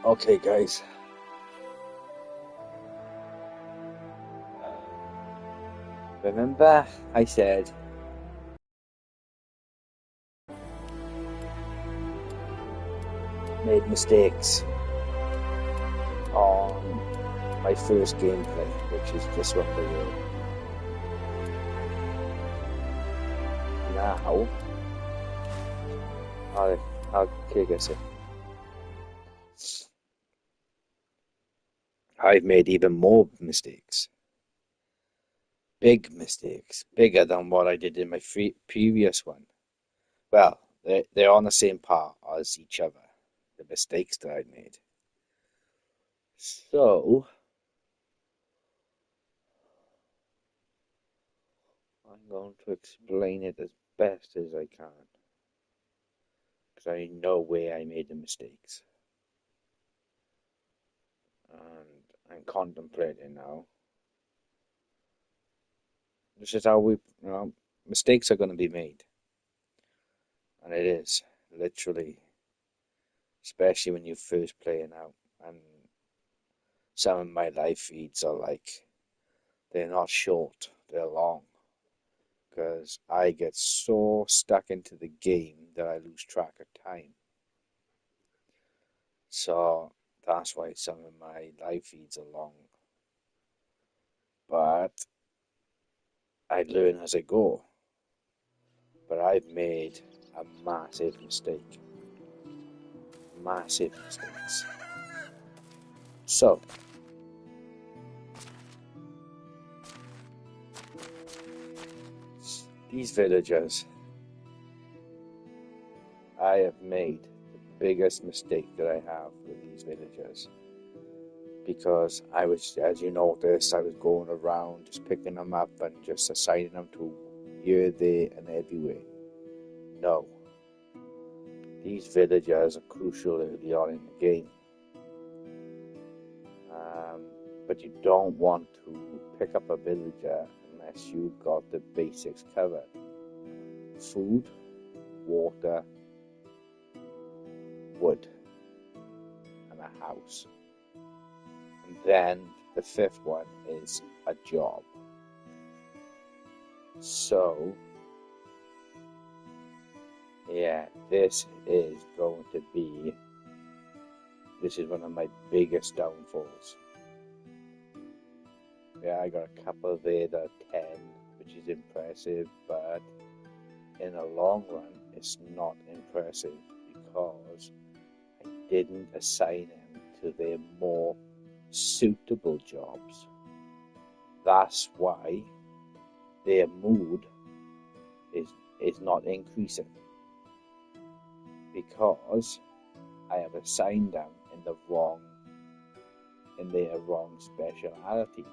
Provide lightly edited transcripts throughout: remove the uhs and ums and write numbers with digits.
Okay, guys. Remember I said made mistakes on my first gameplay, which is this one video. Now, I'll kick us in. I've made even more mistakes. Big mistakes. Bigger than what I did in my previous one. Well, they're on the same par as each other, the mistakes that I made. So, I'm going to explain it as best as I can, because I know where I made the mistakes. And I'm contemplating now. This is how mistakes are going to be made. And it is, literally, especially when you're first playing out. And some of my live feeds are like, they're not short, they're long. Because I get so stuck into the game that I lose track of time. So that's why some of my live feeds are long. But I learn as I go. But I've made a massive mistake. Massive mistakes. So, these villagers, I have made the biggest mistake that I have with these villagers. Because I was, as you noticed, I was going around just picking them up and just assigning them to here, there, and everywhere. No. These villagers are crucial early on in the game. But you don't want to pick up a villager unless you've got the basics covered. Food, water, wood, and a house. And then the fifth one is a job. So, yeah, this is one of my biggest downfalls. Yeah, I got a couple there that are 10, which is impressive, but in the long run, it's not impressive because I didn't assign them to their more suitable jobs. That's why their mood is not increasing, because I have assigned them in their wrong speciality.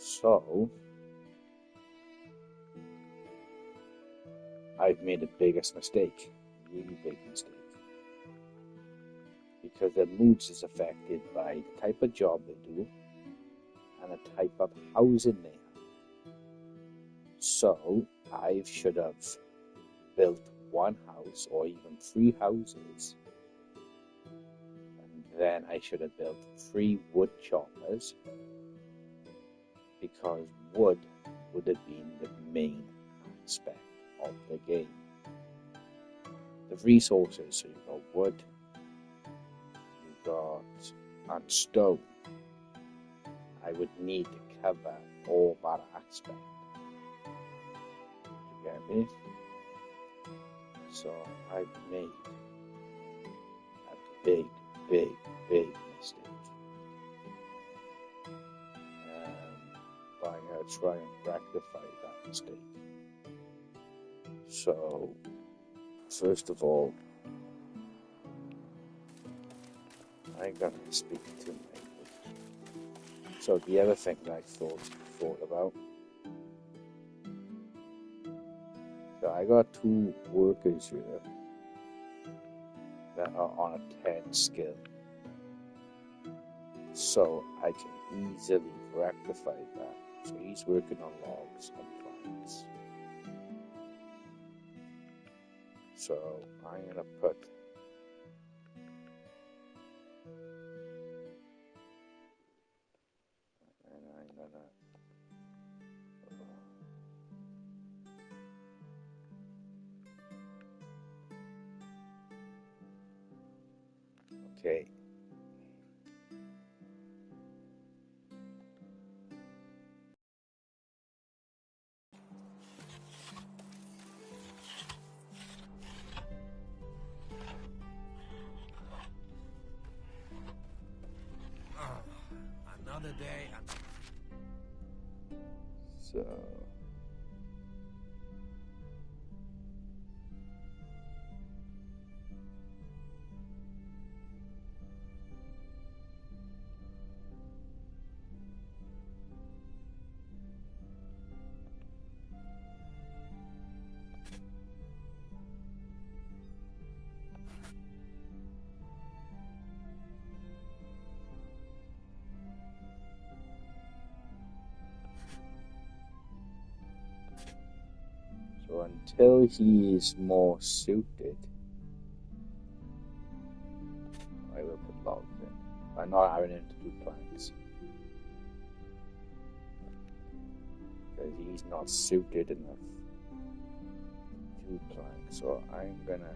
So I've made the biggest mistake, really big mistake, because their moods is affected by the type of job they do and the type of housing they have. So I should have built one house or even 3 houses, and then I should have built 3 wood choppers, because wood would have been the main aspect of the game. The resources, so you've got wood, you've got and stone. I would need to cover all that aspect. You get me? So I've made a big mistake. But I'm going to try and rectify that mistake. So, first of all, I'm going to speak to language. So the other thing that I thought about, so I got 2 workers here that are on a 10 skill. So I can easily rectify that. So he's working on logs and plants. So I'm going to put Okay. Another day. So. So until he is more suited, I will put logs in. I'm not having him to do planks. Because he's not suited enough to do planks. So I'm gonna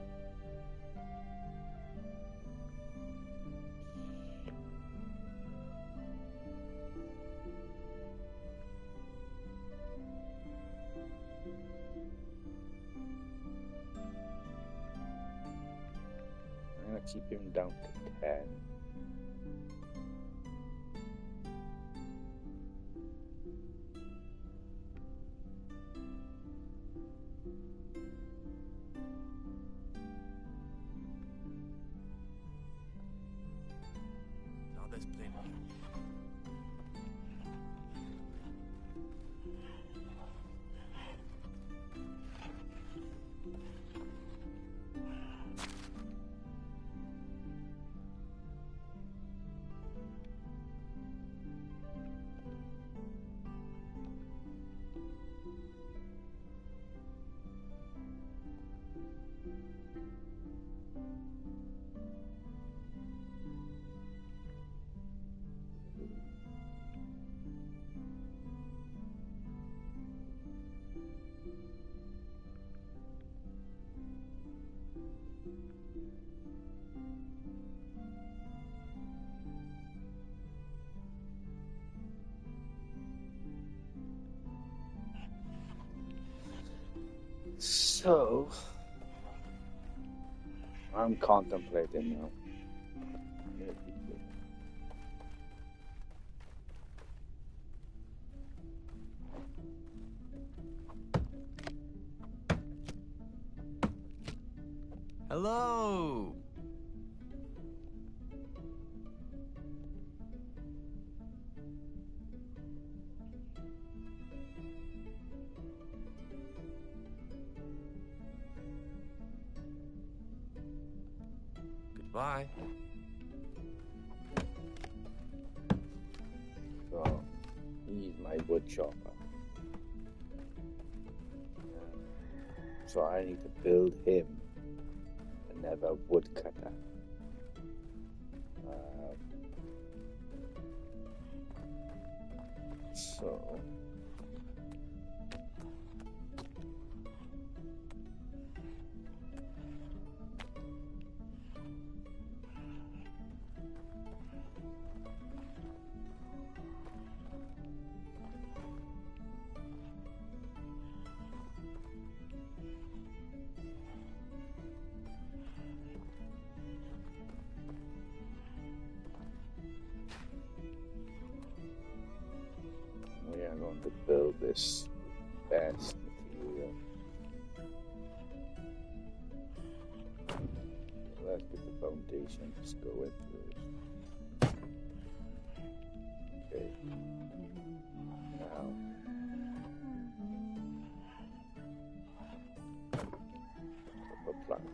keep him down to 10. Now there's plenty. So I'm contemplating now. Hello. Goodbye. So he's my wood chopper. So I need to build him another woodcutter. So we are going to build this best material. Let's get the foundations going first. Okay. Now I'll put planks on.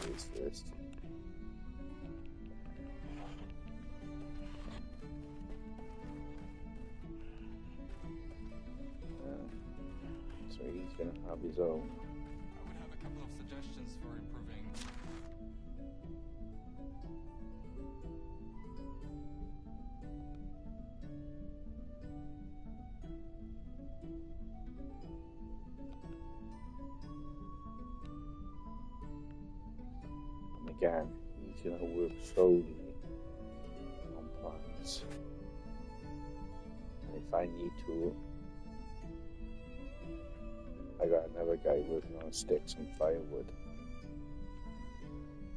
This first. So he's gonna have his own. I would have a couple of suggestions for improving. again, he's going to work slowly on plants. And if I need to, I got another guy working on sticks and firewood.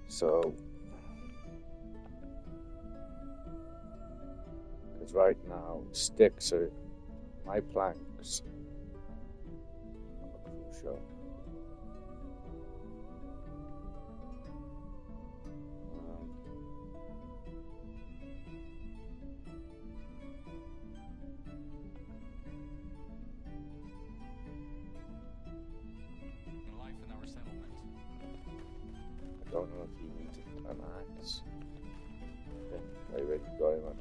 So, because right now, sticks are my planks are crucial. Life in our settlement. I don't know if he needs an axe. I think I already got him an axe.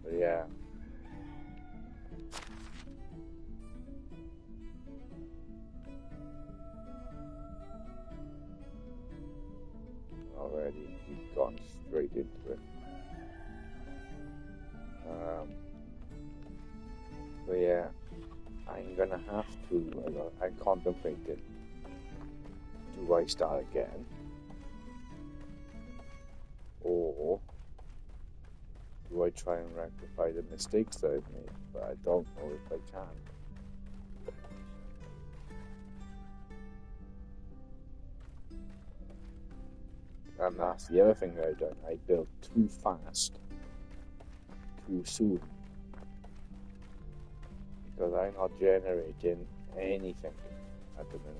But yeah. Already, we've gone straight into it. But yeah, I'm gonna have to. I'm contemplating. Do I start again, or do I try and rectify the mistakes that I've made? But I don't know if I can. And that's the other thing that I've done. I built too fast, too soon. Because I'm not generating anything at the minute.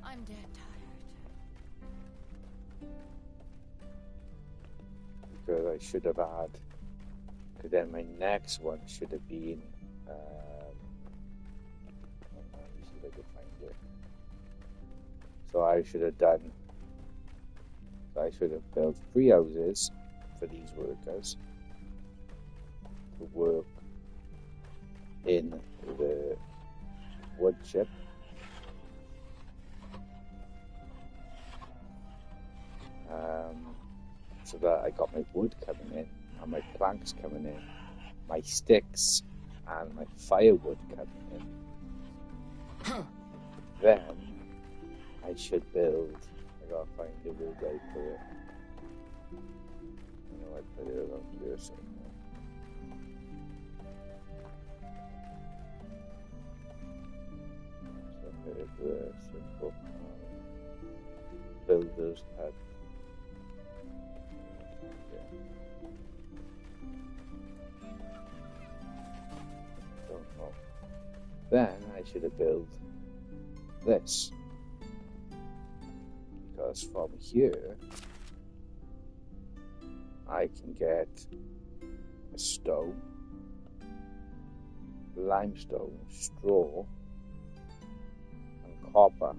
I'm dead tired. Because I should have had. Because then my next one should have been. Let me see if I can find it. So I should have done. So I should have built 3 houses for these workers to work in the wood chip. So that I got my wood coming in and my planks coming in, my sticks and my firewood coming in. Then I should build. I gotta find the wood guy for it. I know I put it around here somewhere. So I put it there. Simple. Builder's hut. Don't know. Then I should have built this. Because from here I can get a stone, limestone, straw, and copper.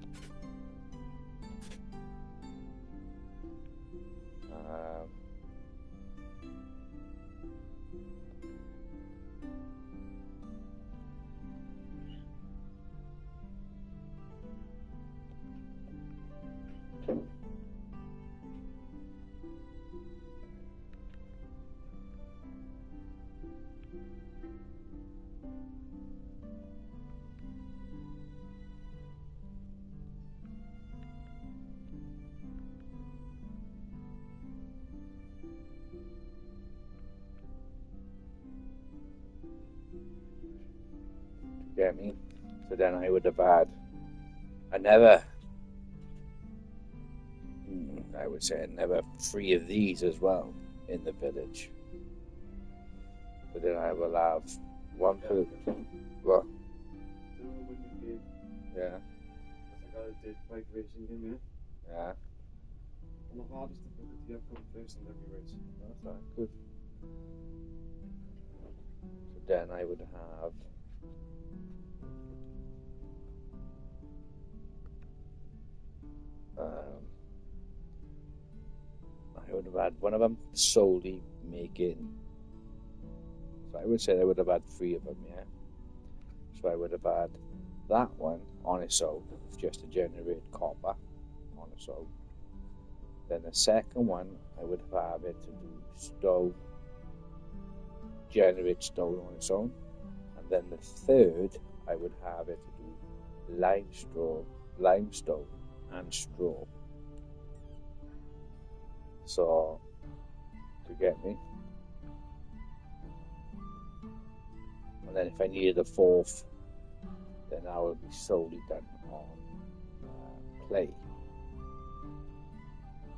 Get me? So then I would have had another, I would say another 3 of these as well in the village. But then I will have one for what? Yeah. Did migration game, Yeah. and the hardest ability I've come first in every race. That's that. Good. So then I would have I would have had one of them solely making So I would say I would have had 3 of them, yeah. So I would have had that one on its own, just to generate copper on its own. Then the second one, I would have it to do stone, generate stone on its own. And then the third, I would have it to do limestone and straw. So, you get me? And then if I needed a fourth, then I would be solely done on clay.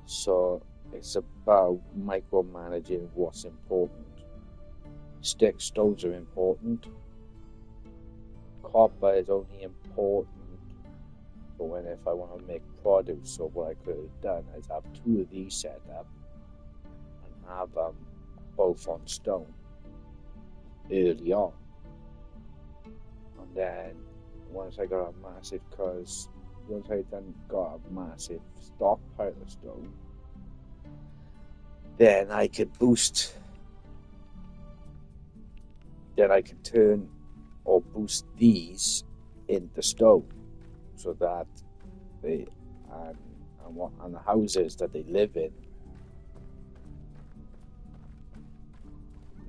So it's about micromanaging what's important. Stick stones are important. Copper is only important for when if I want to make produce. So what I could have done is have 2 of these set up and have them both on stone early on. And then once I got a massive, once I done got a massive stockpile of stone, then I could boost. Then I could turn or boost these into stone, so that they and the houses that they live in,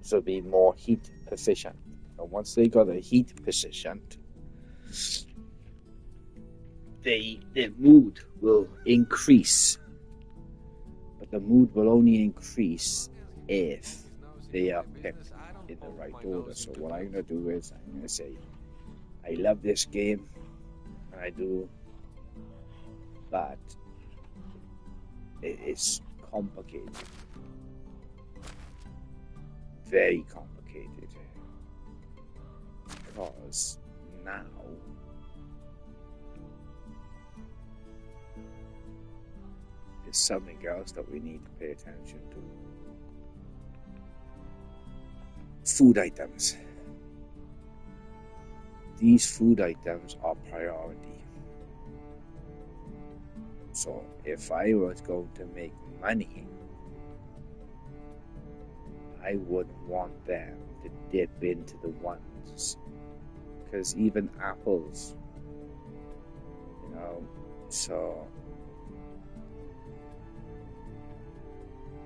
so be more heat efficient. And once they got a heat efficient, their mood will increase. But the mood will only increase if they are picked in the right order. So what I'm going to do is I'm going to say, I love this game, and I do, but it is complicated. Very complicated. Because now there's something else that we need to pay attention to. Food items. These food items are priority. So if I was going to make money, I wouldn't want them to dip into the ones, because even apples, so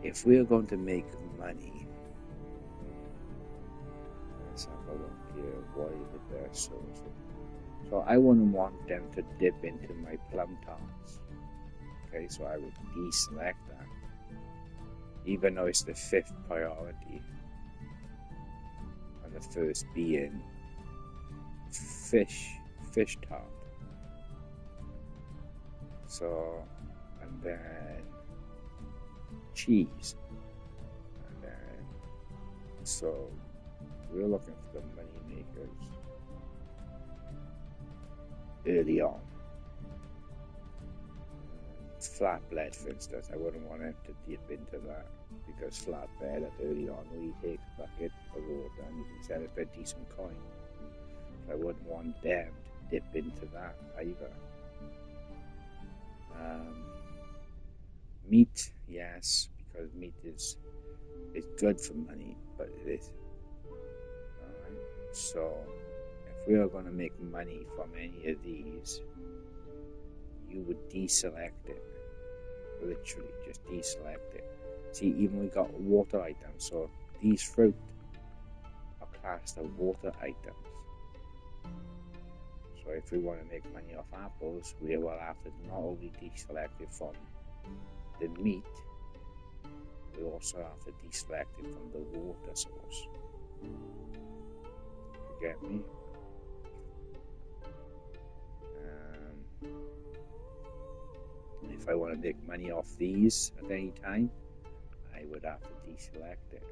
if we're going to make money, let's have a look here. What is the best source? So I wouldn't want them to dip into my plum tarts. Okay, so I would deselect that, even though it's the 5th priority, and the first being fish tart. So, and then cheese, and then so we're looking for the money makers early on. Flatbread, for instance, I wouldn't want them to dip into that, because flatbread at early on really takes a bucket of water and you can sell it for a decent coin. So I wouldn't want them to dip into that either. Meat, yes, because meat is good for money, but it is. Alright, so if we are going to make money from any of these, you would deselect it. Literally, just deselect it. See, even we got water items, so these fruit are classed as water items. So if we want to make money off apples, we will have to not only deselect it from the meat, we also have to deselect it from the water source. You get me? If I want to make money off these at any time, I would have to deselect it.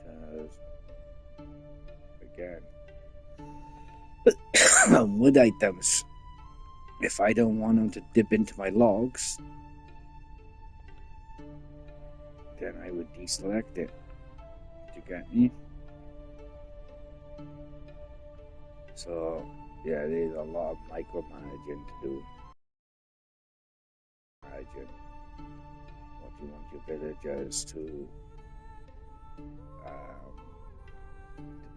Because, again, wood items, if I don't want them to dip into my logs, then I would deselect it. Did you get me? So, yeah, there's a lot of micromanaging to do. Imagine what you want your villagers to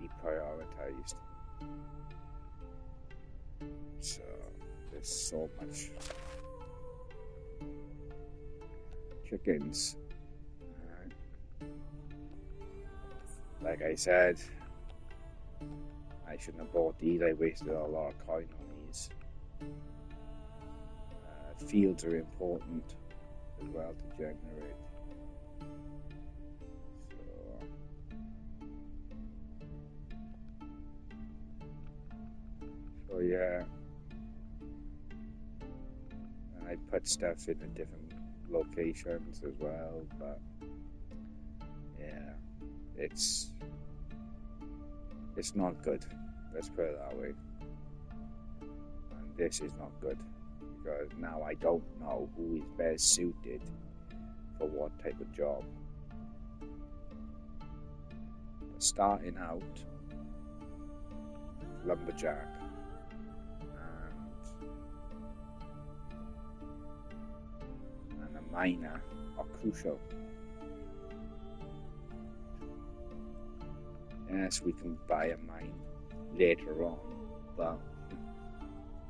be prioritized. So there's so much chickens. Like I said, I shouldn't have bought these. I wasted a lot of coin on these. Fields are important as well to generate. So yeah, and I put stuff in the different locations as well, but yeah, it's not good. Let's put it that way. And this is not good because now I don't know who is best suited for what type of job. But starting out, lumberjack and a miner are crucial. Yes, we can buy a mine later on, but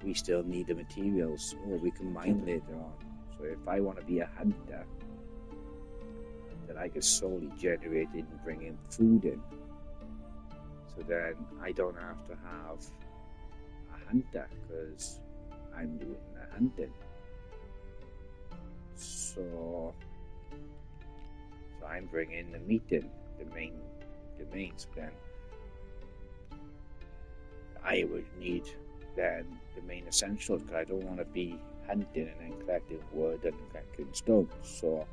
we still need the materials, or we can mine later on. So if I want to be a hunter, then I can solely generate it and bring in food in. So then I don't have to have a hunter because I'm doing the hunting. So I'm bringing the meat in, the main. So then I would need then the main essentials because I don't want to be hunting and then collecting wood and collecting stone. So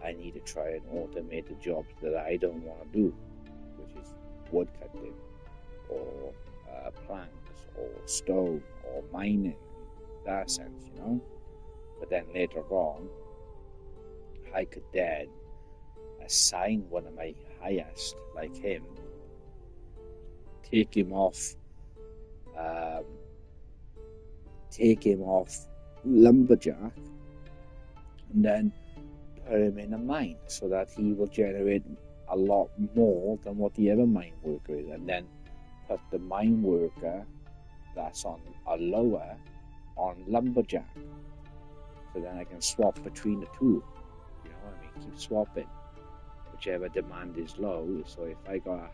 I need to try and automate the jobs that I don't want to do, which is wood cutting or planks or stone or mining in that sense, you know. But then later on, I could then assign one of my highest, like him, take him off lumberjack, and then put him in a mine so that he will generate a lot more than what the other mine worker is, and then put the mine worker that's on a lower on lumberjack. So then I can swap between the two. You know what I mean? Keep swapping. Whichever demand is low. So if I got a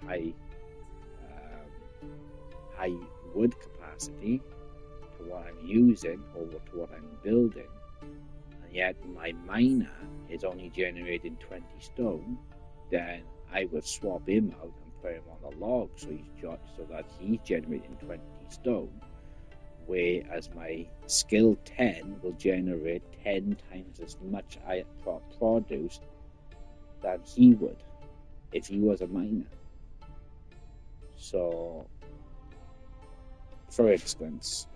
high wood capacity to what I'm using or to what I'm building, and yet my miner is only generating 20 stone, then I would swap him out and put him on a log so that he's generating 20 stone, whereas my skill 10 will generate 10 times as much produce than he would if he was a miner. So, for instance,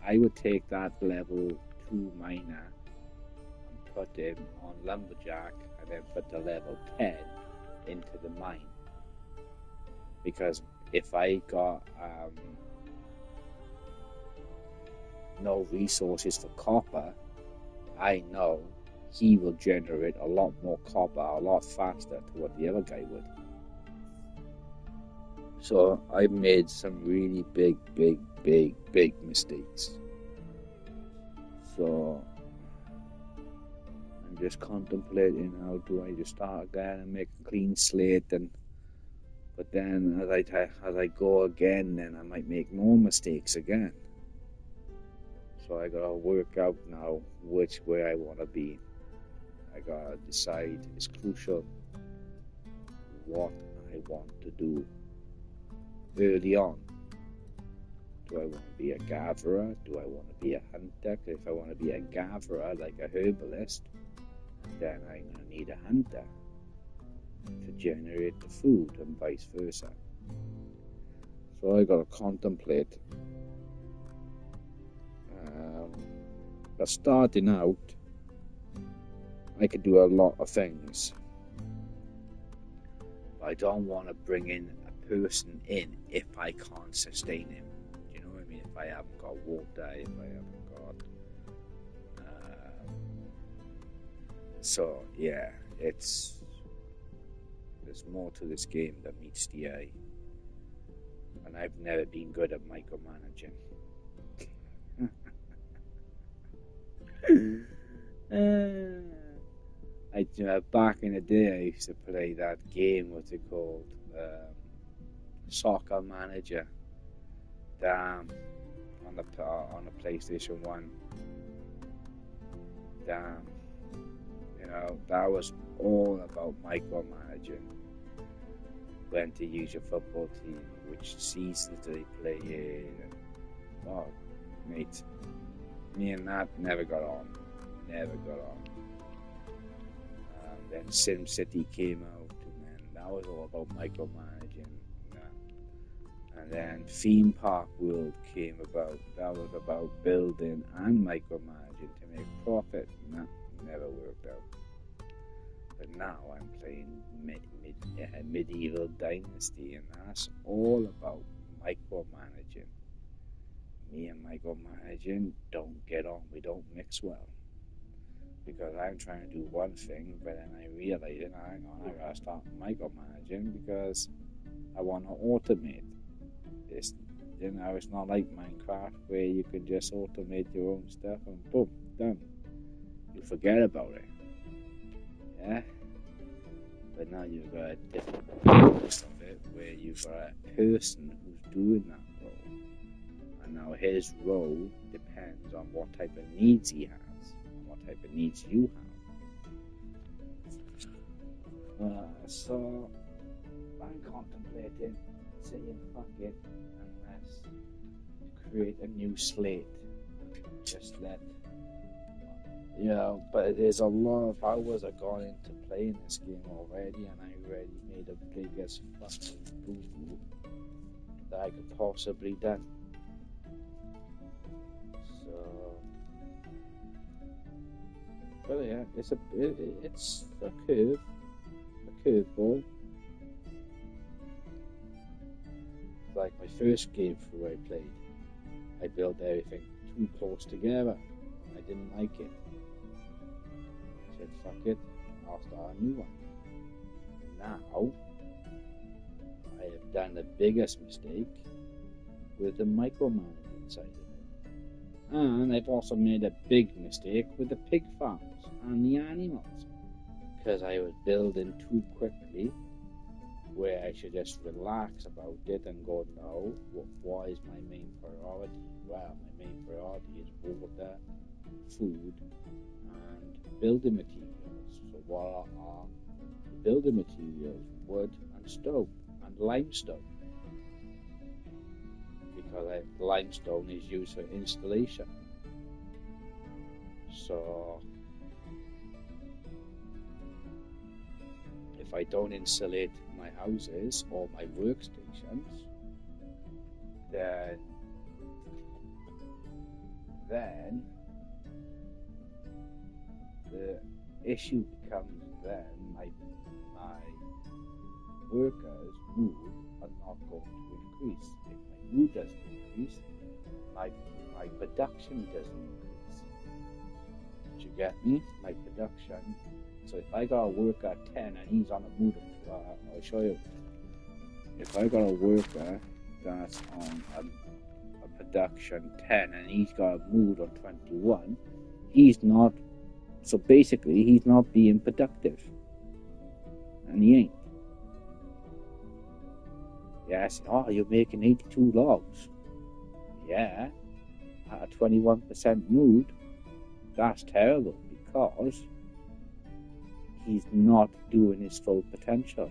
I would take that level 2 miner and put him on lumberjack and then put the level 10 into the mine. Because if I got no resources for copper, I know he will generate a lot more copper a lot faster to what the other guy would. So I've made some really big mistakes. So I'm just contemplating how do I just start again and make a clean slate, but then as I go again, then I might make more mistakes again. So I gotta work out now which way I want to be. I gotta decide. It's crucial what I want to do early on. Do I want to be a gatherer? Do I want to be a hunter? If I want to be a gatherer, like a herbalist, then I'm going to need a hunter to generate the food and vice versa. So I got to contemplate. But starting out, I could do a lot of things. But I don't want to bring in a person in if I can't sustain him. Do you know what I mean? If I haven't got water, if I haven't got So yeah, there's more to this game than meets the eye, and I've never been good at micromanaging. Back in the day, I used to play that game. What's it called? Soccer Manager. Damn, on the PlayStation 1. Damn, that was all about micromanaging. When to use your football team, which seasons do they play in? Oh, mate, me and that never got on. Then SimCity came out, and then that was all about micromanaging. And then Theme Park World came about. That was about building and micromanaging to make profit. And that never worked out. But now I'm playing medieval Dynasty, and that's all about micromanaging. Me and micromanaging don't get on. We don't mix well. Because I'm trying to do one thing, but then I realize, hang on, I gotta start micromanaging because I want to automate. It's not like Minecraft where you can just automate your own stuff and boom, done. You forget about it. Yeah? But now you've got a different aspect of it where you've got a person who's doing that role. And now his role depends on what type of needs he has, and what type of needs you have. So I'm contemplating saying fuck it and let's create a new slate. Just let but there's a lot of hours I've gone into playing this game already, and I already made the biggest fucking boo-boo that I could possibly done. So, but yeah, it's a curveball. Like my first game through I played, I built everything too close together. I didn't like it. I said, fuck it, I'll start a new one. Now, I have done the biggest mistake with the micromanagement side of it. And I've also made a big mistake with the pig farms and the animals. Because I was building too quickly, where I should just relax about it and go, no, what is my main priority? Well, my main priority is water, food, and building materials. So what are the building materials? Wood and stone and limestone. Because limestone is used for installation. So if I don't insulate my houses or my workstations, then the issue becomes then my workers' mood are not going to increase. If my mood doesn't increase, my production doesn't increase. Do you get me? My production. So if I got a worker at 10 and he's on a mood of 12, I'll show you. If I got a worker that's on a production 10 and he's got a mood on 21, he's not. So basically, he's not being productive, and he ain't. Yes, you're making 82 logs. Yeah, at a 21% mood, that's terrible because he's not doing his full potential.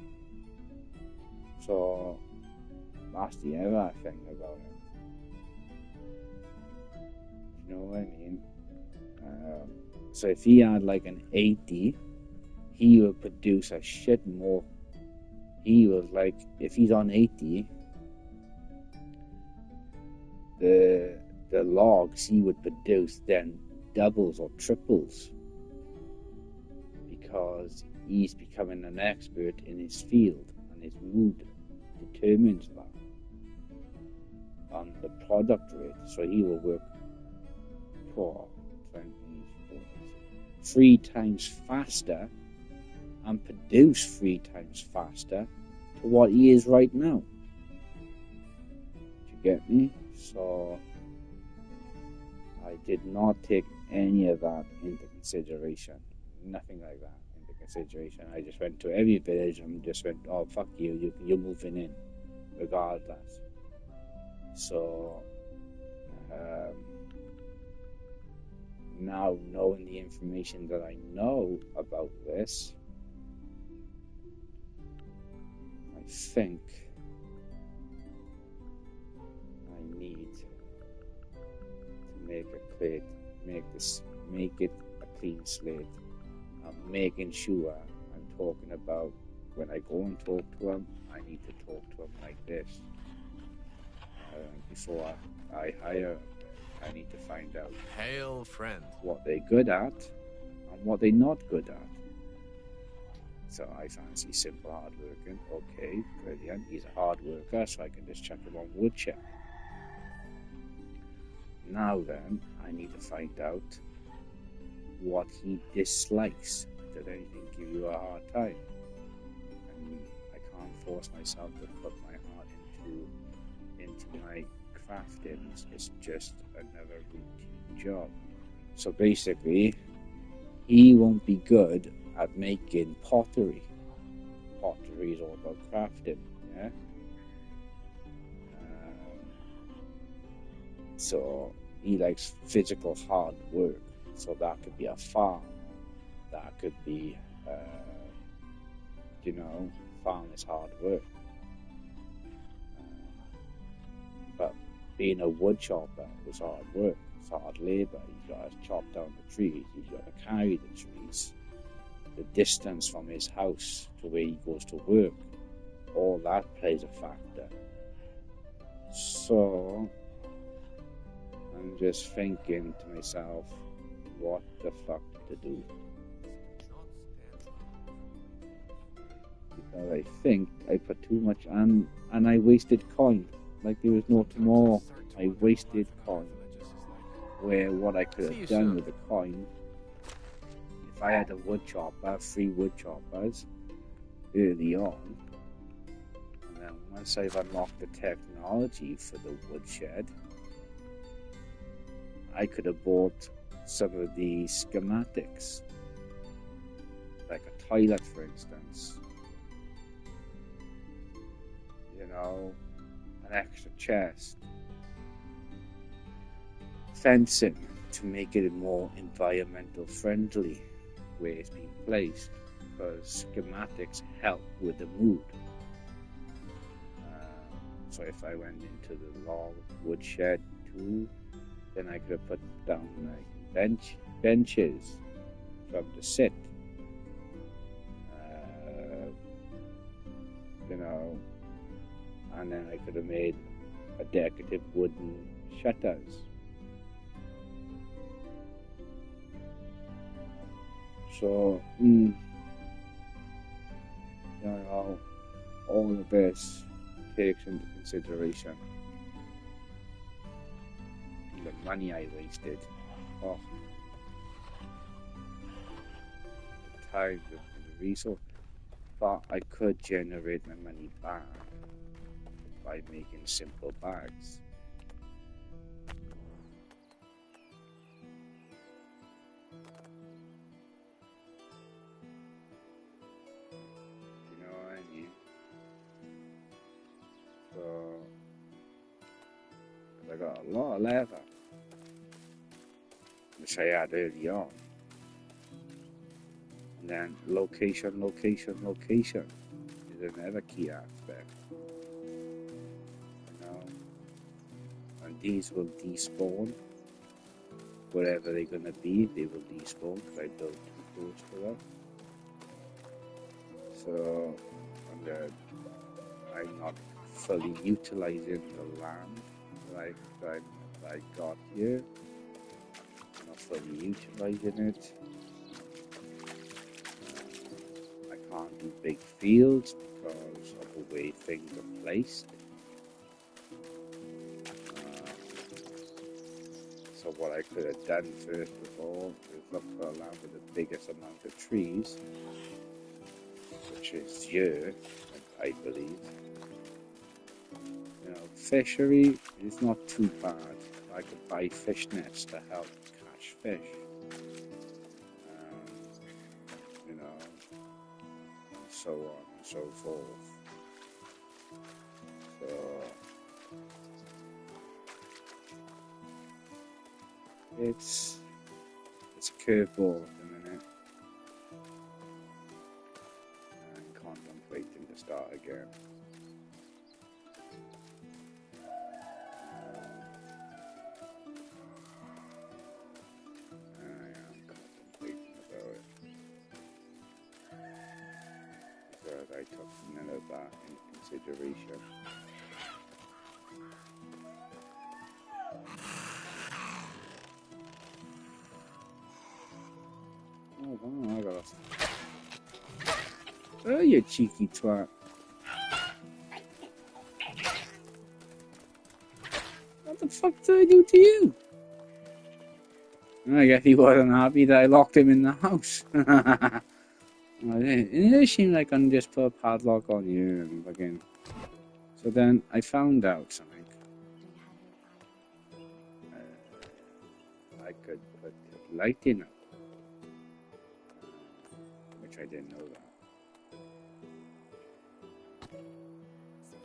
So that's the other thing about it. You know what I mean? So if he had like an 80, he would produce a shit more. He was like, if he's on 80, the logs he would produce then doubles or triples because he's becoming an expert in his field and his mood determines that on the product rate. So he will work for 20, 3 times faster and produce 3 times faster to what he is right now. Do you get me? So I did not take any of that into consideration. Nothing like that into consideration. I just went to every village and just went, oh, fuck you, you're moving in, regardless. So, now knowing the information that I know about this, I think I need to make it a clean slate. I'm making sure I'm talking about when I go and talk to him, I need to talk to him like this. Before I hire him, I need to find out Hail, friend. what they're good at and what they're not good at. So I fancy simple hard working. Okay, brilliant. He's a hard worker, so I can just chuck him on woodchip. Now then, I need to find out what he dislikes. Did anything give you a hard time? And I can't force myself to put my heart into my crafting. It's just another routine job. So basically, he won't be good at making pottery. Pottery is all about crafting, yeah? So he likes physical hard work. So that could be a farm. That could be, farm is hard work. But being a wood chopper is hard work. It's hard labor. He's got to chop down the trees. He's got to carry the trees. The distance from his house to where he goes to work. All that plays a factor. So I'm just thinking to myself, what the fuck to do? Because I think I put too much on and I wasted coin. Like there was no tomorrow. I wasted coin. Where what I could have done with the coin, if I had a wood chopper, 3 wood choppers early on, and then once I've unlocked the technology for the woodshed, I could have bought some of the schematics, like a toilet, for instance. An extra chest, fencing to make it more environmental friendly where it's being placed, because schematics help with the mood. So if I went into the log woodshed too, then I could have put down like benches for them to sit. And then I could have made a decorative wooden shutters. So, all of this takes into consideration the money I wasted, the time and the resource. But I could generate my money back by making simple bags. You know what I mean? So, I got a lot of leather, which I had early on. And then location is another key aspect. And these will despawn. Wherever they're going to be, they will despawn because I built too close to them. So, I'm not fully utilizing the land that I got here. I'm not fully utilizing it. I can't do big fields because of the way things are placed. So So what I could have done first of all is look for a land with the biggest amount of trees, which is here, I believe. You know, fishery is not too bad. I could buy fish nets to help catch fish. You know, and so on and so forth. So it's a curveball at the minute. I'm contemplating to start again. I am contemplating about it. Because I took none of that into consideration. Oh, I got oh, you cheeky twat. What the fuck did I do to you? I guess he wasn't happy that I locked him in the house. It seemed like I'm just put a padlock on you and fucking. So then I found out something. I could put lighting up, which I didn't know that.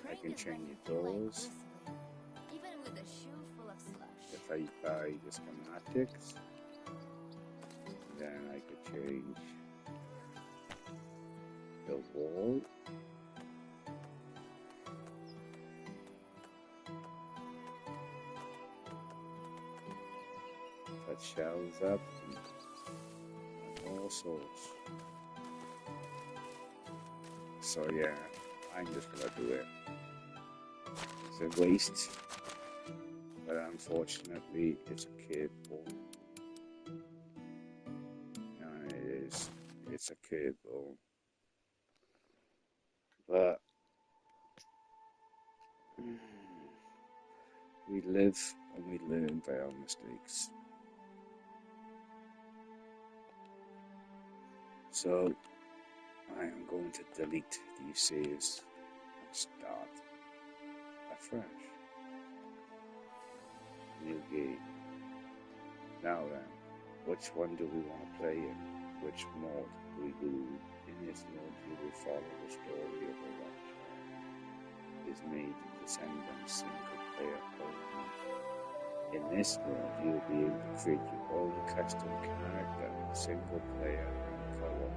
I can change the doors. Even with a shoe full of slush. If I buy the schematics, then I could change the wall. Put shelves up and all sorts. So yeah, I'm just gonna do it. It's a waste, but unfortunately it's a curveball. And it's a curveball. But we live and we learn by our mistakes. So I am going to delete these saves and start afresh. New game. Now then, which one do we want to play in? Which mode do we do? In this mode, you will follow the story of a watch. Is made to descendant single player only. In this mode, you will be able to create your own custom character, single player, and co-op.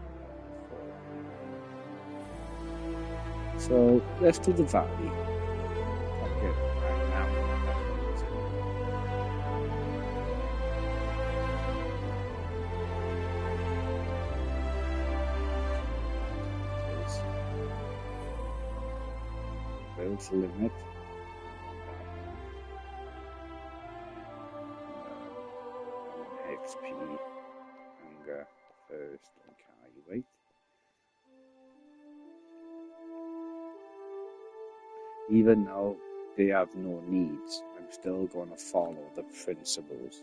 So let's do the valley. Okay, right now. Build limit. XP, hunger, thirst, and carry weight. Even though they have no needs, I'm still going to follow the principles.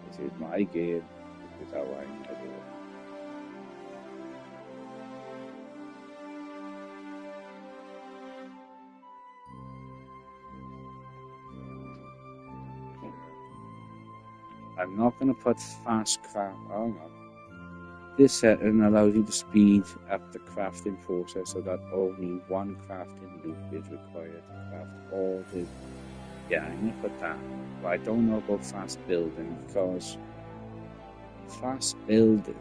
This is my game. This is how I'm going to do it. I'm not going to put fast craft. Oh no. This setting allows you to speed up the crafting process so that only one crafting loop is required to craft all the. Yeah, I'm going to put that. But I don't know about fast building because fast building,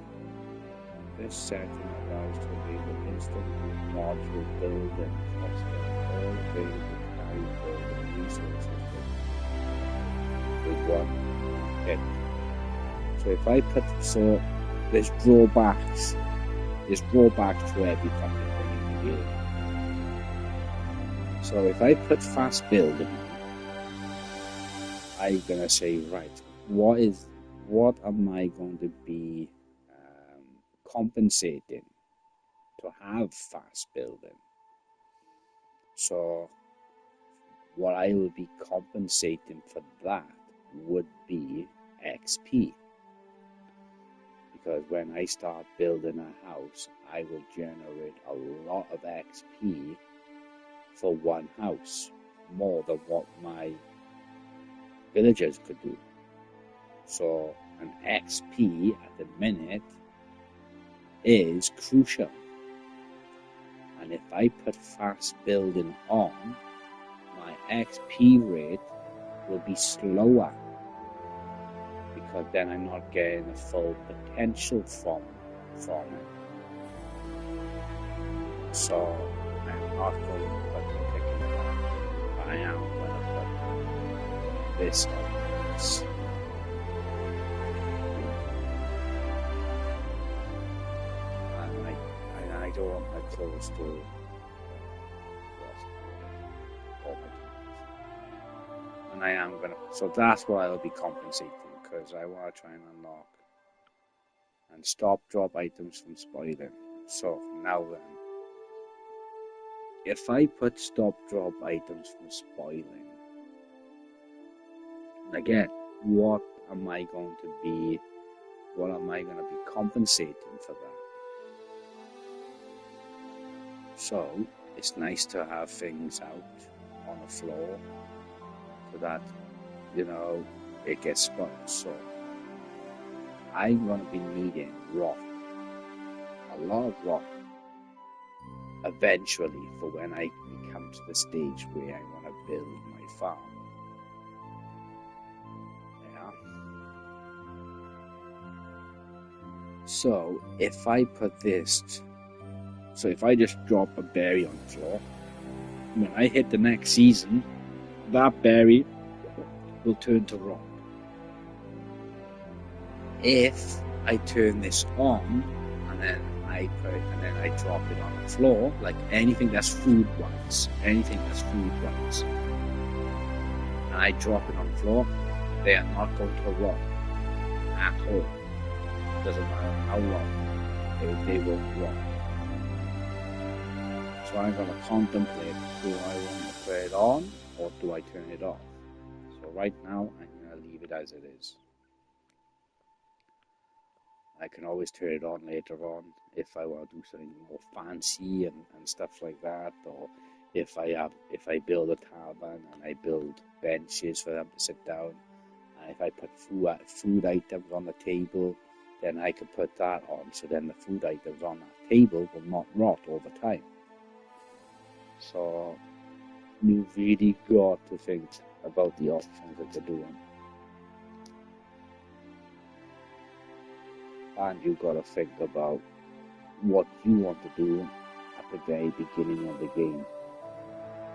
this setting allows to enable instant modular building, custom all available carry building resources with one hit. So if I put there's drawbacks to every fucking thing in the game. So if I put fast building, I'm gonna say, right, what what am I going to be compensating to have fast building? So what I will be compensating for that would be XP. Because when I start building a house, I will generate a lot of XP for one house, more than what my villagers could do. So an XP at the minute is crucial. And if I put fast building on, my XP rate will be slower, because then I'm not getting the full potential from it. So I'm not going to put the ticket on. I am going to put this on this. And I don't want my clothes to all my clothes. And I am going to, so that's what I'll be compensating, because I want to try and unlock and stop drop items from spoiling. So now then, if I put stop drop items from spoiling, again, what am I going to be compensating for that? So it's nice to have things out on the floor so that, it gets spoiled. So I'm going to be needing rock, a lot of rock, eventually, for when I come to the stage where I want to build my farm. Yeah. So if I put this, if I just drop a berry on the floor, when I hit the next season, that berry will turn to rock. If I turn this on and then I drop it on the floor, like anything that's food-wise, and I drop it on the floor, they are not going to rot at all. Doesn't matter how long, they will rot. So I'm going to contemplate, do I want to put it on or do I turn it off? So right now, I'm going to leave it as it is. I can always turn it on later on if I want to do something more fancy and stuff like that, or if I build a tavern and I build benches for them to sit down, and if I put food items on the table, then I can put that on, so then the food items on that table will not rot over time. So you really got to think about the options that you're doing. And you've got to think about what you want to do at the very beginning of the game.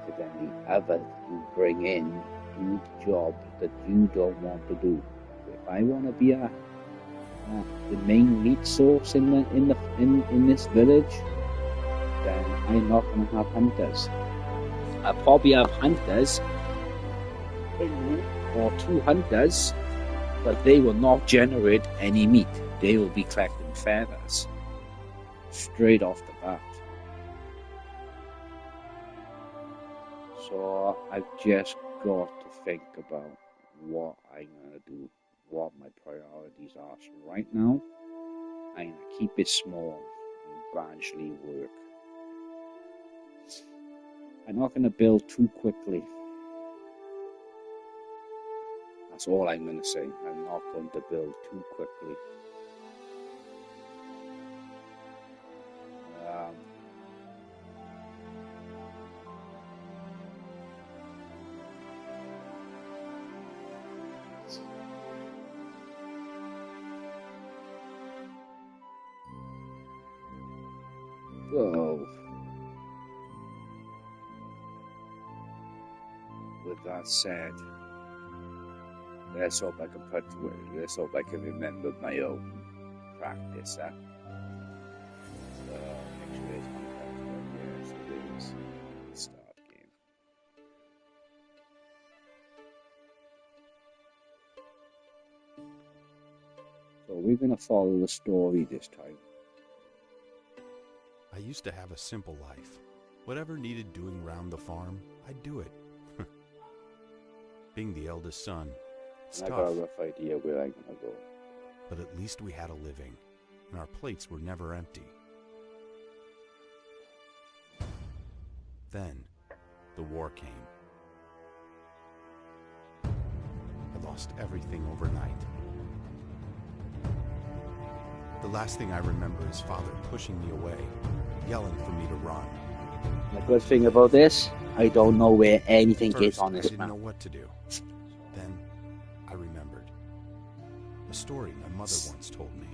So then the other you bring in do the job that you don't want to do. If I want to be the main meat source in this village, then I'm not going to have hunters. I'll probably have hunters or 2 hunters, but they will not generate any meat. They will be collecting feathers straight off the bat. So I've just got to think about what I'm going to do, what my priorities are. So right now, I'm going to keep it small and gradually work. I'm not going to build too quickly. That's all I'm going to say. I'm not going to build too quickly. So, with that said, let's hope I can remember my own practice. So, make sure there's one yes, it is. Start game. So we're going to follow the story this time. I used to have a simple life. Whatever needed doing round the farm, I'd do it. Being the eldest son, it's I tough, got a rough idea where I'm going to go. but at least we had a living, and our plates were never empty. Then, the war came. I lost everything overnight. The last thing I remember is Father pushing me away, yelling for me to run. The good thing about this, I don't know where anything First, is on I this didn't know map. what to do. Then, I remembered. A story my mother once told me.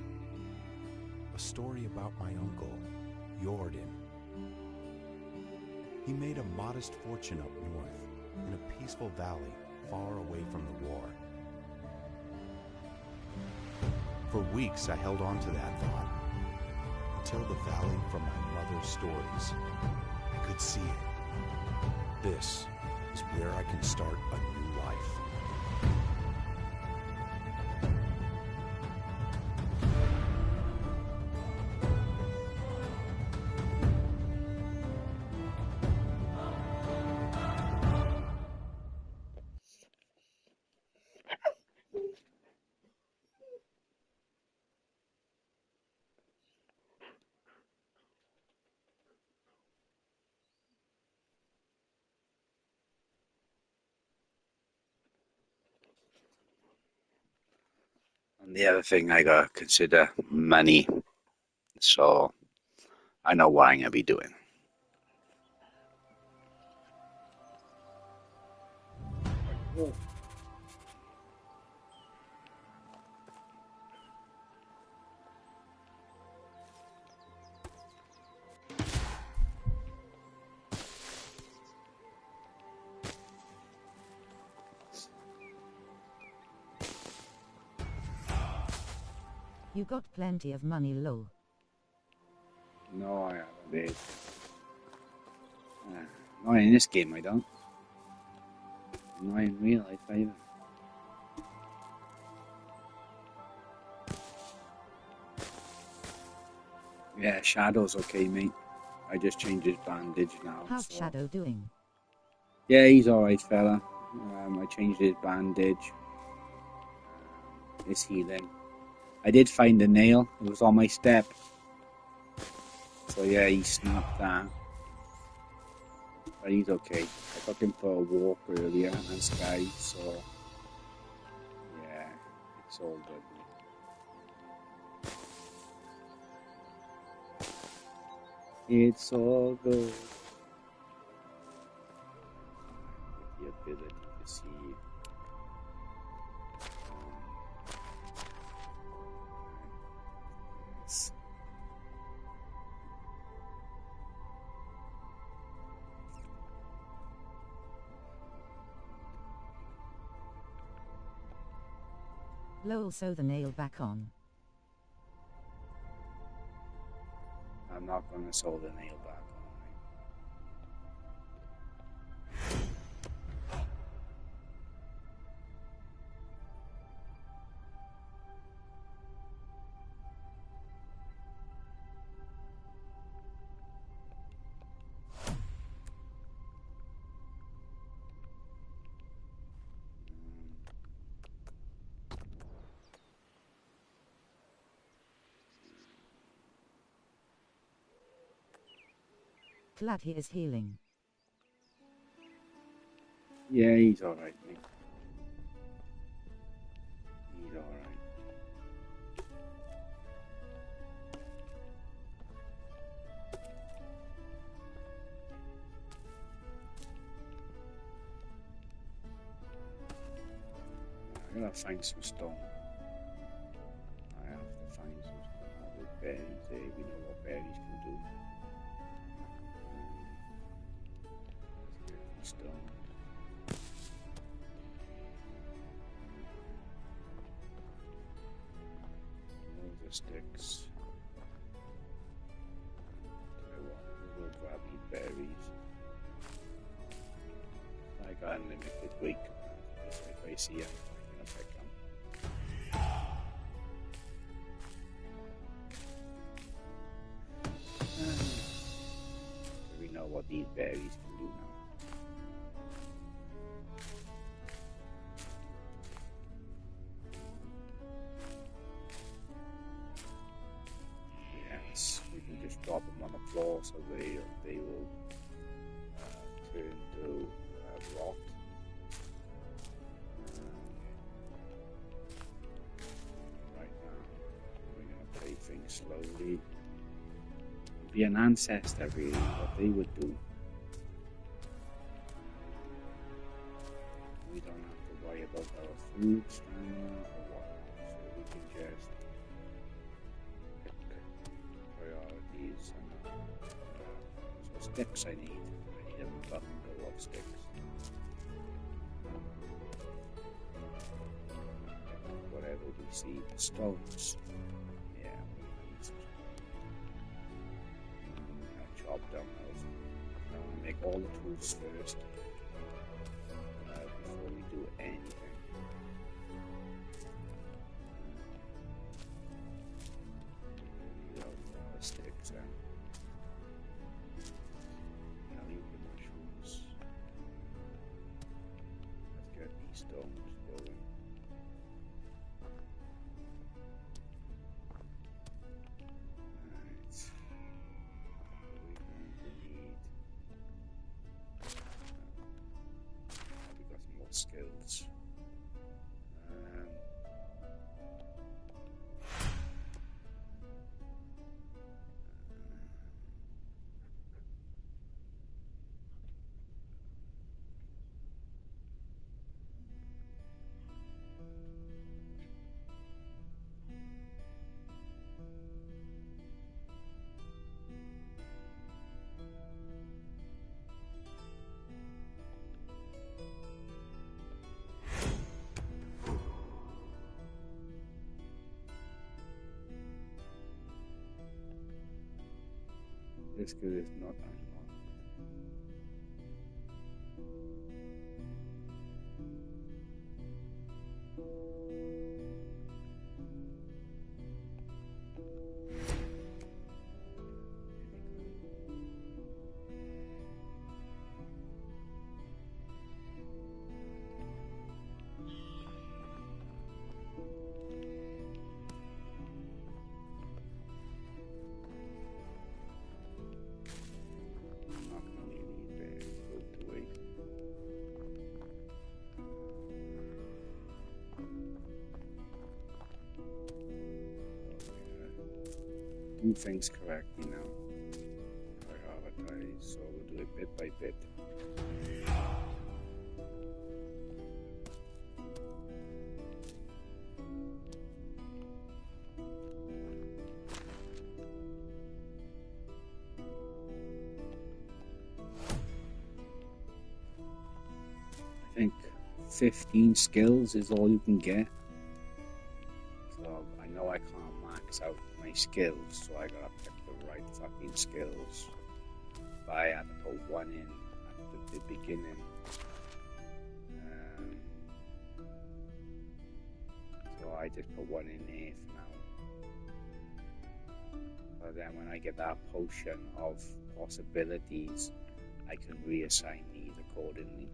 A story about my uncle, Jordan. He made a modest fortune up north, in a peaceful valley far away from the war. For weeks I held on to that thought, until the valley from my mother's stories. I could see it. This is where I can start a new life. And the other thing I got to consider, money. So I know what I'm going to be doing. You got plenty of money, Lowell. No, I haven't, babe. Not in this game, I don't. Not in real life either. Yeah, Shadow's okay, mate. I just changed his bandage now. How's so. Shadow doing? Yeah, he's alright, fella. I changed his bandage. It's healing. I did find a nail. It was on my step. So yeah, he snapped that. But he's okay. I took him for a walk earlier on Sky, so yeah, it's all good. It's all good. The ability to see. Yes. Lowell, sew the nail back on. I'm not going to sew the nail back on. Glad he is healing. Yeah, he's alright, mate. He's alright. I'm gonna find some stone. I have to find some stone with berries. We know what berries can do. Let's get the stone. Those are sticks. We'll grab these berries. I got unlimited weight. If I see them, I'm gonna pick them. these berries can do now. Yes, we can just drop them on the floor so they will turn to rot. Right now, we're going to play things slowly. Be an ancestor, really, what they would do. We don't have to worry about our food stamina or what, so we can just pick priorities and so sticks I need a bundle of sticks. Whatever we see, stones. Yeah, we need some chop down those. I want to make all the tools first before we do anything. Leave all the sticks out. Now leave the mushrooms. Let's get these stones going. Skills. This skill is not unlocked. Do things correctly now. Prioritize, so we'll do it bit by bit. I think 15 skills is all you can get. So I know I can't max out my skills, so I gotta pick the right fucking skills. But I had to put one in at the beginning. So I just put one in there for now. But then when I get that potion of possibilities, I can reassign these accordingly.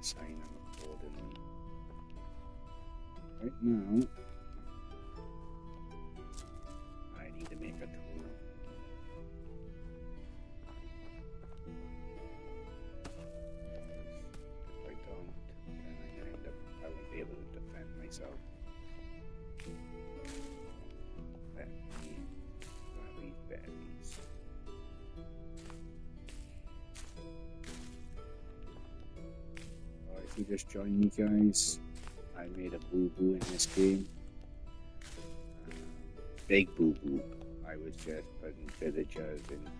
Assign them accordingly. Right now, I need to make a tool. If I don't, then I won't be able to defend myself. Let me grab these berries. If you just joined me, guys, I made a boo-boo in this game. Big boo-boo. I was just putting villagers and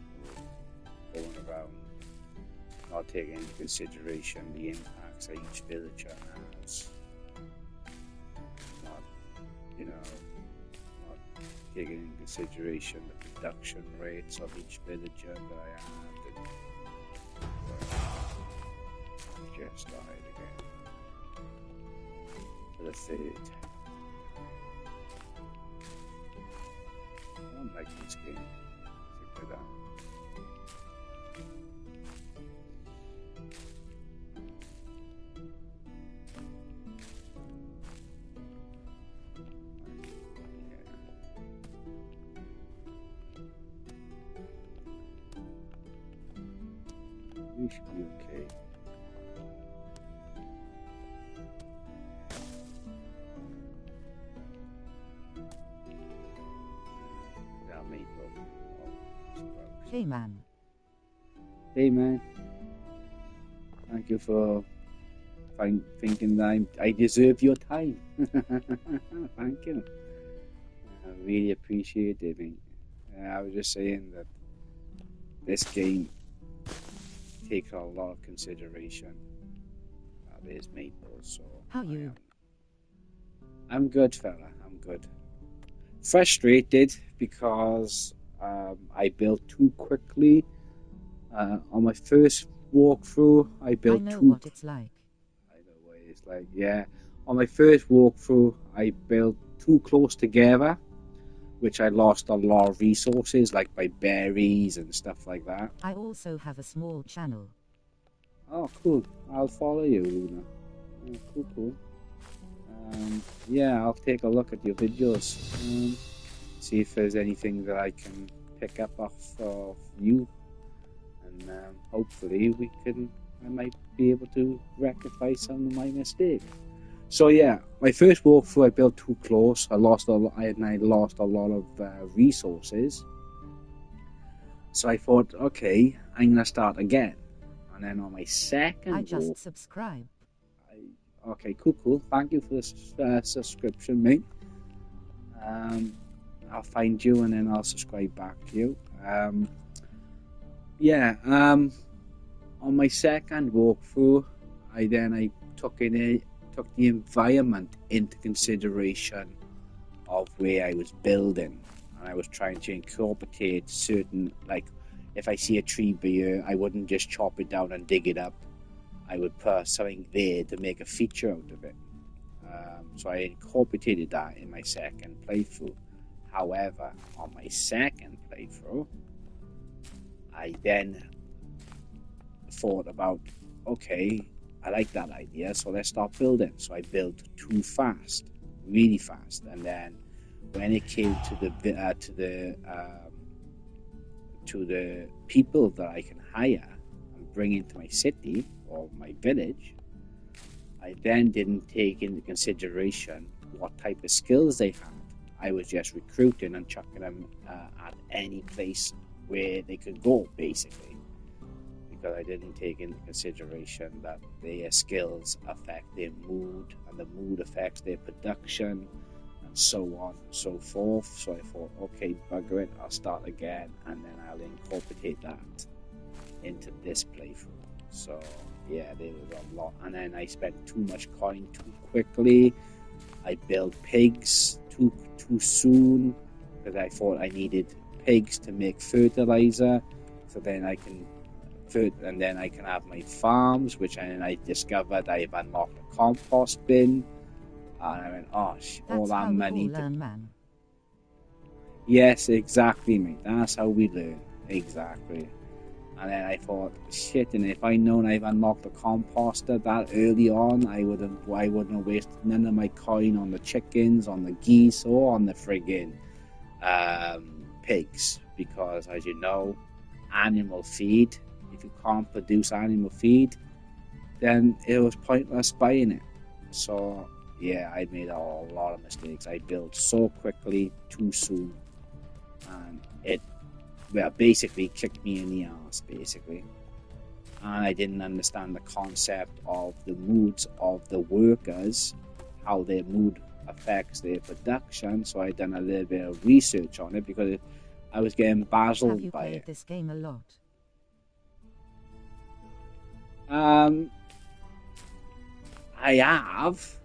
going around, not taking into consideration the impacts that each villager has. Not taking into consideration the production rates of each villager that I had. Just died again. the third. I don't like this game. Stick with that. We should be okay. Without me, Hey man. Hey man, thank you for thinking that I deserve your time. Thank you. I really appreciate it, mate. I was just saying that this game takes a lot of consideration. There's Maple, so How you? I'm good, fella. I'm good. Frustrated because I built too quickly. On my first walkthrough, I built I know too. what it's like. I know what it's like. Yeah. On my first walkthrough, I built too close together, which I lost a lot of resources, like by berries and stuff like that. I also have a small channel. Oh, cool. I'll follow you, Luna. Oh, cool. Yeah, I'll take a look at your videos. See if there's anything that I can pick up off of you. And hopefully I might be able to rectify some of my mistakes. So yeah, my first walkthrough I built too close. I lost a lot of resources. So I thought, okay, I'm gonna start again. And then on my second I just subscribe. Okay, cool. Thank you for the subscription, mate. I'll find you and then I'll subscribe back to you. On my second walkthrough, I took the environment into consideration of where I was building, and I was trying to incorporate certain, like, if I see a tree bare, I wouldn't just chop it down and dig it up. I would put something there to make a feature out of it. So I incorporated that in my second playthrough. However, on my second playthrough, I then thought about, okay, I like that idea, so let's start building. So I built too fast, really fast, and then when it came to the people that I can hire and bring into my city or my village, I then didn't take into consideration what type of skills they had. I was just recruiting and chucking them at any place where they could go, basically, because I didn't take into consideration that their skills affect their mood, and the mood affects their production, and so on and so forth. So I thought, okay, bugger it, I'll start again, and then I'll incorporate that into this playthrough. So yeah, there was a lot, and then I spent too much coin too quickly. I built pigs too soon because I thought I needed pigs to make fertilizer, so then I can have my farms, which I discovered I've unlocked a compost bin, and I went, oh, all That's that how we money. all learn, man. Yes, exactly, mate. That's how we learn. Exactly. And then I thought, shit, and if I'd known I've unlocked the composter that early on, I wouldn't have wasted none of my coin on the chickens, on the geese, or on the friggin' pigs. Because, as you know, animal feed, if you can't produce animal feed, then it was pointless buying it. So, yeah, I made a lot of mistakes. I built so quickly, too soon, and it basically kicked me in the ass, basically. And I didn't understand the concept of the moods of the workers, how their mood affects their production. So I done a little bit of research on it because I was getting Have dazzled you by played it. this game a lot? I have,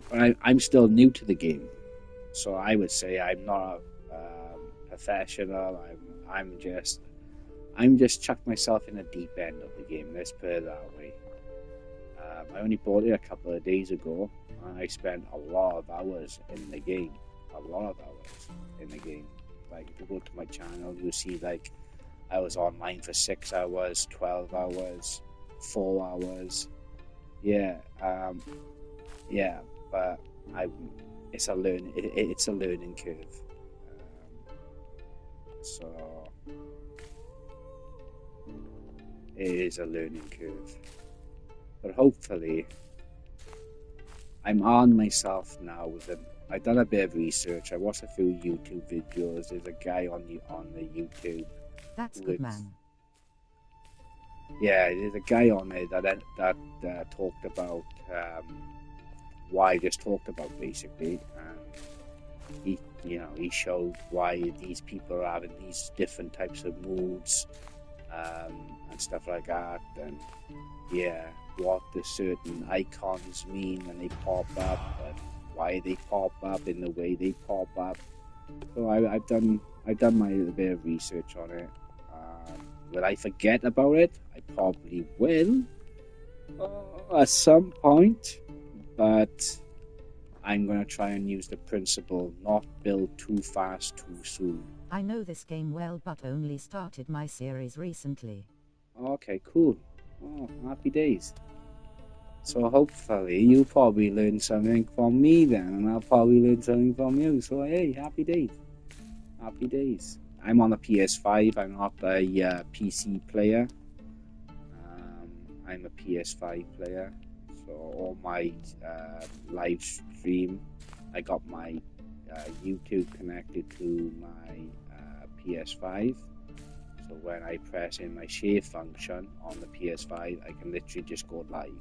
but I'm still new to the game. So I would say I'm not a professional. I'm just chucked myself in the deep end of the game. Let's put it that way. I only bought it a couple of days ago, and I spent a lot of hours in the game. A lot of hours in the game. Like, if you go to my channel, you'll see, like, I was online for 6 hours, 12 hours, 4 hours. Yeah, yeah, but it's a learning curve. So it is a learning curve. But hopefully, I'm on myself now with them. I've done a bit of research. I watched a few YouTube videos. There's a guy on the YouTube. That's good, man. Yeah, there's a guy on there that talked about what I just talked about, basically, and he showed why these people are having these different types of moods and stuff like that, and yeah, what the certain icons mean when they pop up, and why they pop up in the way they pop up. So I've done my little bit of research on it. Will I forget about it? I probably will at some point, but I'm going to try and use the principle not build too fast too soon. I know this game well, but only started my series recently. Okay, cool. Oh, happy days. So hopefully you'll probably learn something from me then, and I'll probably learn something from you. So hey, happy days. Happy days. I'm on a PS5. I'm not a PC player. I'm a PS5 player. So all my live stream, I got my YouTube connected to my PS5. So when I press in my share function on the PS5, I can literally just go live.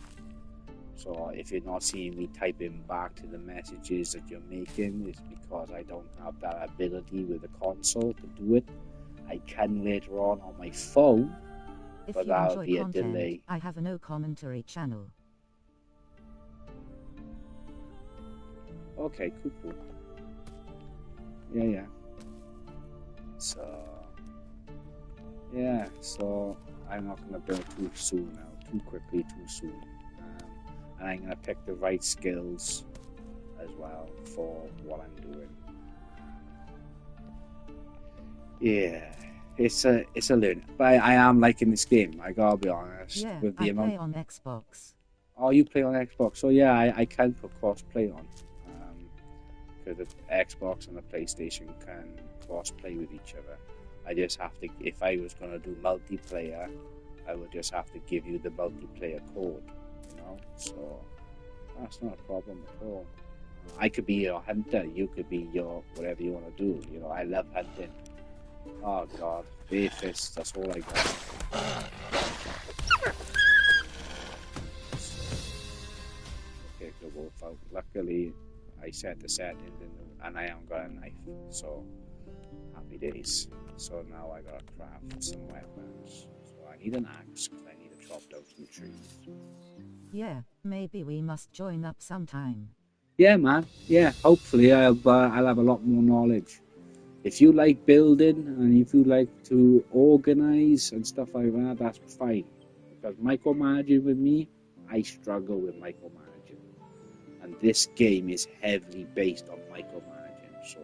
So if you're not seeing me typing back to the messages that you're making, it's because I don't have that ability with the console to do it. I can later on my phone, If but you that'll enjoy be a content, delay. I have a no commentary channel. Okay, cool. Yeah. So I'm not gonna build too soon now, too quickly, too soon. And I'm gonna pick the right skills as well for what I'm doing. Yeah, it's a learn. But I am liking this game. I gotta be honest. Yeah, with the I amount. play on Xbox. Oh, you play on Xbox? So yeah, I can put cross play on. Because the Xbox and the PlayStation can cross play with each other. I just have to. If I was gonna do multiplayer, I would just have to give you the multiplayer code. So that's not a problem at all. I could be your hunter, you could be your whatever you want to do. I love hunting. Oh god, bare fists, that's all I got. Okay, the wolf out. Luckily, I set the settings and I haven't got a knife, so happy days. So now I gotta craft some weapons. So I need an axe because I need to chop down some trees. Yeah, maybe we must join up sometime. Yeah, man. Yeah, hopefully I'll have a lot more knowledge. If you like building and if you like to organize and stuff like that, that's fine. Because micromanaging with me, I struggle with micromanaging. And this game is heavily based on micromanaging. So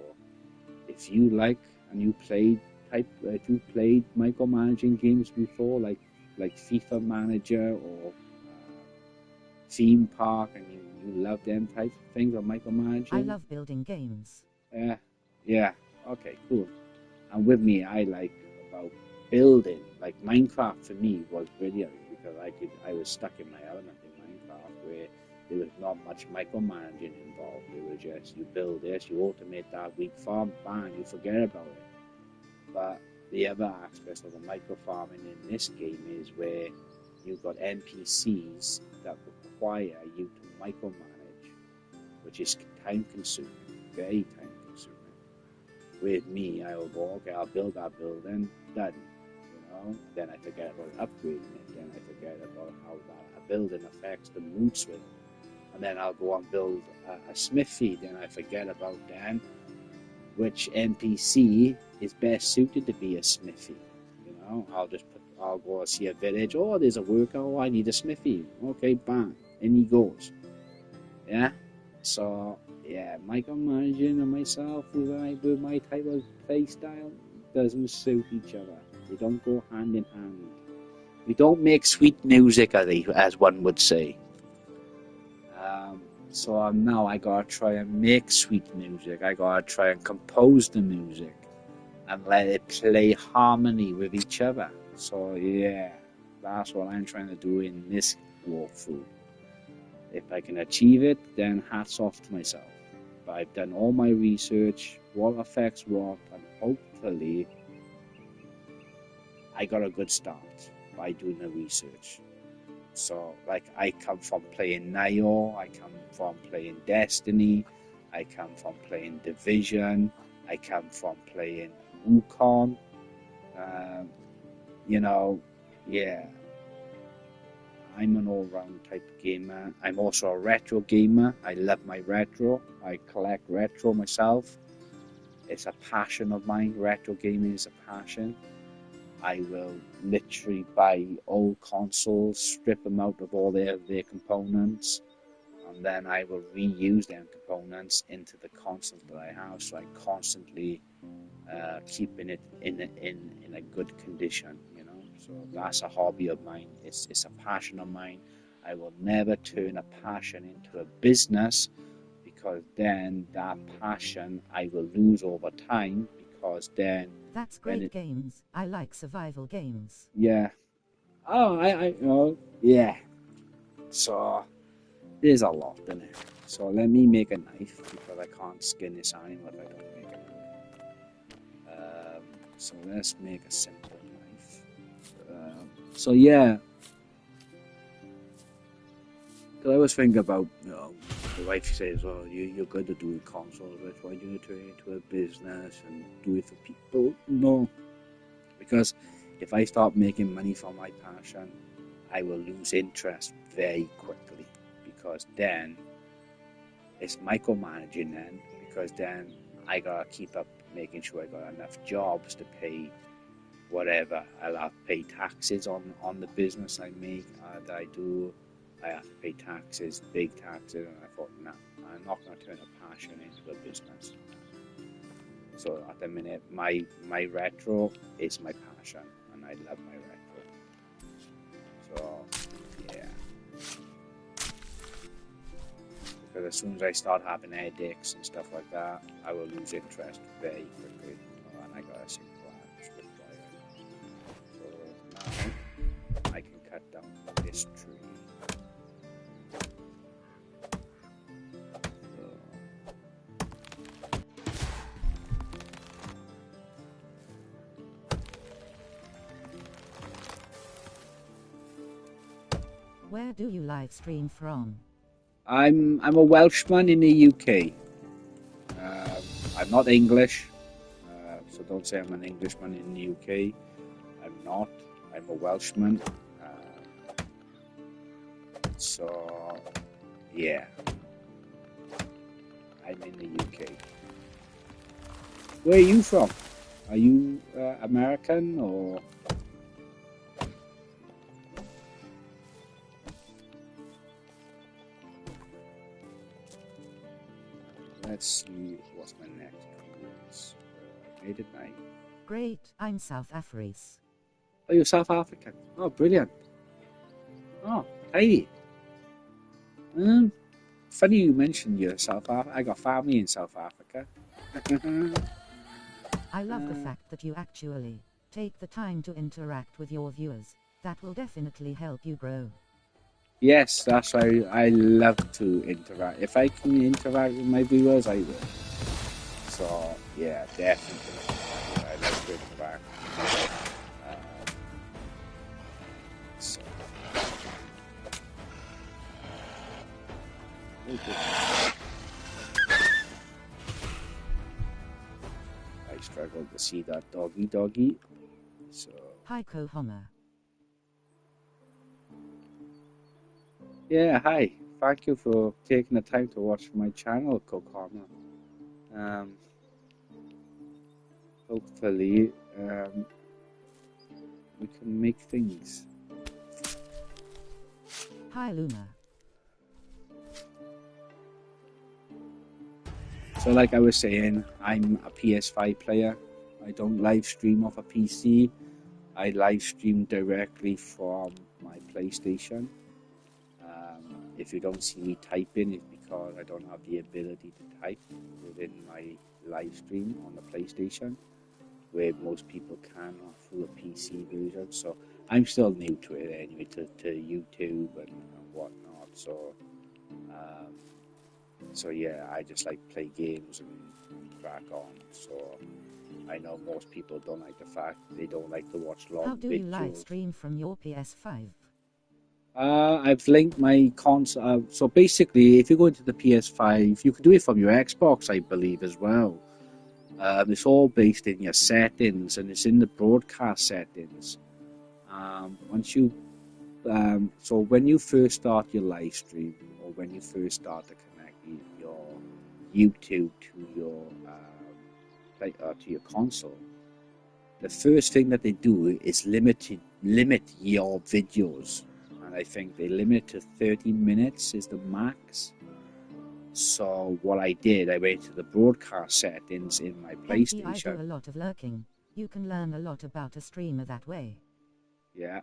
if you like and you played micromanaging games before, like FIFA Manager or Theme Park, and you love them type of things on micromanaging. I love building games. Yeah. Okay, cool. And with me, I like about building. Like Minecraft for me was brilliant because I was stuck in my element in Minecraft where there was not much micromanaging involved. It was just you build this, you automate that weak farm, bang, you forget about it. But the other aspect of the micro farming in this game is where you've got NPCs that require you to micromanage, which is time consuming, very time consuming. With me, I will go, okay, I'll build that building, done. Then I forget about upgrading it, then I forget about how that building affects the mood swing. And then I'll go and build a smithy, then I forget about then which NPC is best suited to be a smithy. I'll go see a village. Oh, there's a worker. Oh, I need a smithy. Okay, bang. and he goes. Yeah. So yeah, micromanaging and myself with my type of play style doesn't suit each other. They don't go hand in hand. We don't make sweet music, as one would say. So now I gotta try and make sweet music. I gotta try and compose the music and let it play harmony with each other. So yeah, that's what I'm trying to do in this walkthrough. If I can achieve it, then hats off to myself. But I've done all my research, what affects what, and hopefully I got a good start by doing the research. So, like, I come from playing Nioh, I come from playing Destiny, I come from playing Division, I come from playing Wukong. Yeah, I'm an all-round type of gamer. I'm also a retro gamer. I love my retro. I collect retro myself. It's a passion of mine. Retro gaming is a passion. I will literally buy old consoles, strip them out of all their components, and then I will reuse them components into the console that I have. So I constantly keeping it in a good condition. So that's a hobby of mine. It's a passion of mine. I will never turn a passion into a business, because then that passion I will lose over time. Because then That's great games. I like survival games. yeah. Oh, yeah. So there's a lot in it. So let me make a knife, because I can't skin this animal if I don't make a knife. So let's make a simple knife. So yeah. Because I always think about, the wife says, "Oh, you're good at doing consoles, right? Why do you turn it into a business and do it for people?" No, because if I start making money from my passion, I will lose interest very quickly, because then it's micromanaging then, because then I gotta keep up making sure I got enough jobs to pay whatever. I'll have to pay taxes on the business I make, that I do. I have to pay taxes, big taxes, and I thought, nah, I'm not going to turn a passion into a business. So at the minute, my retro is my passion, and I love my retro. So, yeah. Because as soon as I start having headaches and stuff like that, I will lose interest very quickly, and I got to stick by it. So now, I can cut down this tree. Where do you live stream from? I'm a Welshman in the UK. I'm not English, so don't say I'm an Englishman in the UK. I'm not. I'm a Welshman. So, yeah. I'm in the UK. Where are you from? Are you American or? Let's see what's my next comments. Made it night. Great, I'm South Afris. Oh, you're South African. Oh, brilliant. Oh, tidy. Funny you mentioned you're South Africa. I got family in South Africa. I love the fact that you actually take the time to interact with your viewers. That will definitely help you grow. Yes, that's why I love to interact. If I can interact with my viewers, I will. So, yeah, definitely. I love to interact. So. I struggle to see that doggy. So. Hi, Kohoma. Yeah, hi. Thank you for taking the time to watch my channel, Kokama. Hopefully, we can make things. Hi, Luna. So like I was saying, I'm a PS5 player. I don't live stream off a PC. I live stream directly from my PlayStation. If you don't see me typing, it's because I don't have the ability to type within my live stream on the PlayStation, where most people can through a PC version. So I'm still new to it anyway, to YouTube and whatnot. So yeah, I just like play games and crack on. So I know most people don't like the fact they don't like to watch long How do videos. you live stream from your PS5? I've linked my console. So basically, if you go into the PS5, you can do it from your Xbox, I believe, as well. It's all based in your settings, and it's in the broadcast settings. So when you first start your live stream, or when you first start to connect your YouTube to your console, the first thing that they do is limit your videos, and I think they limit to 30 minutes is the max. So what I did, I went to the broadcast settings in my Henty, I do PlayStation. a lot of lurking. You can learn a lot about a streamer that way. Yeah.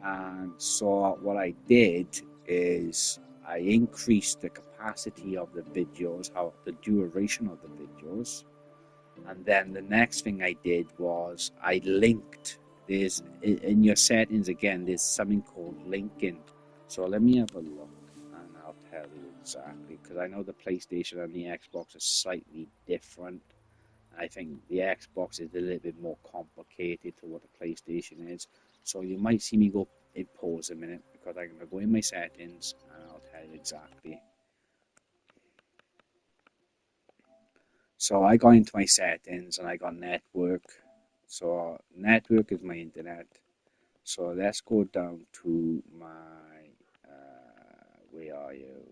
And so what I did is I increased the capacity of the videos, the duration of the videos. And then the next thing I did was I linked. There's in your settings again, there's something called linking. So let me have a look and I'll tell you exactly, because I know the PlayStation and the Xbox are slightly different. I think the Xbox is a little bit more complicated to what the PlayStation is. So you might see me go in pause a minute, because I'm going to go in my settings and I'll tell you exactly. So I got into my settings and I got network. So network is my internet. So let's go down to my, where are you?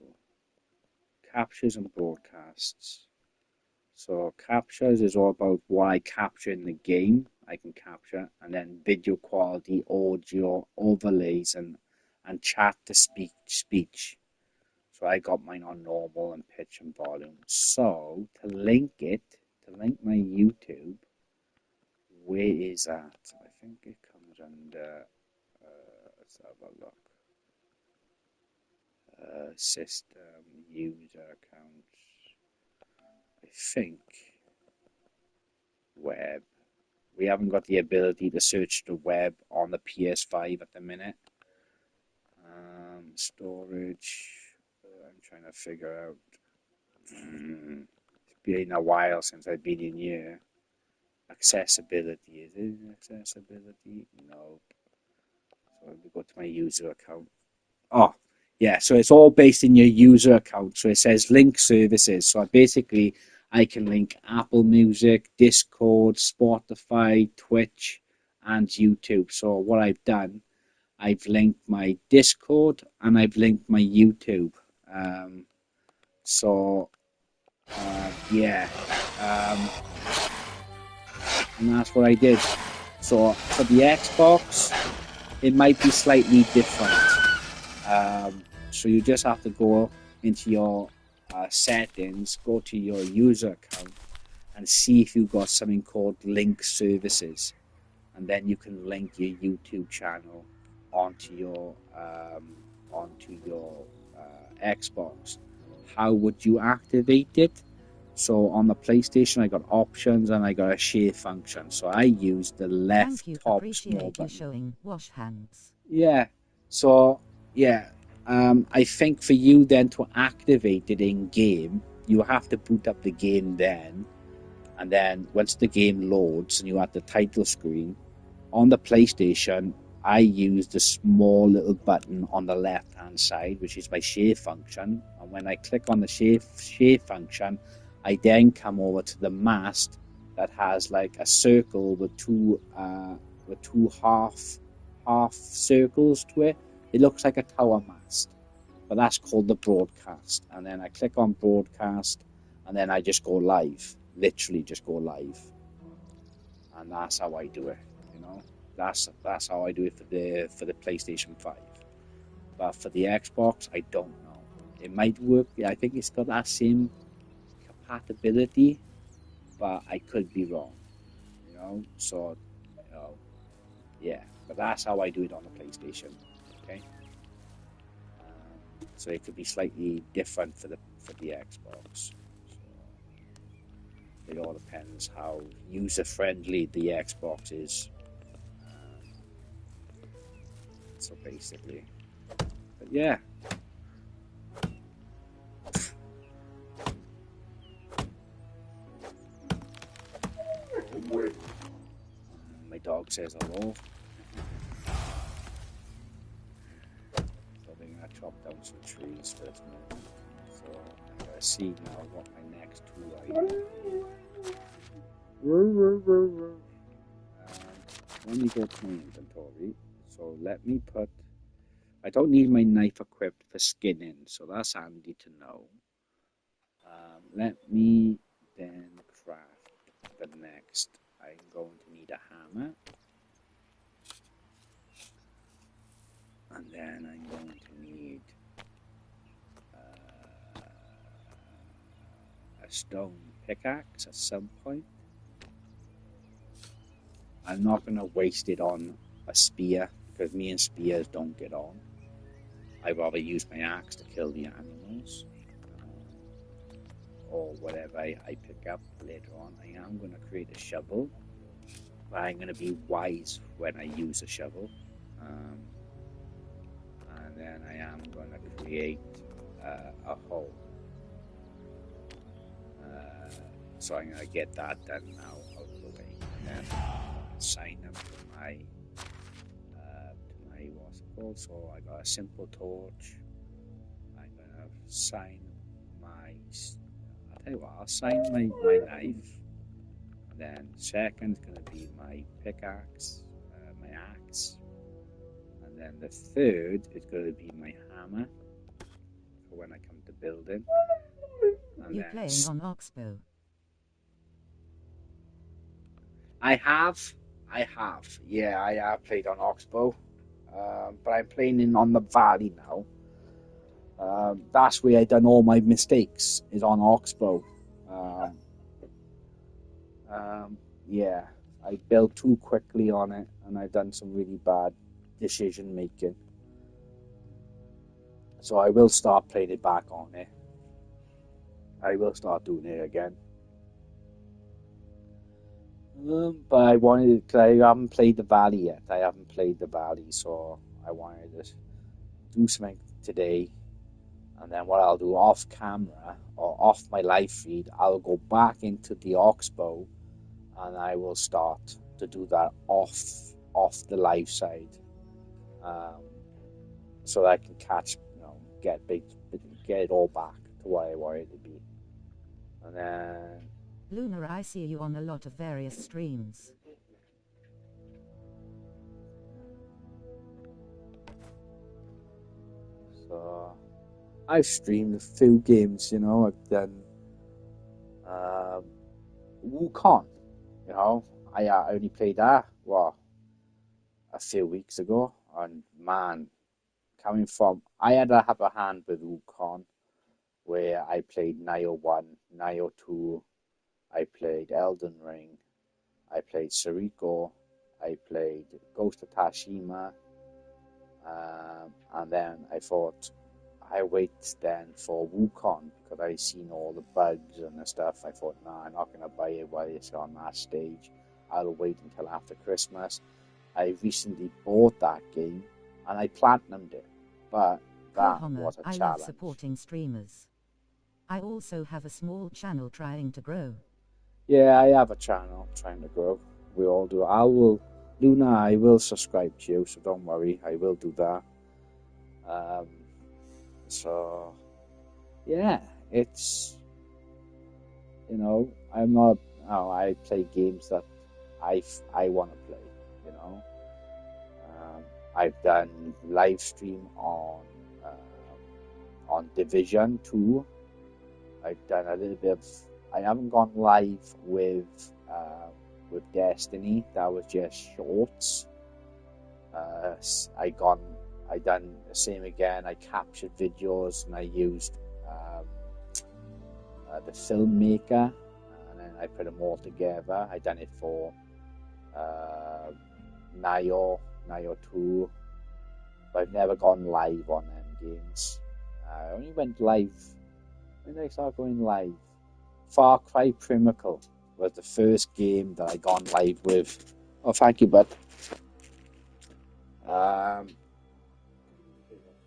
Captures and broadcasts. So captures is all about what I capture in the game. I can capture, and then video quality, audio, overlays, and chat to speech. So I got mine on normal and pitch and volume. So to link my YouTube, where is that? I think it comes under, let's have a look. System, user accounts. I think web. We haven't got the ability to search the web on the PS5 at the minute. Storage. I'm trying to figure out. It's been a while since I've been in here. Accessibility. Is it accessibility? No. So let me go to my user account. Oh, yeah. So it's all based in your user account. So it says link services. So I can link Apple Music, Discord, Spotify, Twitch, and YouTube. So what I've done, I've linked my Discord and I've linked my YouTube. Yeah. And that's what I did. So for the Xbox, it might be slightly different. So you just have to go into your settings, go to your user account, and see if you've got something called link services, and then you can link your YouTube channel onto your Xbox. How would you activate it? So on the PlayStation, I got options and I got a share function. So I use the left Thank you. top Appreciate small button. you showing wash hands. Yeah. So yeah, I think for you then to activate it in game, you have to boot up the game then, and then once the game loads and you have the title screen on the PlayStation, I use the small little button on the left hand side, which is my share function. And when I click on the share function, I then come over to the mast that has like a circle with two half circles to it. It looks like a tower mast, but that's called the broadcast. And then I click on broadcast, and then I just go live. Literally, just go live, and that's how I do it. You know, that's how I do it for the PlayStation 5. But for the Xbox, I don't know. It might work. I think it's got that same compatibility, but I could be wrong, you know. So, you know, yeah. But that's how I do it on the PlayStation. Okay. So it could be slightly different for the Xbox. So it all depends how user friendly the Xbox is. So basically, but yeah. My dog says hello. So we're gonna chop down some trees first now. So I'm gonna see now what my next tool item. Let me go to my inventory. So let me put. I don't need my knife equipped for skinning, so that's handy to know. Let me then craft the next. I'm going to need a hammer. And then I'm going to need a stone pickaxe at some point. I'm not going to waste it on a spear, because me and spears don't get on. I'd rather use my axe to kill the animals. Or whatever I pick up later on. I am going to create a shovel. But I'm going to be wise when I use a shovel. And then I am going to create a hole. So I'm going to get that done now out of the way. And then sign up to my what's it called? So I got a simple torch. I'm going to sign my... I'll tell you what, I'll sign my knife. And then second is going to be my pickaxe, my axe. And then the third is going to be my hammer for when I come to building. And You playing on Oxbow? I have. Yeah, I have played on Oxbow. But I'm playing on the Valley now. That's where I done all my mistakes, is on Oxbow. Yeah, I built too quickly on it, and I've done some really bad decision making. So I will start playing it back on it. I will start doing it again. But I wanted, because I haven't played the Valley yet. I haven't played the Valley, so I wanted to do something today. And then what I'll do off camera or off my live feed, I'll go back into the Oxbow, and I will start to do that off the live side, so that I can catch, get it all back to what I want it to be. And then Luna, I see you on a lot of various streams. So I've streamed a few games, I've done Wukong, I only played that, a few weeks ago, and man, I had to have a hand with Wukong, where I played Nioh 1, Nioh 2, I played Elden Ring, I played Sariko, I played Ghost of Tashima, and then I thought, I wait then for Wukong, because I seen all the bugs and the stuff. I thought, nah, I'm not going to buy it while it's on that stage. I'll wait until after Christmas. I recently bought that game, and I platinumed it, but that was a challenge. I love supporting streamers. I also have a small channel trying to grow. Yeah, I have a channel trying to grow. We all do. Luna, I will subscribe to you, so don't worry. I will do that. So, yeah, it's, I'm not, I play games that I want to play, I've done live stream on Division 2. I've done a little bit of, I haven't gone live with Destiny. That was just shorts. I done the same again. I captured videos and I used the filmmaker, and then I put them all together. I done it for Nio 2, but I've never gone live on them games. I only went live when did I start going live. Far Cry Primal was the first game that I gone live with. Oh, thank you, bud.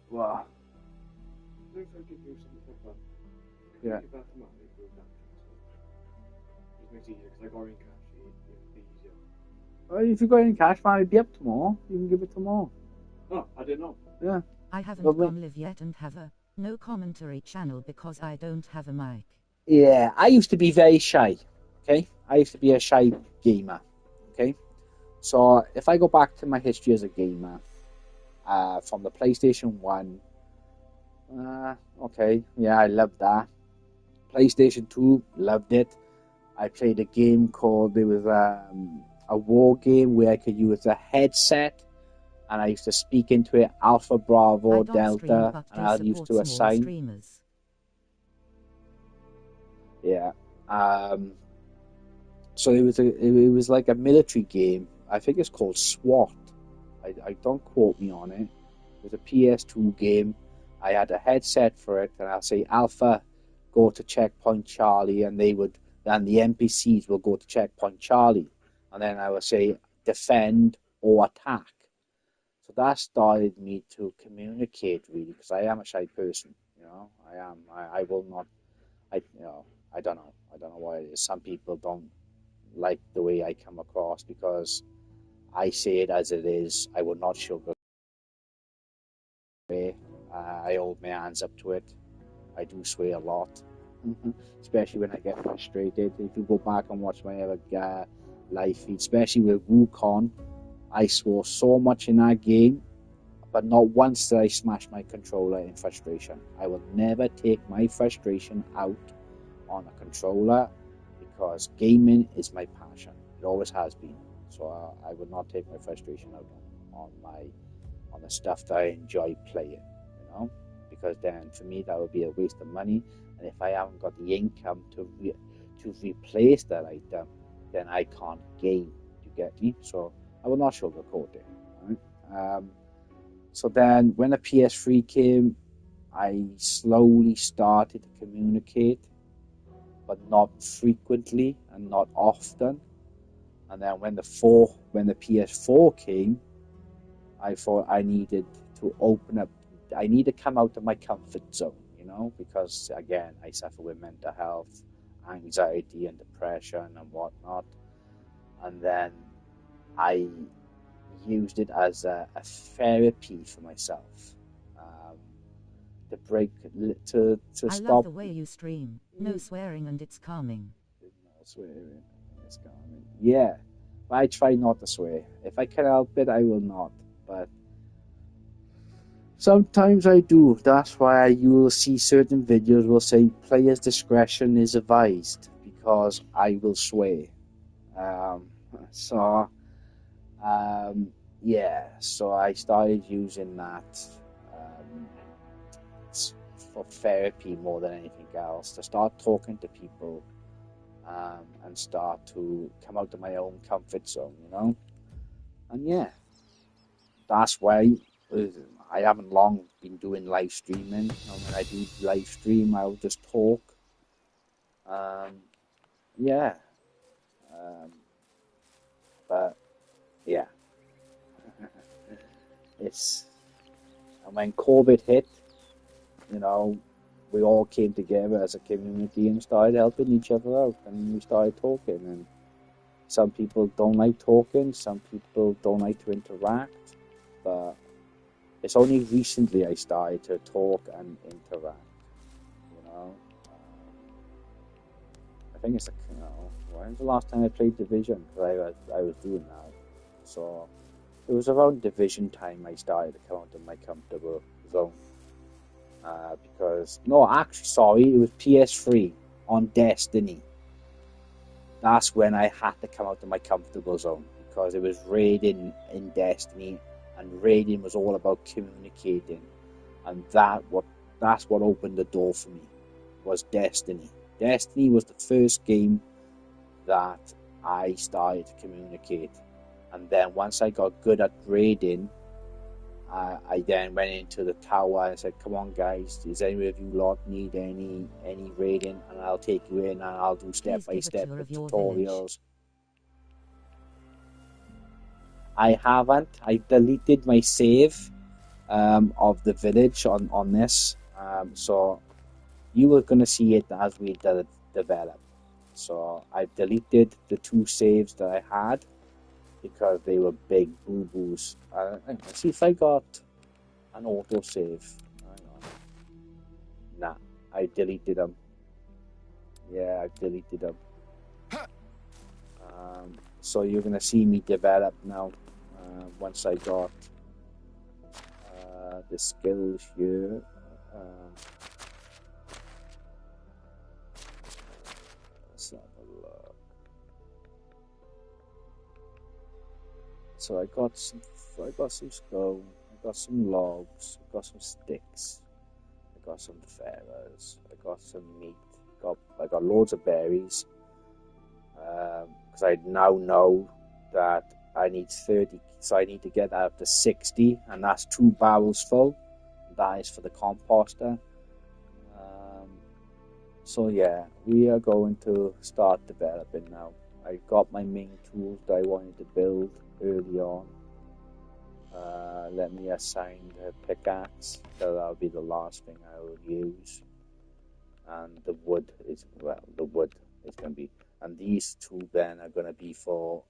Well, yeah. Well, if you got any cash, man, it'd be up tomorrow. You can give it tomorrow. Oh, I didn't know. Yeah. I haven't Well, gone live yet and have a no commentary channel because I don't have a mic. Yeah, I used to be very shy. Okay, I used to be a shy gamer. Okay, so if I go back to my history as a gamer, from the PlayStation 1, okay, yeah, I loved that. PlayStation 2, loved it. I played a game called, there was a war game where I could use a headset, and I used to speak into it, Alpha, Bravo, I don't Delta, stream, but and I I used support to small assign. streamers. Yeah. So it was like a military game. I think it's called SWAT. I don't quote me on it. It was a PS2 game. I had a headset for it, and I'll say Alpha, go to checkpoint Charlie, and the NPCs will go to checkpoint Charlie, and then I will say defend or attack. So that started me to communicate really, because I am a shy person. I am. I will not. I don't know. I don't know why it is. Some people don't like the way I come across because I say it as it is. I will not sugarcoat it. I hold my hands up to it. I do swear a lot, especially when I get frustrated. If you go back and watch my other live feed, especially with Wukong, I swore so much in that game, but not once did I smash my controller in frustration. I will never take my frustration out on a controller because gaming is my passion. It always has been. So I would not take my frustration out on the stuff that I enjoy playing, because then for me that would be a waste of money, and if I haven't got the income to replace that item, then I can't game. You get me? So I will not sugarcoat it. Right? So then when the PS3 came, I slowly started to communicate, but not frequently and not often. And then when the PS4 came, I thought I needed to open up. I need to come out of my comfort zone, because again, I suffer with mental health, anxiety, and depression and whatnot. And then I used it as a therapy for myself, to break, to I stop. love the way you stream. No swearing and it's calming. No swearing, it's calming. Yeah, but I try not to swear. If I can help it, I will not. But sometimes I do. That's why you will see certain videos will say player's discretion is advised, because I will swear. So I started using that for therapy more than anything else, to start talking to people, and start to come out of my own comfort zone, And yeah, that's why I haven't long been doing live streaming. When I do live stream, I'll just talk. Yeah. But yeah. And when COVID hit, we all came together as a community and started helping each other out, and we started talking. And some people don't like talking, some people don't like to interact, but it's only recently I started to talk and interact. I think it's when was the last time I played Division? Because I was doing that. So it was around Division time I started to come out of my comfortable zone. It was PS3 on Destiny. That's when I had to come out of my comfortable zone, because it was raiding in Destiny, and raiding was all about communicating, and that's what opened the door for me, was Destiny. Destiny was the first game that I started to communicate. And then once I got good at raiding, I then went into the tower and said, "Come on, guys! Does any of you lot need any raiding? And I'll take you in, and I'll do step Please by give a step tour of your tutorials." I haven't. I deleted my save of the village on this, so you were going to see it as we develop. So I deleted the 2 saves that I had because they were big boo-boos. Let's see if I got an auto save. Hang on. Nah, I deleted them. Yeah, I deleted them. So you're going to see me develop now once I got the skills here. Let's have a look. So I got some stone, I got some logs, I got some sticks, I got some feathers, I got some meat, I got loads of berries. Because I now know that I need 30, so I need to get that up to 60, and that's 2 barrels full. That is for the composter. So yeah, we are going to start developing now. I got my main tools that I wanted to build early on. Let me assign the pickaxe, so that'll be the last thing I will use. And the wood is going to be, and these 2 then are going to be for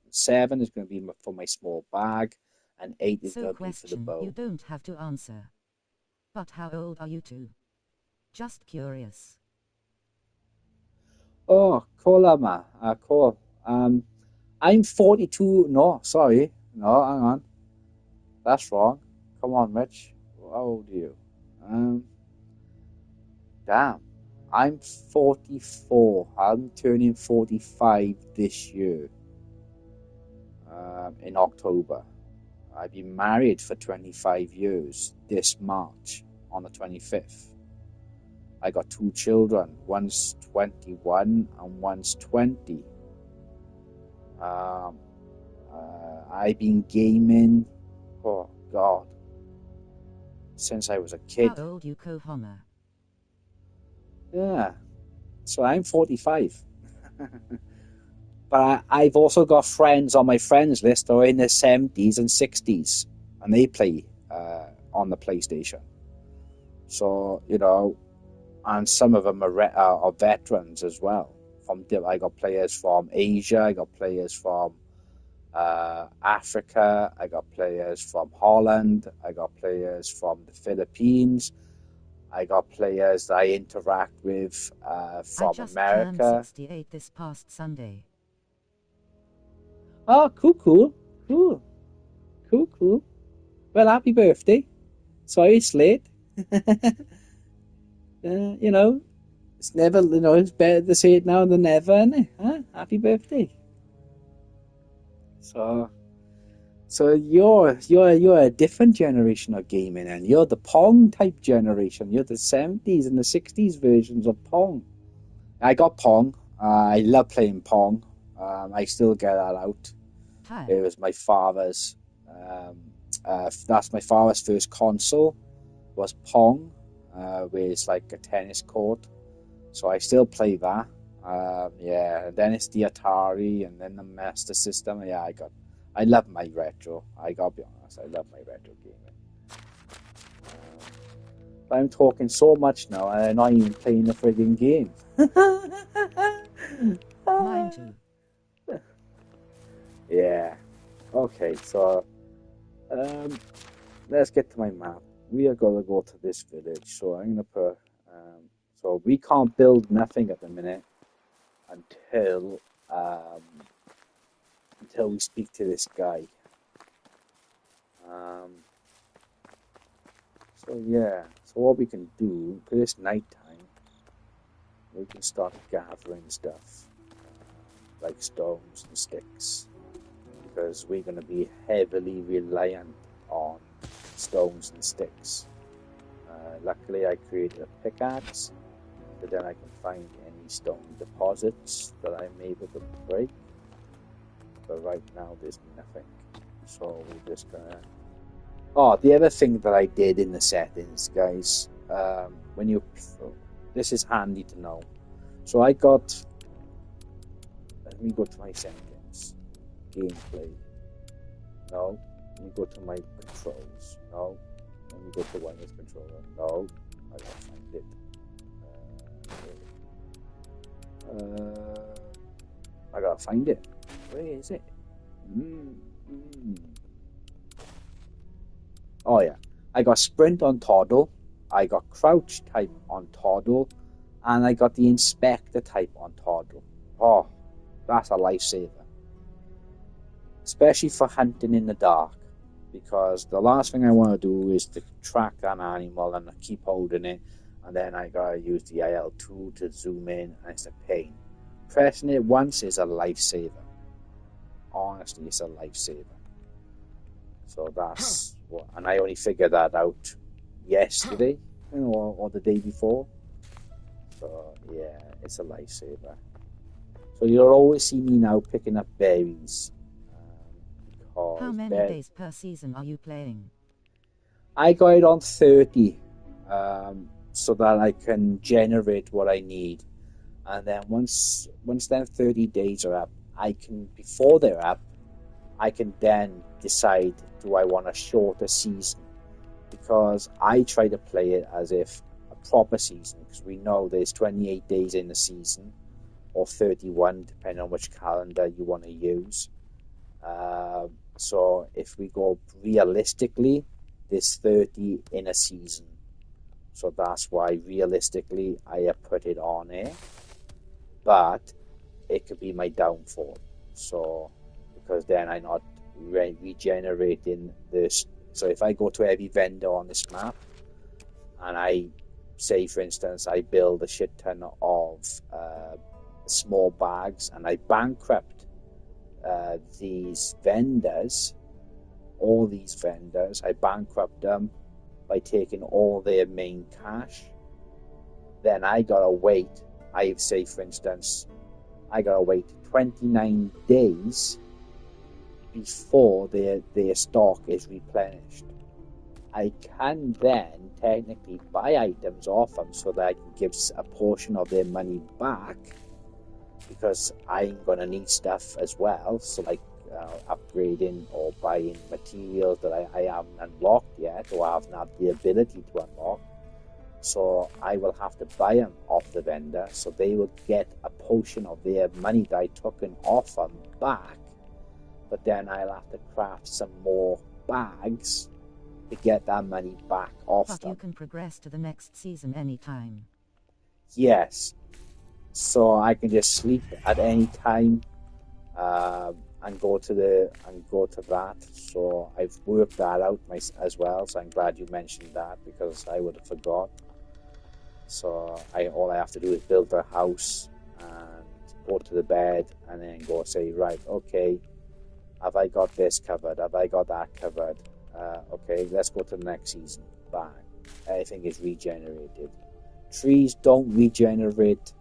7 is going to be for my small bag, and 8 is going to be for the bow. You don't have to answer. But how old are you 2? Just curious. Oh, Kolama, cool. I'm 42. No, sorry. No, hang on. That's wrong. Come on, Rich. How old are you? Damn. I'm 44. I'm turning 45 this year. In October. I've been married for 25 years this March on the 25th. I got 2 children. One's 21 and one's 20. I've been gaming, oh God, since I was a kid. How old you, Kohoma? Yeah, so I'm 45. But I've also got friends on my friends list who are in their 70s and 60s, and they play on the PlayStation. So, and some of them are veterans as well. I got players from Asia, I got players from Africa, I got players from Holland, I got players from the Philippines, I got players that I interact with from I just America. turned 68 this past Sunday. Oh, cool. Well, happy birthday. Sorry it's late. It's never, it's better to say it now than never, isn't it? Huh? Happy birthday. So you're a different generation of gaming, and you're the Pong type generation. You're the 70s and the 60s versions of Pong. I got Pong. I love playing Pong. I still get that out. Hi. It was my father's. That's my father's first console. Was Pong, where it's like a tennis court. So I still play that. Yeah. And then it's the Atari, and then the Master System. Yeah, I love my retro. I gotta be honest. I love my retro gaming. I'm talking so much now, and I'm not even playing the frigging game. Mine too. Yeah. Okay, so let's get to my map. We are gonna go to this village, so I'm gonna put. So we can't build nothing at the minute until we speak to this guy. So yeah. So what we can do, because it's nighttime, we can start gathering stuff like stones and sticks, because we're going to be heavily reliant on stones and sticks. Luckily, I created a pickaxe but then I can find any stone deposits that I'm able to break. But right now there's nothing. So we're just gonna... Oh, the other thing that I did in the settings, guys, when you... This is handy to know. So I got... Let me go to my settings. Gameplay. No. Let me go to my controls. No. Let me go to wireless controller. No. I gotta find it. I gotta find it. Where is it? Oh yeah. I got sprint on Toddle. I got crouch type on Toddle. And I got the inspector type on Toddle. Oh, that's a lifesaver. Especially for hunting in the dark. Because the last thing I want to do is to track an animal and keep holding it. And then I gotta use the IL2 to zoom in, and it's a pain. Pressing it once is a lifesaver. Honestly, it's a lifesaver. So that's what, and I only figured that out yesterday, or the day before. So yeah, it's a lifesaver. So you'll always see me now picking up berries. How many days per season are you playing? I got it on 30, so that I can generate what I need. And then once them 30 days are up, before they're up, I can then decide, do I want a shorter season? Because I try to play it as if a proper season, because we know there's 28 days in the season, or 31, depending on which calendar you want to use. So if we go realistically, there's 30 in a season. So that's why realistically I have put it on here. But it could be my downfall. So because then I'm not regenerating this. So if I go to every vendor on this map and I say, for instance, I build a shit ton of small bags and I bankrupt these vendors, all these vendors, I bankrupt them by taking all their main cash, then I gotta wait. I say, for instance, I gotta wait 29 days before their stock is replenished. I can then technically buy items off them so that I can give a portion of their money back, because I'm gonna need stuff as well. So like upgrading or buying materials that I haven't unlocked yet, or I haven't had the ability to unlock. So I will have to buy them off the vendor, so they will get a portion of their money that I took off them back. But then I'll have to craft some more bags to get that money back off them. But you can progress to the next season anytime. Yes. So I can just sleep at any time and go to that. So I've worked that out as well. So I'm glad you mentioned that, because I would have forgot. So all I have to do is build a house and go to the bed and then go say, right, okay, have I got this covered? Have I got that covered? Okay, let's go to the next season. Bang. Everything is regenerated. Trees don't regenerate.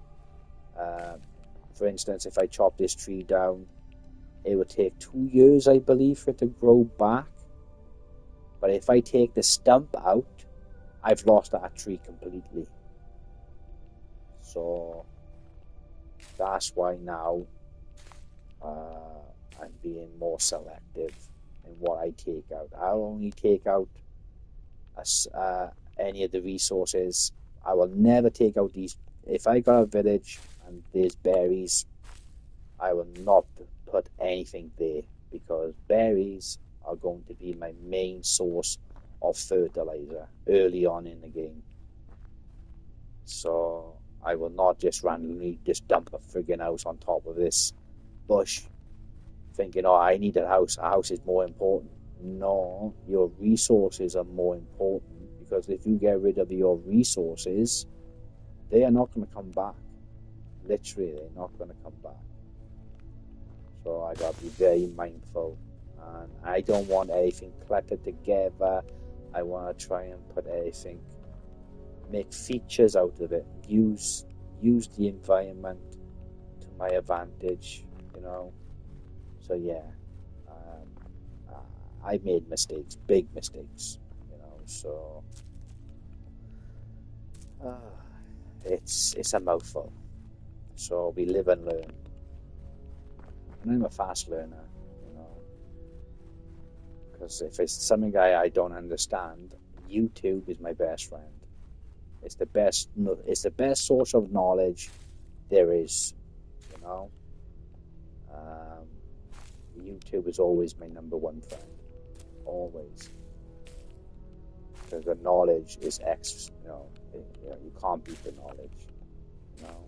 For instance, if I chop this tree down, it would take 2 years, I believe, for it to grow back. But if I take the stump out, I've lost that tree completely. So that's why now I'm being more selective in what I take out. I'll only take out any of the resources. I will never take out these. If I got a village and there's berries, I will not put anything there, because berries are going to be my main source of fertilizer early on in the game. So I will not just randomly just dump a friggin' house on top of this bush thinking, oh, I need a house. A house is more important. No, your resources are more important, because if you get rid of your resources, they are not going to come back. Literally, they're not going to come back. So I got to be very mindful. And I don't want anything cluttered together. I want to try and put everything, make features out of it. Use use the environment to my advantage, you know. So yeah, I made mistakes, big mistakes, you know. So it's a mouthful. So we live and learn, and I'm a fast learner, you know. Because if it's something I don't understand, YouTube is my best friend. It's the best. It's the best source of knowledge there is. You know, YouTube is always my number one friend. Always, because the knowledge is you know, you can't beat the knowledge. You know,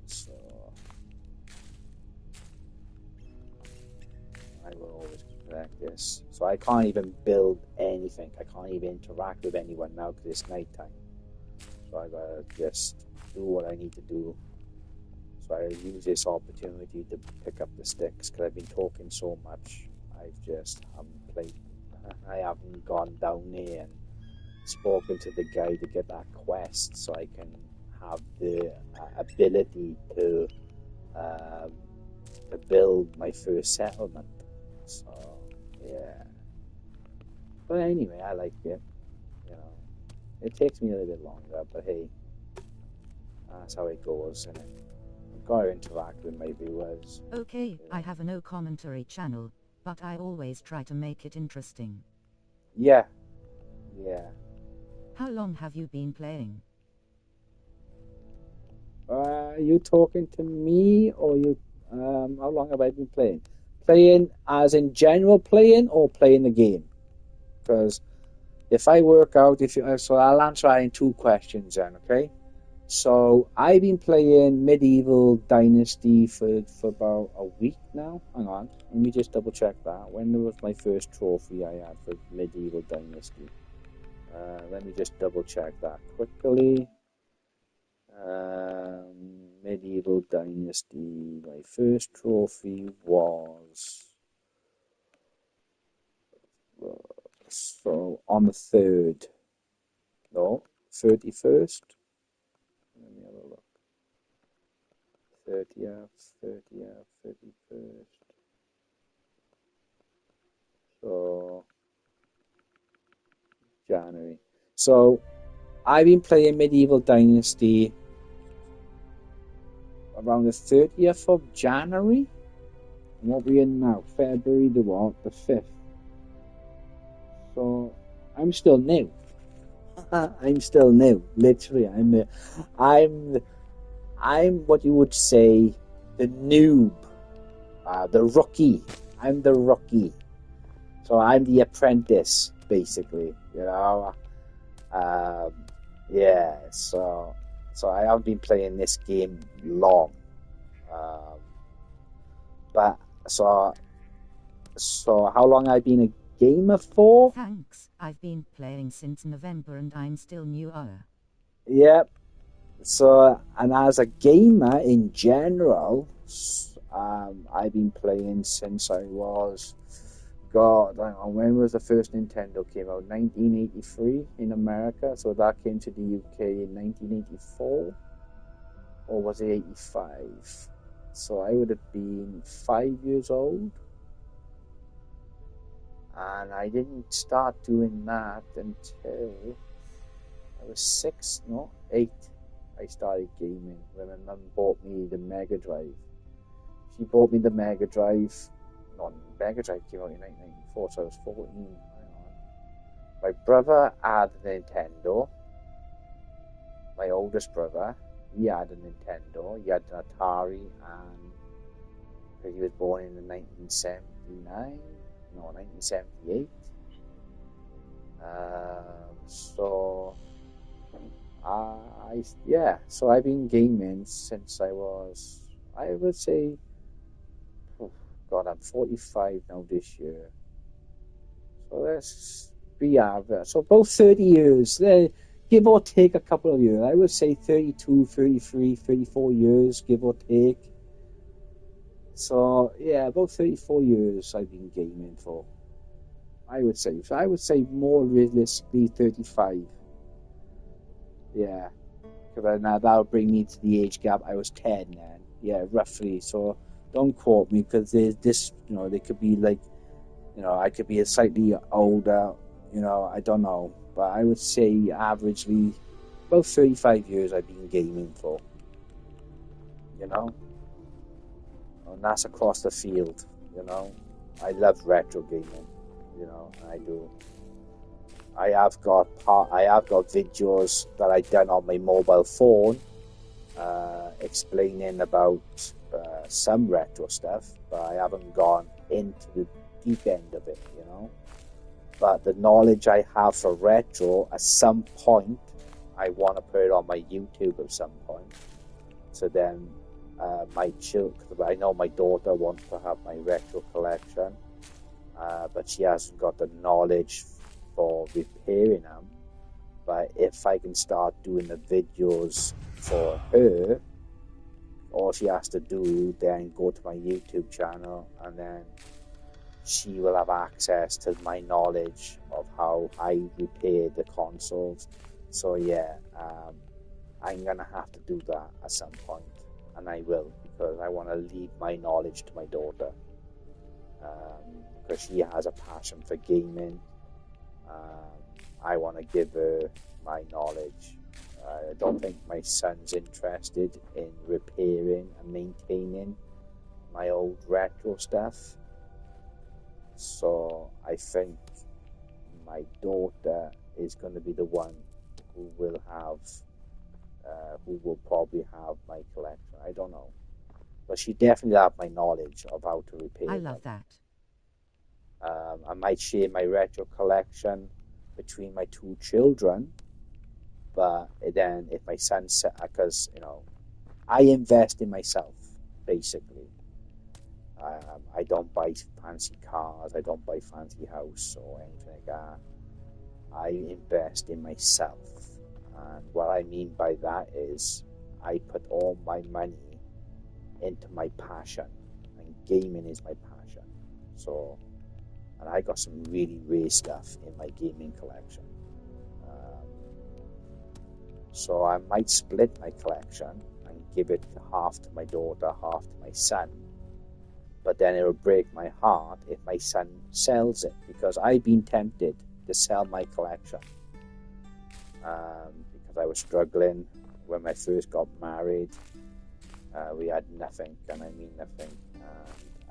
so I will always protect this. So I can't even build anything. I can't even interact with anyone now because it's nighttime. So I gotta just do what I need to do. So I use this opportunity to pick up the sticks because I've been talking so much. I haven't gone down there and spoken to the guy to get that quest, so I can have the ability to build my first settlement. So yeah. But anyway, I like it. You know, it takes me a little bit longer, but hey, that's how it goes, and I've got to interact with my viewers. Okay, I have a no commentary channel, but I always try to make it interesting. Yeah. How long have you been playing? You talking to me, or you? How long have I been playing? Playing as in general playing, or playing the game? Because if I work out, so I'll answer that in two questions then, okay? So I've been playing Medieval Dynasty for about a week now. Hang on, let me just double check that. When was my first trophy I had for Medieval Dynasty? Let me just double check that quickly. Medieval Dynasty, my first trophy was so on the 3rd. No, 31st. Let me have a look. 30th, 31st. So, January. So, I've been playing Medieval Dynasty around the 30th of January. And what we in now? February the what? The 5th. So, I'm still new. I'm still new. Literally, I'm what you would say the noob, the rookie. I'm the rookie. So I'm the apprentice, basically. You know, yeah. So I haven't been playing this game long, but so how long I've been a gamer for? Thanks, I've been playing since November and I'm still newer. Yep. So, and as a gamer in general, I've been playing since I was, God, I don't know, when was the first Nintendo came out? 1983 in America. So that came to the UK in 1984, or was it 85? So I would have been 5 years old. And I didn't start doing that until I was 8. I started gaming when my mum bought me the Mega Drive. She bought me the Mega Drive. No, Mega Drive came out in 1994, so I was 14. Hang on. My brother had a Nintendo. My oldest brother, he had a Nintendo. He had an Atari, and he was born in 1979. No, 1978. So I've been gaming since I was, I would say, God, I'm 45 now this year. So let's be average. So about 30 years, give or take a couple of years. I would say 32, 33, 34 years, give or take. So yeah, about 34 years I've been gaming for. I would say more realistically 35. Yeah. Because now that'll bring me to the age gap. I was 10 then. Yeah, roughly. So don't quote me because there's this, they could be like, I could be a slightly older, I don't know. But I would say averagely about 35 years I've been gaming for, and that's across the field, I love retro gaming, I do. I have got videos that I done on my mobile phone, explaining about some retro stuff, but I haven't gone into the deep end of it, But the knowledge I have for retro, at some point, I want to put it on my YouTube at some point. So then, my children, I know my daughter wants to have my retro collection, but she hasn't got the knowledge for repairing them. But if I can start doing the videos for her, all she has to do then go to my YouTube channel, and then she will have access to my knowledge of how I repair the consoles. So yeah, I'm gonna have to do that at some point, and I will, because I want to leave my knowledge to my daughter, because she has a passion for gaming. I want to give her my knowledge. I don't think my son's interested in repairing and maintaining my old retro stuff. So I think my daughter is going to be the one who will probably have my collection. I don't know, but she definitely have my knowledge of how to repair I love them. that. I might share my retro collection between my two children, but then if my son, because I invest in myself basically. I don't buy fancy cars, I don't buy fancy house or anything like that. I invest in myself, and what I mean by that is I put all my money into my passion, and gaming is my passion. So, and I got some really rare stuff in my gaming collection. So I might split my collection and give it half to my daughter, half to my son. But then it will break my heart if my son sells it, because I've been tempted to sell my collection, because I was struggling when I first got married. We had nothing, and I mean nothing.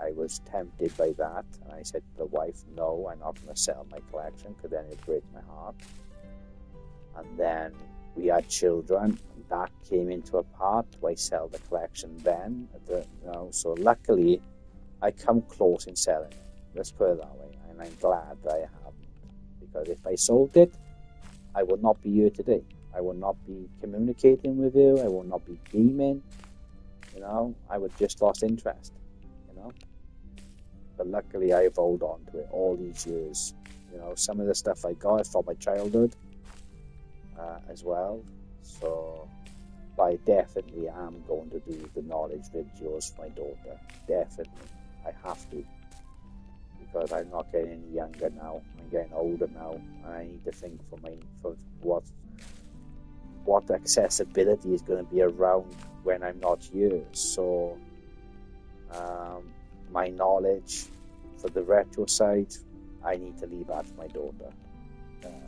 I was tempted by that, and I said to the wife, no, I'm not going to sell my collection, because then it'll break my heart. And then we had children, and that came into a part. Do I sell the collection then? So luckily, I come close in selling it. Let's put it that way. And I'm glad that I haven't. Because if I sold it, I would not be here today. I would not be communicating with you. I would not be gaming. I would just lost interest. But luckily, I've held on to it all these years. Some of the stuff I got from my childhood as well. So, but I definitely am going to do the knowledge videos for my daughter. Definitely. I have to, because I'm not getting any younger now. I'm getting older now, and I need to think for what accessibility is going to be around when I'm not here. So, my knowledge for the retro side, I need to leave that for my daughter.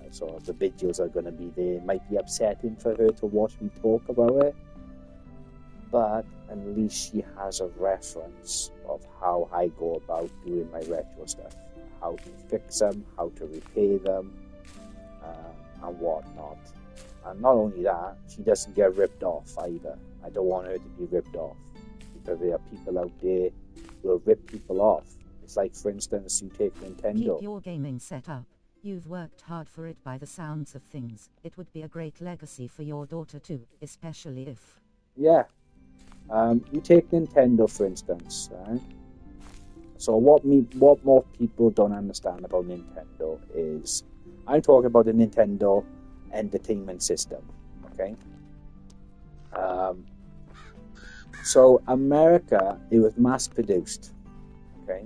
So the videos are going to be there. It might be upsetting for her to watch me talk about it, but at least she has a reference of how I go about doing my retro stuff, how to fix them, how to repair them, and whatnot. And not only that, she doesn't get ripped off either. I don't want her to be ripped off, because there are people out there who will rip people off. It's like, for instance, you take Nintendo. Keep your gaming set up. You've worked hard for it by the sounds of things. It would be a great legacy for your daughter too, especially if... Yeah. You take Nintendo, for instance, right? So what more people don't understand about Nintendo is, I'm talking about the Nintendo Entertainment System, okay? So America, it was mass-produced, okay?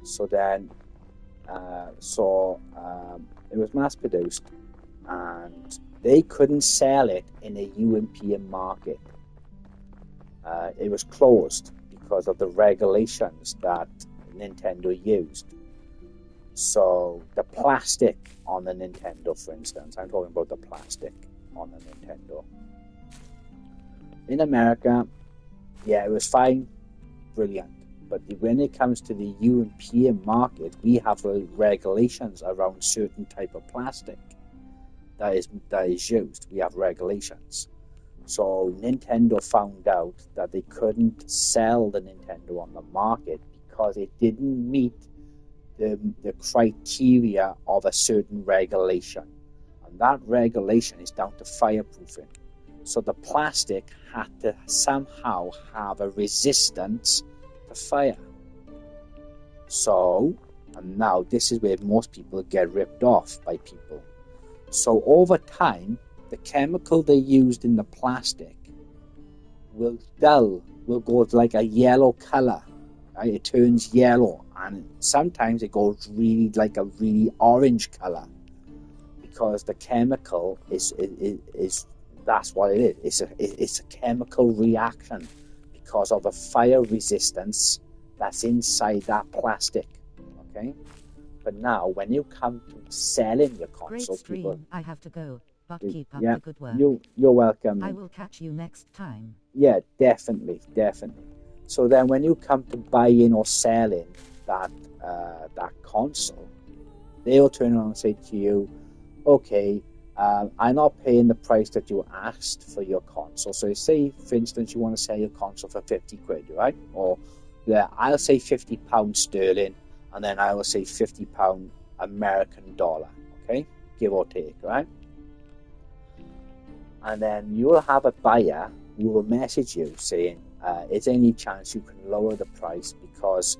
So then, it was mass-produced, and they couldn't sell it in the European market. It was closed because of the regulations that Nintendo used. So the plastic on the Nintendo, for instance, I'm talking about the plastic on the Nintendo. In America, yeah, it was fine, brilliant. But when it comes to the European market, we have regulations around certain type of plastic that is used. We have regulations. So Nintendo found out that they couldn't sell the Nintendo on the market because it didn't meet the criteria of a certain regulation. And that regulation is down to fireproofing. So the plastic had to somehow have a resistance to fire. So, and now this is where most people get ripped off by people. So over time, the chemical they used in the plastic will dull, will go like a yellow color. Right? It turns yellow, and sometimes it goes really like a really orange color because the chemical is that's what it is. It's a chemical reaction because of the fire resistance that's inside that plastic. Okay, but now when you come to selling your console, Great stream. people, I have to go, but keep up yeah, the good work. you're welcome. I will catch you next time. Yeah, definitely. So then, when you come to buying or selling that console, they'll turn around and say to you, "Okay, I'm not paying the price that you asked for your console." So, say, for instance, you want to sell your console for 50 quid, right? Or yeah, I'll say £50 sterling, and then I will say £50 American dollar. Okay, give or take, right? And then you will have a buyer who will message you saying, is there any chance you can lower the price because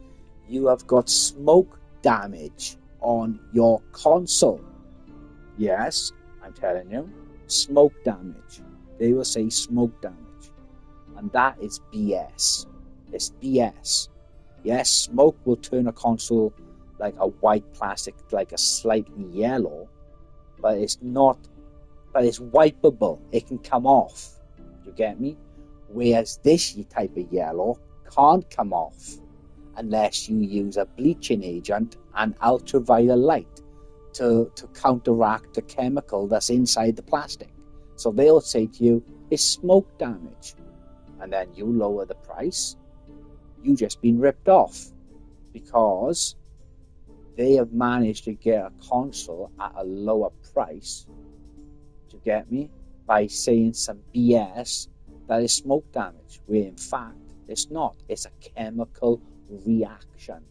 you have got smoke damage on your console? Yes, I'm telling you, smoke damage. They will say smoke damage. And that is BS. It's BS. Yes, smoke will turn a console like a white plastic, like a slightly yellow, but it's not. But it's wipeable. It can come off. You get me? Whereas this type of yellow can't come off unless you use a bleaching agent and ultraviolet light to counteract the chemical that's inside the plastic. So they'll say to you, it's smoke damage. And then you lower the price. You just been ripped off because they have managed to get a console at a lower price. You get me? By saying some BS that is smoke damage, where in fact it's not. It's a chemical reaction.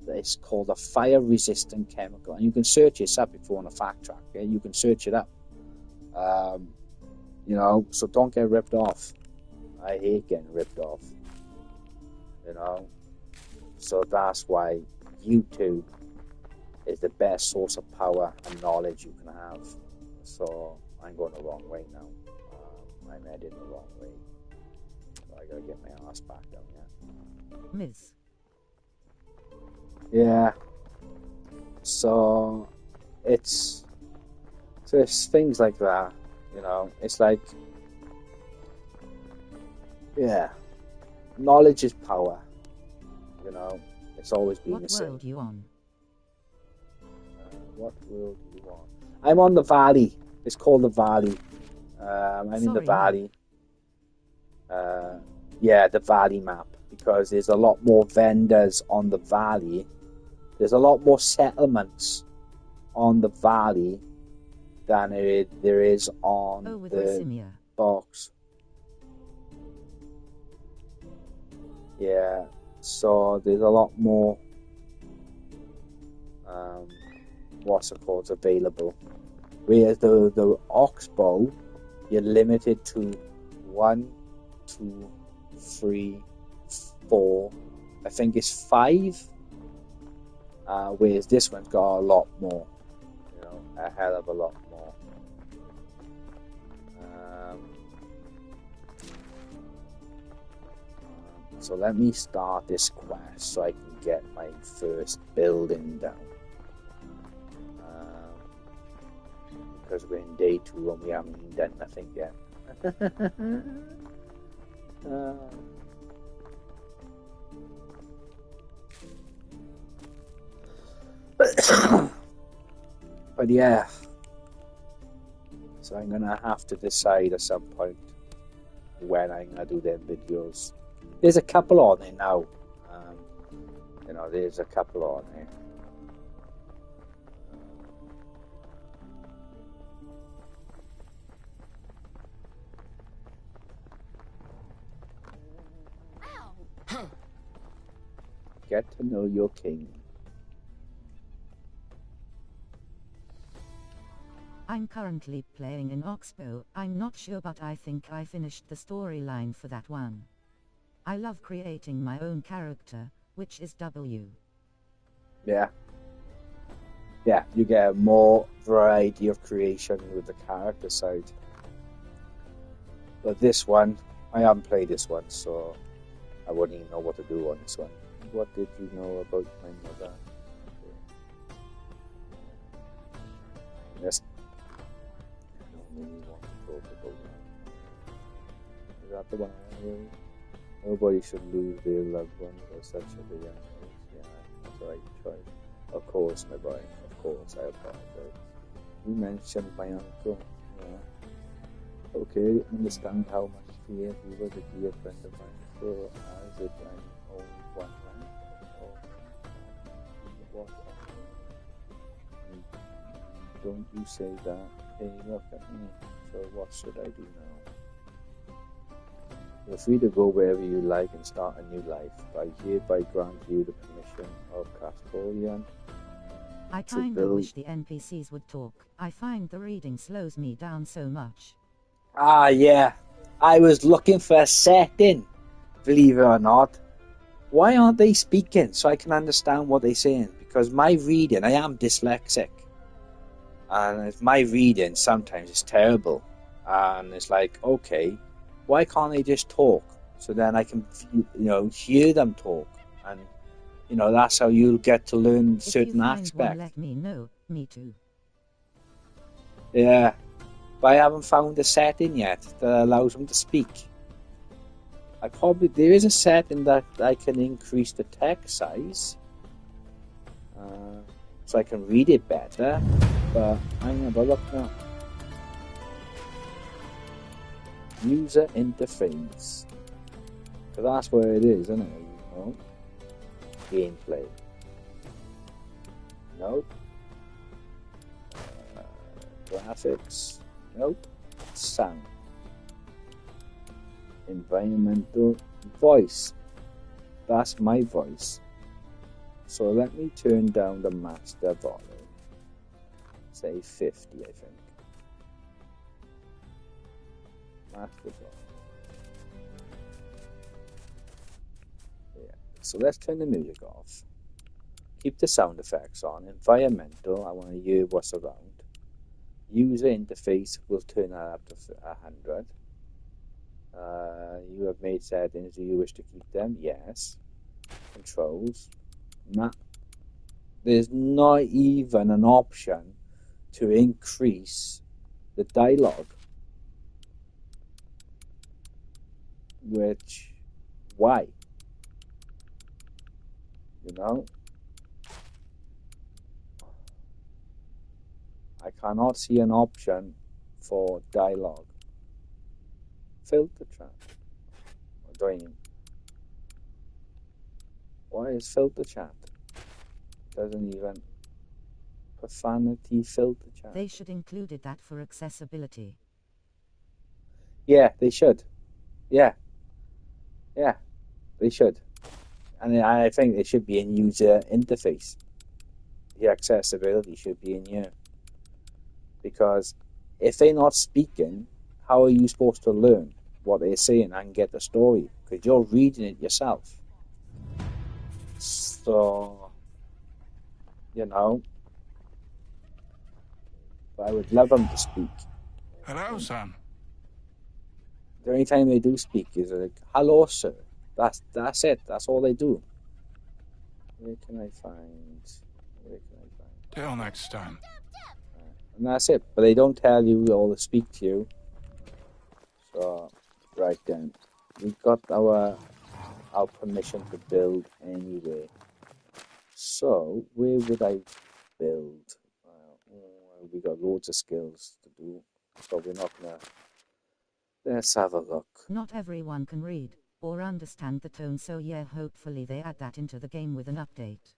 It's called a fire-resistant chemical, and you can search this up if you want to fact track. Okay? You can search it up. So don't get ripped off. I hate getting ripped off. So that's why YouTube is the best source of power and knowledge you can have. So I'm going the wrong way now. I'm heading the wrong way. So I gotta get my ass back down here. Miss. Yeah. So it's things like that. It's like, yeah, knowledge is power. It's always been What the same. world you on? What world you on? I'm on the Valley. It's called the Valley. I'm in the Valley. The Valley map, because there's a lot more vendors on the Valley. There's a lot more settlements on the Valley than there is on the box. Yeah, so there's a lot more available. Whereas the Oxbow, you're limited to 1, 2, 3, 4. I think it's 5. Whereas this one's got a lot more. A hell of a lot more. So let me start this quest so I can get my first building down. because we're in day 2 and we haven't even done nothing yet. But yeah, so I'm gonna have to decide at some point when I'm gonna do them videos. There's a couple on there now. There's a couple on there. Get to know your king. I'm currently playing in Oxbow. I'm not sure, but I think I finished the storyline for that one. I love creating my own character, which is W. Yeah, you get more variety of creation with the character side. But this one, I haven't played this one, so I wouldn't even know what to do on this one. What did you know about my mother? Yes. I don't really want to talk about that. Is that the one? Nobody should lose their loved ones at such a young age. Yeah, that's the right choice. Of course, my boy. Of course, I apologize. You mentioned my uncle. Yeah. Okay, I understand how much fear he was a dear friend of mine. So, as it I'm only one life. What? Don't you say that. Hey, look at me. So, what should I do now? You're free to go wherever you like and start a new life. I hereby grant you the permission of Casporian. I kinda wish the NPCs would talk. I find the reading slows me down so much. Ah, yeah. I was looking for a setting, believe it or not. Why aren't they speaking so I can understand what they're saying? Because my reading, I am dyslexic. And my reading sometimes is terrible. And it's like, okay, why can't they just talk? So then I can, hear them talk. And, that's how you'll get to learn certain aspects. One, let me know. Me too. Yeah. But I haven't found a setting yet that allows them to speak. There is a setting that I can increase the text size. So I can read it better. But I'm going to have a look now. User interface. So that's where it is, isn't it? No. Gameplay. Nope. Graphics. Nope. Sound. Environmental. Voice. That's my voice. So let me turn down the master volume. Say 50, I think. Master volume. Yeah. So let's turn the music off. Keep the sound effects on. Environmental, I want to hear what's around. User interface, we'll turn that up to 100. You have made settings. Do you wish to keep them? Yes. Controls. Map. There's not even an option to increase the dialogue. Why? I cannot see an option for dialogue. Filter chat. Why is filter chat? Doesn't even profanity filter chat. They should included that for accessibility. Yeah, they should. Yeah, they should. And I think it should be in user interface. The accessibility should be in here. Because if they're not speaking, how are you supposed to learn what they're saying and get the story? Because you're reading it yourself. So, but I would love them to speak. Hello, son. The only time they do speak is like, hello, sir. That's it. That's all they do. Where can I find? Till next time. and that's it. But they don't tell you or speak to you. So, right then, we got our permission to build anyway. So, where would I build? We got loads of skills to do, so we're not gonna. Let's have a look. Not everyone can read or understand the tone, so yeah, hopefully they add that into the game with an update.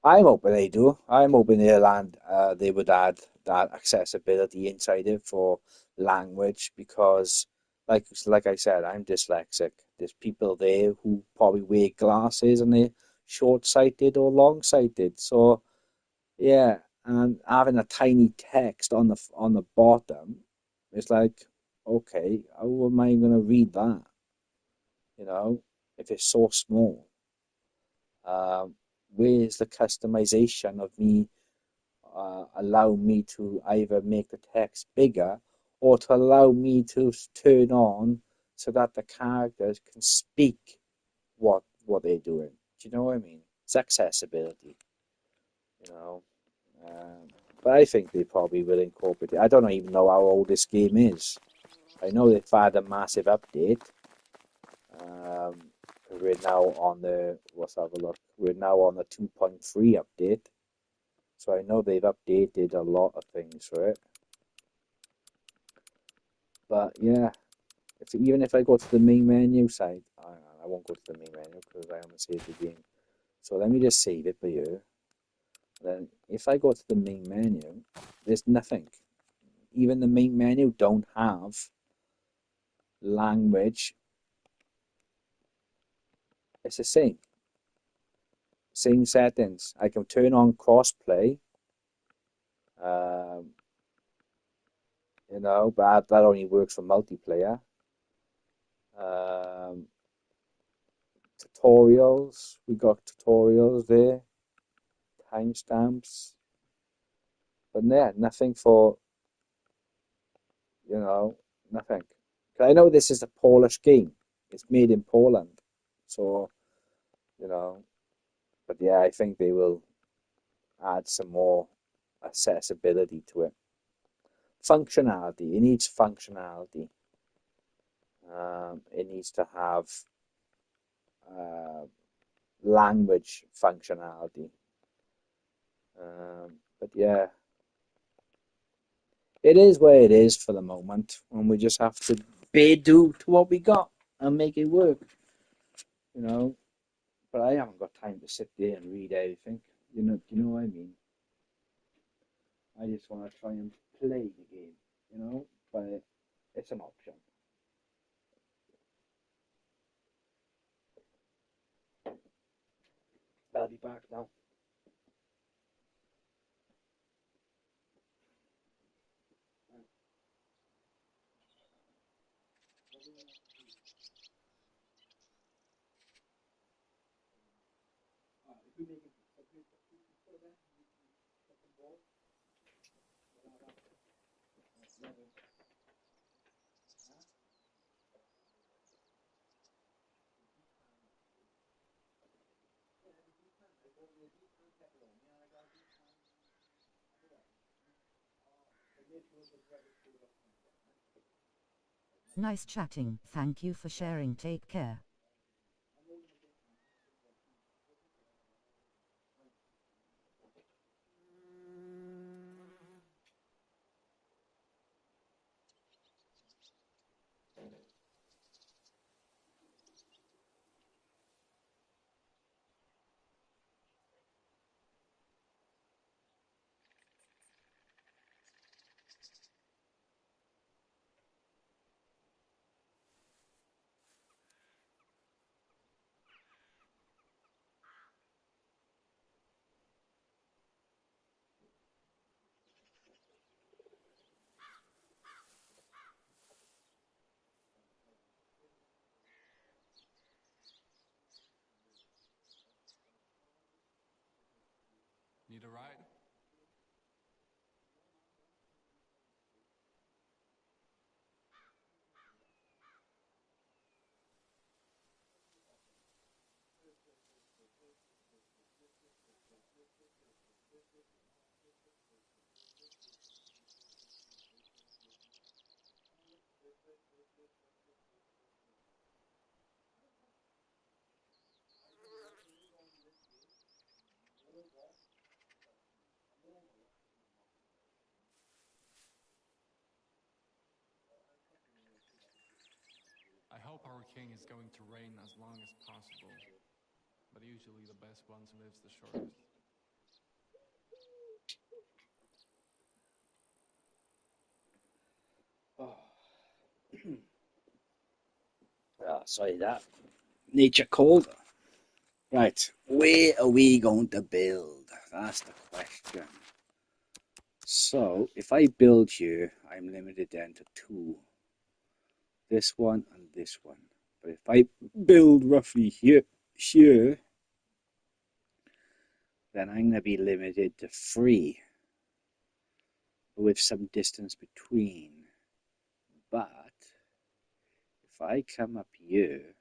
I'm hoping they do. I'm hoping they would add that accessibility inside it for language because, like I said, I'm dyslexic. There's people there who probably wear glasses and they're short-sighted or long-sighted. So yeah, and having a tiny text on the bottom, it's like, okay, how am I going to read that? You know, if it's so small. Um, where's the customization of me allow me to either make the text bigger or to allow me to turn on so that the characters can speak what they're doing. Do you know what I mean? It's accessibility, you know. But I think they probably will incorporate it. I don't even know how old this game is. I know they've had a massive update. We're now on let's have a look. We're now on the 2.3 update. So I know they've updated a lot of things for it. But yeah, even if I go to the main menu side, I won't go to the main menu because I haven't saved the game. So let me just save it for you. Then if I go to the main menu, there's nothing. Even the main menu don't have language. It's the same settings. I can turn on crossplay, um, but that only works for multiplayer. Um, tutorials, we got tutorials there, timestamps, but yeah, nothing for, nothing. 'Cause I know this is a Polish game. It's made in Poland, so, you know, but yeah, I think they will add some more accessibility to it. Functionality, it needs functionality. It needs to have uh, language functionality. But yeah, it is where it is for the moment, and we just have to bid do to what we got and make it work, you know. But I haven't got time to sit there and read everything. Do you know what I mean? I just want to try and play the game, but it's an option. I'll be back now. Nice chatting, thank you for sharing, take care. Need a ride? hope our king is going to reign as long as possible. But usually the best one lives the shortest. Sorry, that nature called. Right, where are we going to build? That's the question. So, if I build here, I'm limited then to two. This one and this one. But if I build roughly here, then I'm going to be limited to three, with some distance between. But if I come up here,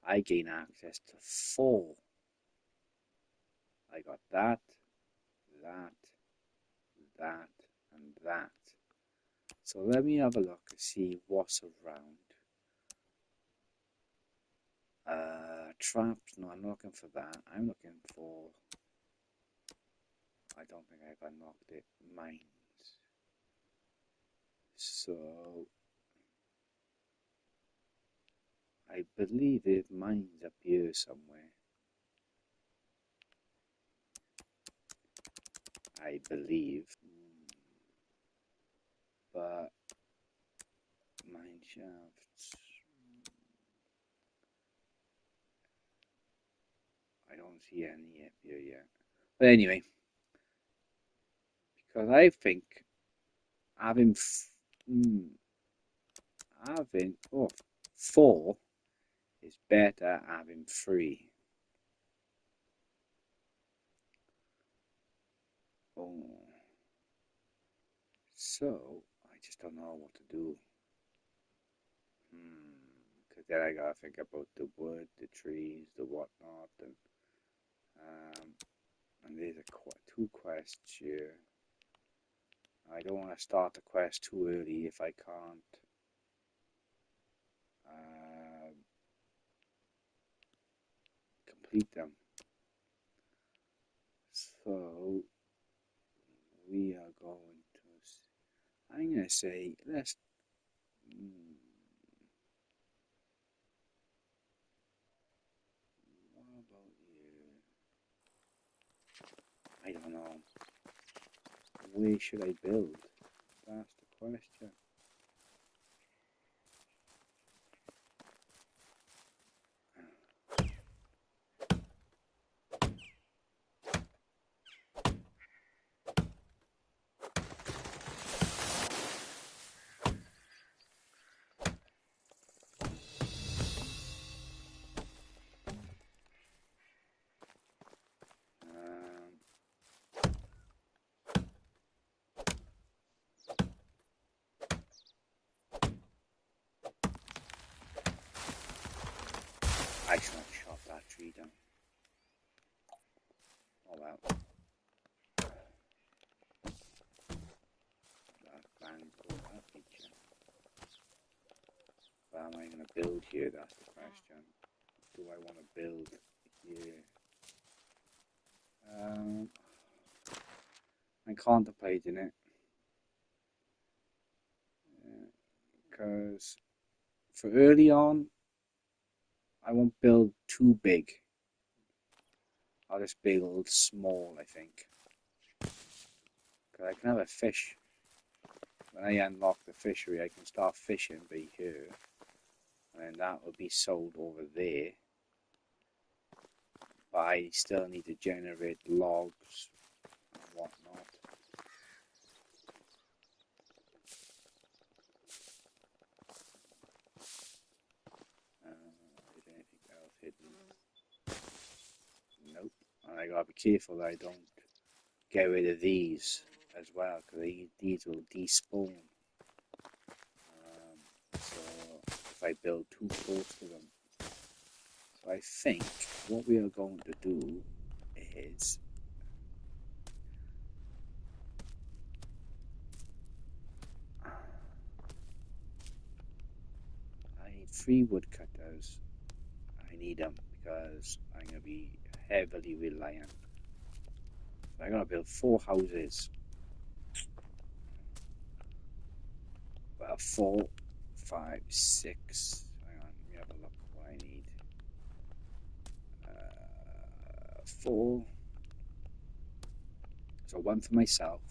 I gain access to four. I got that, that, that, and that. So let me have a look and see what's around. Traps, no, I'm not looking for that. I'm looking for, I don't think I've unlocked it, mines. So, I believe there's mines up here somewhere. I believe. But, mine shafts. I don't see any up here yet. But anyway, because I think having four is better having three. Oh, so I just don't know what to do. Because then I gotta think about the wood, the trees, the whatnot, and there's two quests here. I don't want to start the quest too early if I can't complete them. So we are going to. I'm gonna say let's. What about you? I don't know. Where should I build? That's the question. I should have shot that tree down. Oh well. That bang for that feature. What am I going to build here? That's the question. Do I want to build here? I'm contemplating it. Because for early on, I won't build too big. I'll just build small, I think. Because I can have a fish. When I unlock the fishery, I can start fishing by here. And that will be sold over there. But I still need to generate logs and whatnot. Is anything else hidden? Nope. And I gotta be careful that I don't get rid of these as well, because these will despawn. So if I build too close to them. So I think what we are going to do is I need 3 woodcutters. I need them because I'm going to be heavily reliant. So I'm going to build 4 houses. Well, 5, 6. Hang on, let me have a look what I need. 4. So 1 for myself.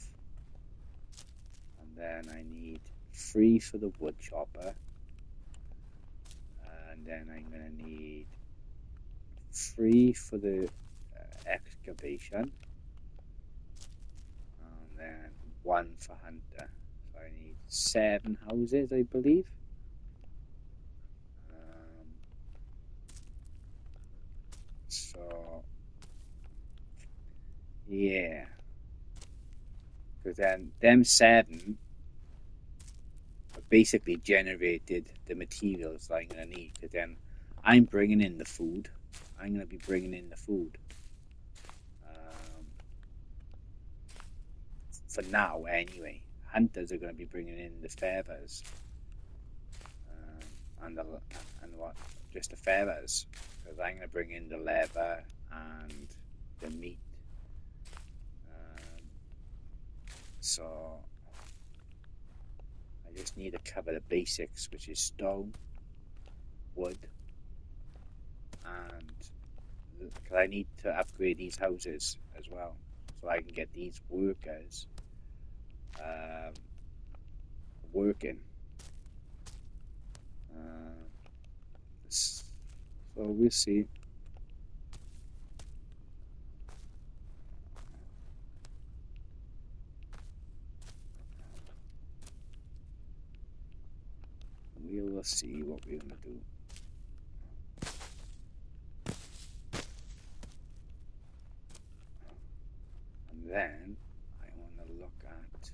And then I need 3 for the wood chopper. And then I'm going to need 3 for the excavation. And then 1 for hunter. So I need 7 houses, I believe. So yeah, because then them 7 basically generated the materials that I'm gonna need. Because then I'm bringing in the food. I'm gonna be bringing in the food. For now, anyway. Hunters are gonna be bringing in the feathers. And what? Just the feathers. Because I'm gonna bring in the leather and the meat. So I just need to cover the basics, which is stone, wood, and because I need to upgrade these houses as well, so I can get these workers working. So we'll see. We will see what we're gonna do. And then I want to look at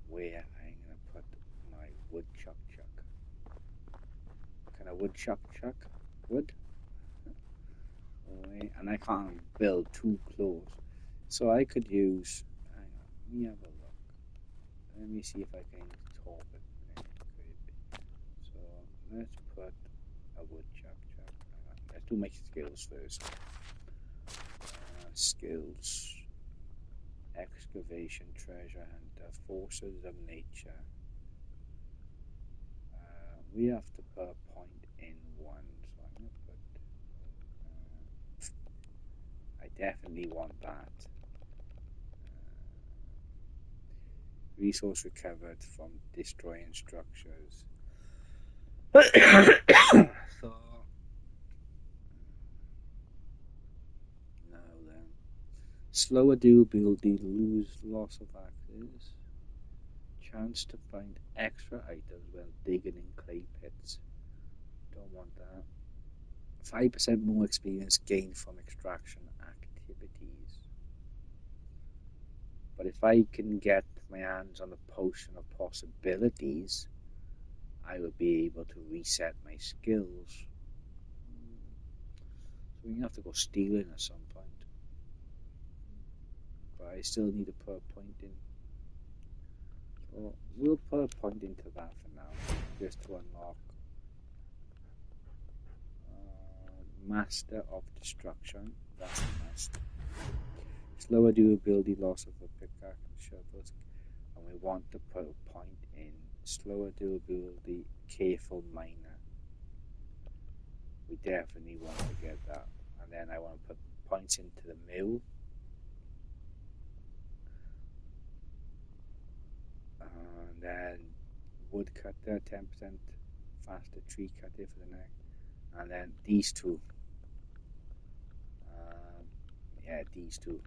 where I'm gonna put my wood chuck. Can a wood chuck wood? And I can't build too close, so I could use. Hang on, let me have a look. Let me see if I can top it. So let's put a woodchuck. Let's do my skills first. Skills: excavation, treasure hunter, forces of nature. We have to put a point in 1, so I'm gonna put. I definitely want that. Resource recovered from destroying structures. So now then, slower durability, lose loss of access, chance to find extra items when digging in clay pits. Don't want that. 5% more experience gained from extraction activities. But if I can get my hands on the potion of possibilities, I will be able to reset my skills. So we have to go stealing at some point. But I still need to put a point in. So we'll put a point into that for now, just to unlock Master of Destruction. That's a must. Slower durability, loss of the pickaxe and shovels. And we want to put a point in slower durability, careful miner. We definitely want to get that. And then I want to put points into the mill. And then woodcutter, 10% faster tree cutter for the next. And then these two. These two.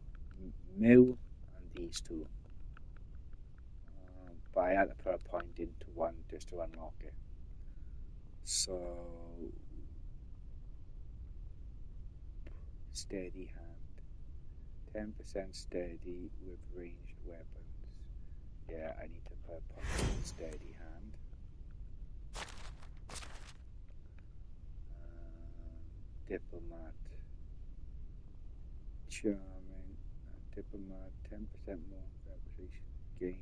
Mill and these two. But I had to put a point into 1 just to unlock it. So steady hand. 10% steady with ranged weapons. Yeah, I need to put a point in steady hand. Diplomat. Charming. Diplomat. 10% more reputation gained.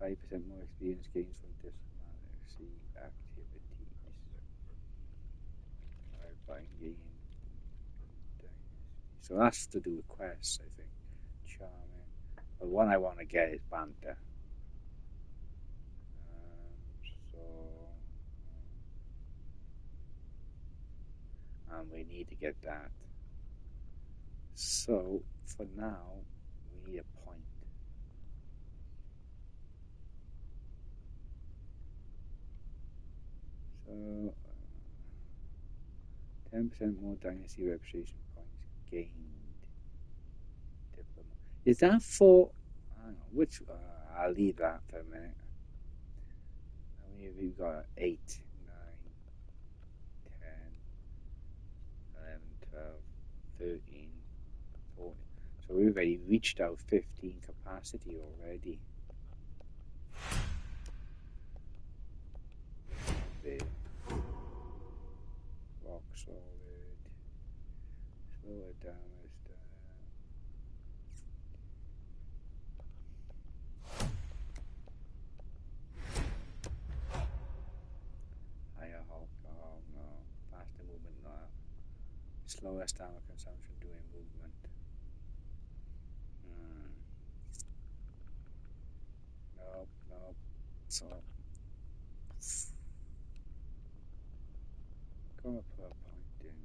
5% more experience gains from diplomacy activities. By gain. So that's to do with quests, I think. Charming. But one I want to get is banter. So and we need to get that. So for now, we need a point. So 10% more Dynasty reputation points gained. Diploma. Is that for? I don't know which. I'll leave that for a minute. How many have we got? 8, 9, 10, 11, 12, 13, 14. So we've already reached our 15 capacity already. There. Rock solid. Slow it down as that. Higher Hulk. Oh no. Faster movement now. Slower stamina consumption during movement. Nope, nope. So gotta put a point in.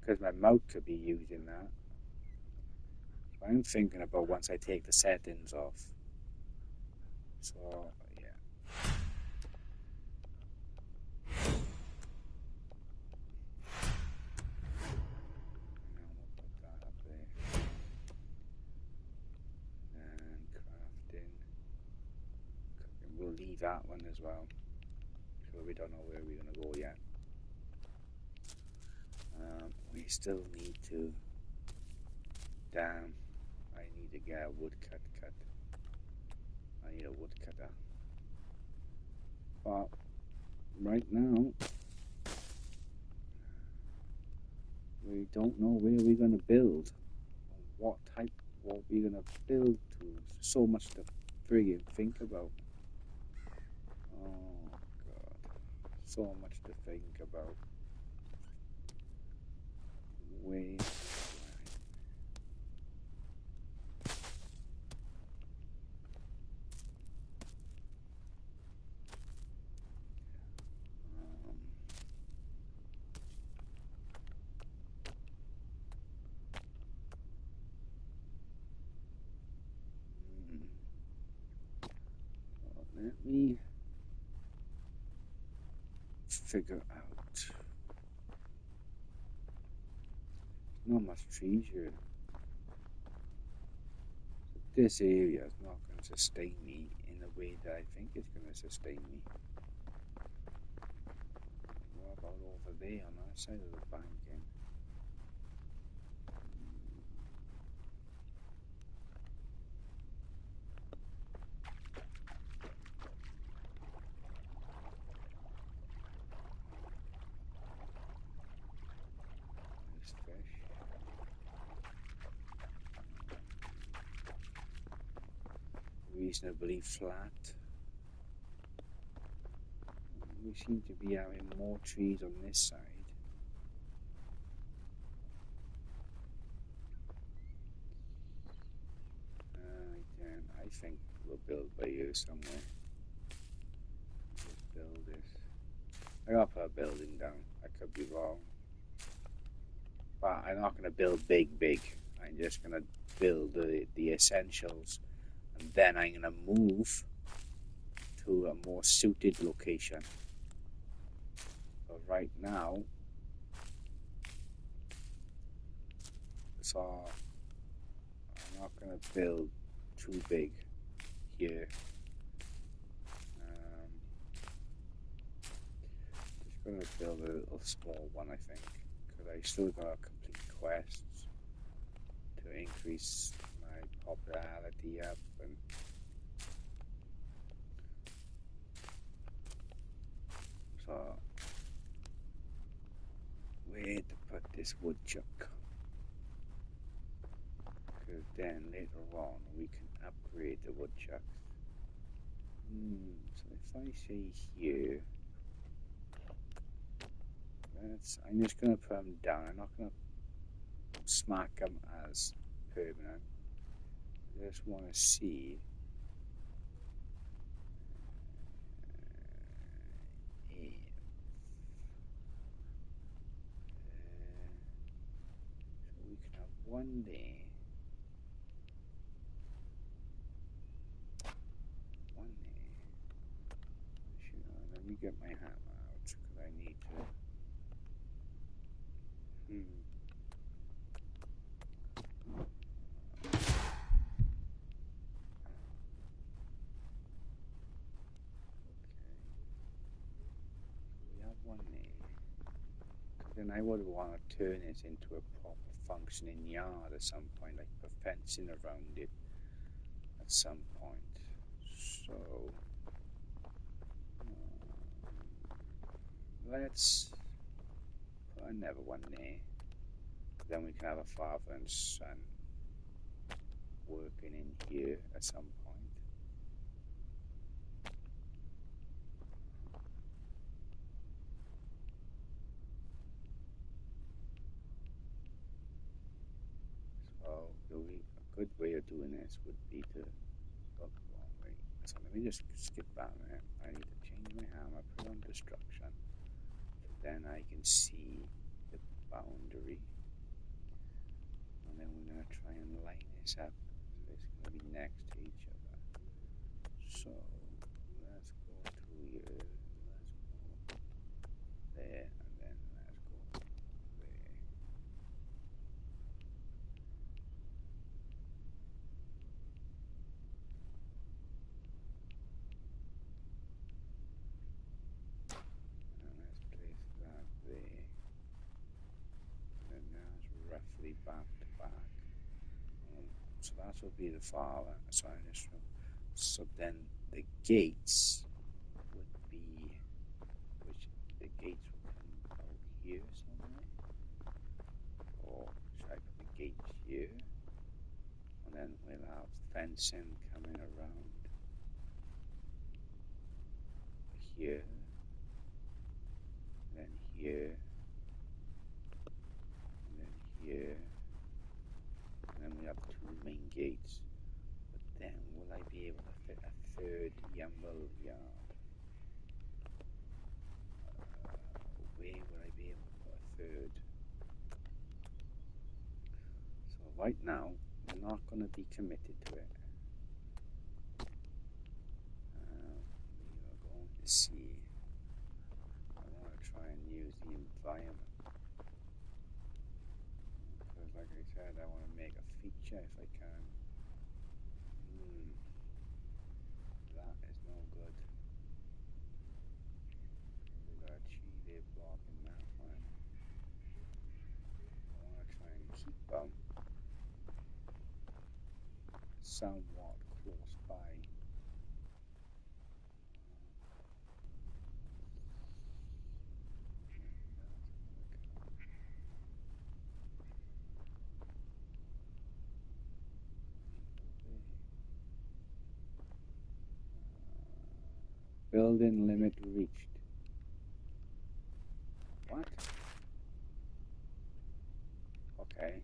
Because my mouth could be using that. So I'm thinking about once I take the settings off. So yeah. And we'll put that up there. And crafting. Cooking. We'll leave that one as well. So we don't know where we're gonna go yet. We still need to. Damn. I need to get a woodcut cut. I need a woodcutter. But right now, we don't know where we're going to build. What we're going to build to. So much to friggin' think about. Oh, God. So much to think about. Wait. Let me figure out. Not much trees here. This area is not going to sustain me in the way that I think it's going to sustain me. What about over there on that side of the banking? Nice fish. Reasonably flat. We seem to be having more trees on this side. Again, I think we'll build by here somewhere. Let's build this. I gotta put a building down. I could be wrong. But I'm not gonna build big. I'm just gonna build the essentials. And then I'm gonna move to a more suited location. But right now, so I'm not gonna build too big here. Just gonna build a little small one, I think, because I still gotta complete quests to increase my popularity up. And so, where to put this woodchuck? Because then later on we can upgrade the woodchucks. So if I say here, I'm just going to put them down. I'm not going to smack them as permanent. I just want to see one there. One there. Sure, let me get my hammer out because I need to. We have one there. Because then I would want to turn it into a proper functioning yard at some point, like put fencing around it at some point. So let's put another one there. Then we can have a father and son working in here at some point. So a good way of doing this would be to look wrong way. So let me just skip back there. I need to change my hammer, put on destruction. So then I can see the boundary. And then we're going to try and line this up. So it's going to be next to each other. So let's go to here. Let's go there. And then let's go there. And let's place that there. And then that's roughly back to back. So that would be the father. So then the gates would be, which the gates would come out here somewhere. Or should I put the gates here? And then we'll have fencing coming around here. Then here. And then here. And then we have two main gates. But then will I be able to fit a third Yumble yard? Where would I be able to put a third? So right now, we're not going to be committed to it. We are going to see. I want to try and use the environment. Because like I said, I want to make a feature if I can. That is no good. We got a Chile block in that one. I want to try and keep them somewhat close by. Building limit reached. What? Okay.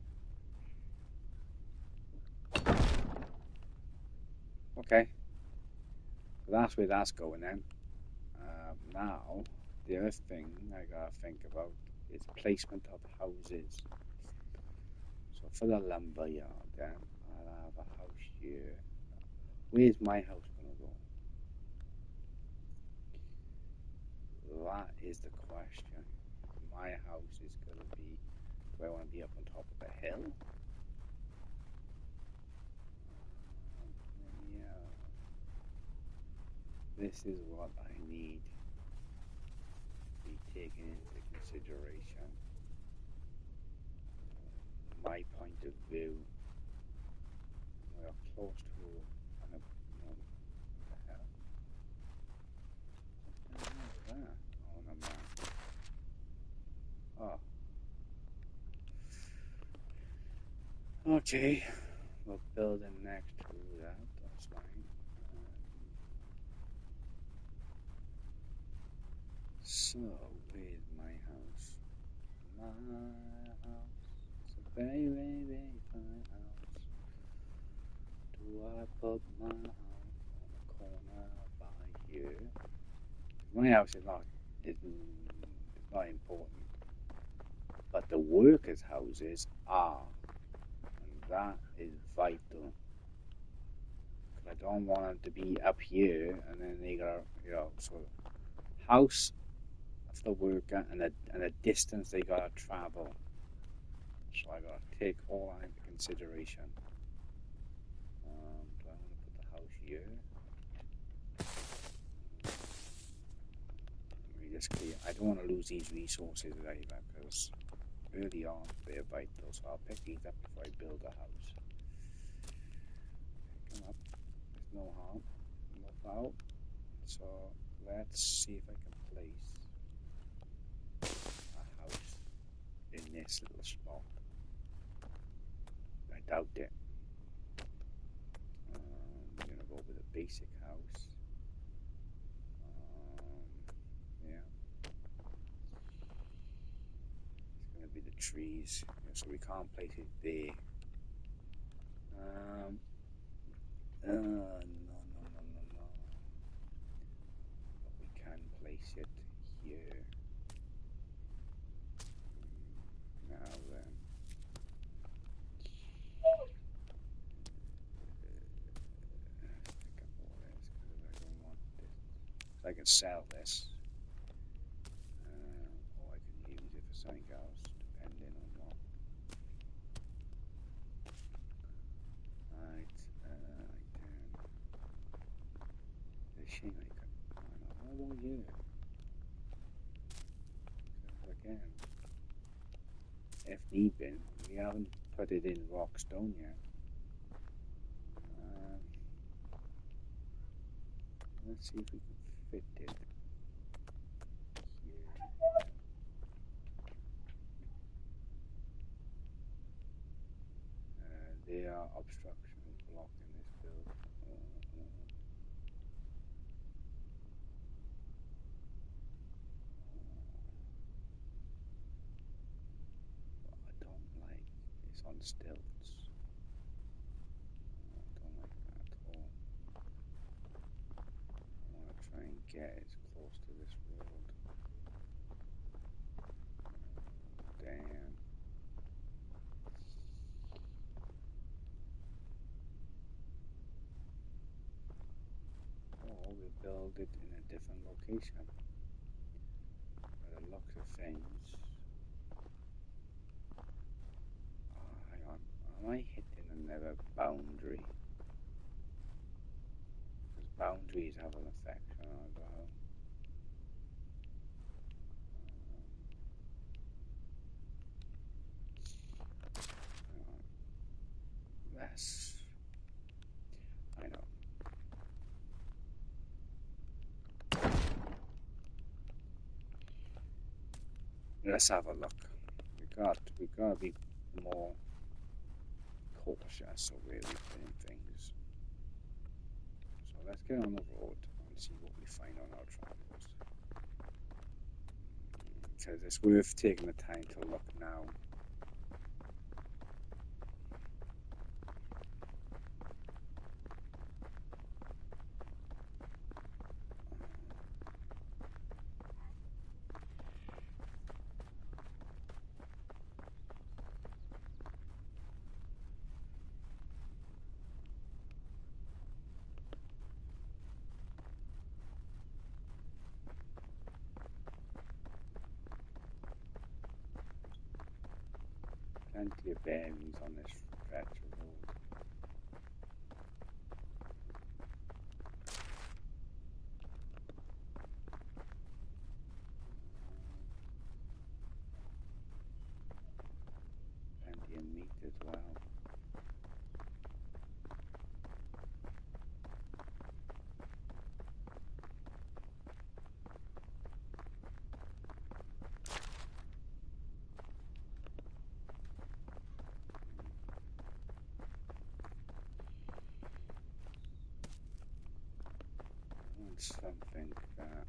Okay. So that's where that's going then. Now, the other thing I gotta think about is placement of houses. So for the lumber yard then, I'll have a house here. Where's my house gonna go? That is the question. My house is gonna be, do I want to be up on top of a hill? Yeah. This is what I need to be taken into consideration. My point of view. We are close to what the hell? What the hell is that on a map? Oh. Okay. We're building next to that. That's fine. So, where's my house? My house. It's a very, very, very fine house. Do I put my house on the corner by here? My house is not important, but the workers' houses are. that is vital. Because I don't want them to be up here and then they got, so house of the worker and a distance they gotta travel. So I gotta take all that into consideration. Do I want to put the house here? Let me just clear. I don't want to lose these resources either because early on they're vital. So I'll pick these up before I build a house. Pick them up. There's no harm, no foul. So let's see if I can place a house in this little spot. I doubt it. I'm gonna go with a basic house. Yeah. It's gonna be the trees, so we can't place it there. No. But we can place it here. Now then. Pick up all this because I don't want this. So I can sell this. Or I can use it for something else, depending on what. Right, I can. The shame I can. How about you? Because again, if need be, we haven't put it in rockstone yet. Let's see if we can fit it here. There are obstructions blocking this build. I don't like it's on stilts. I don't like that at all. I want to try and get as close to this road. Damn. Or we build it in a different location. By the looks of things. Hang on. Am I hitting another boundary? Because boundaries have an effect on our goal. Yes, I know. Let's have a look. We gotta be more cautious of where we put in things. So let's get on the road and see what we find on our travels. Because it's worth taking the time to look now. Plenty of bearings on this stretch of road. Plenty of meat as well. Something that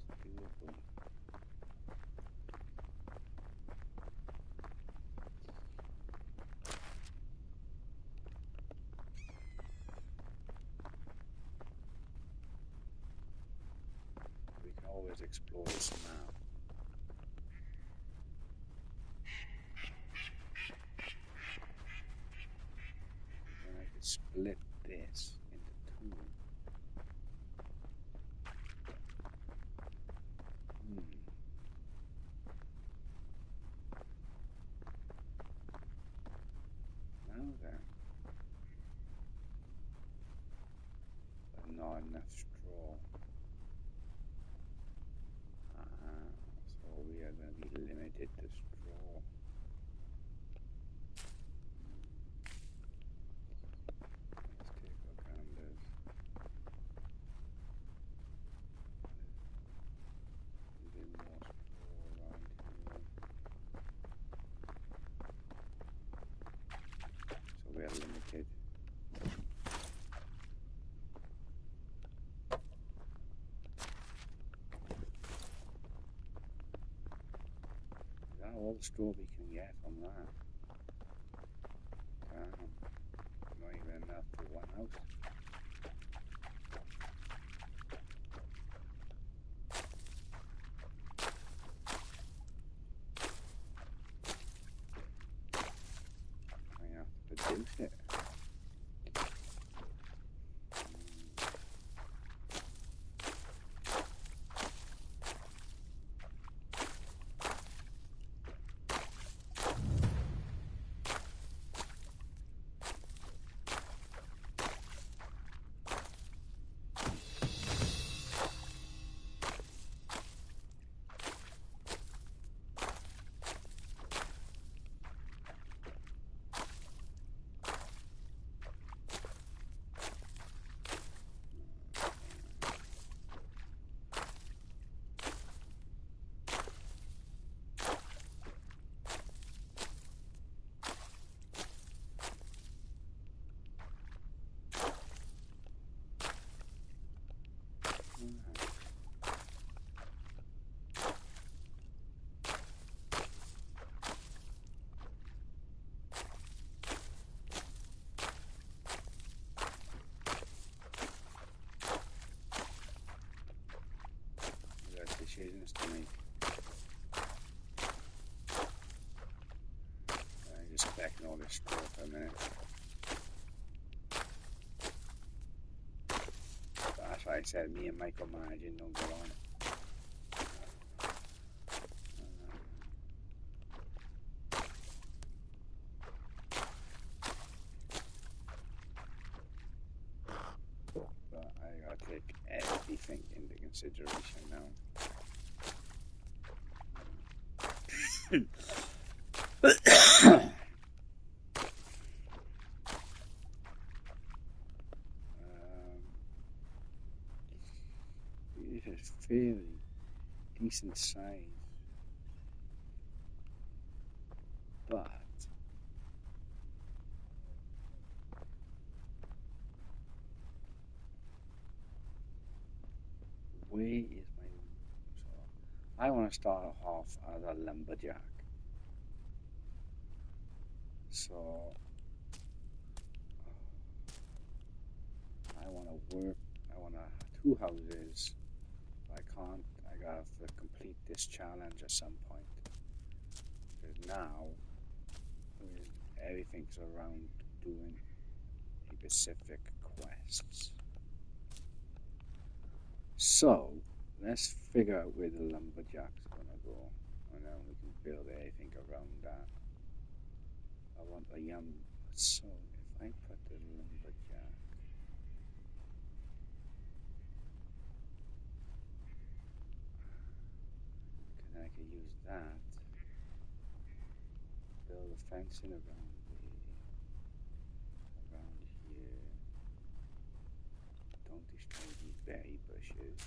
is doable. We can always explore this map. split this into two. Now then, but not enough straw. So we are going to be limited to straw. Let's take our ganders. A bit more straw around here. So we are limited. Is that all the straw we can get from that? Damn. Not even enough for one house. I have to produce it. Decisions to make. Just backing all this straw for a minute. That's why I said me and micromanaging don't get on it. But I gotta take everything into consideration now. It is fairly decent size, but where is my? So I want to start off as a lumberjack. So I want to work. I want 2 houses. I can't. I gotta complete this challenge at some point. Because now everything's around doing specific quests. So let's figure out where the lumberjack's gonna go, and then we can build anything around that. I want a so if I put the lumberjack, I can use that, build a fencing around here. Don't destroy these berry bushes,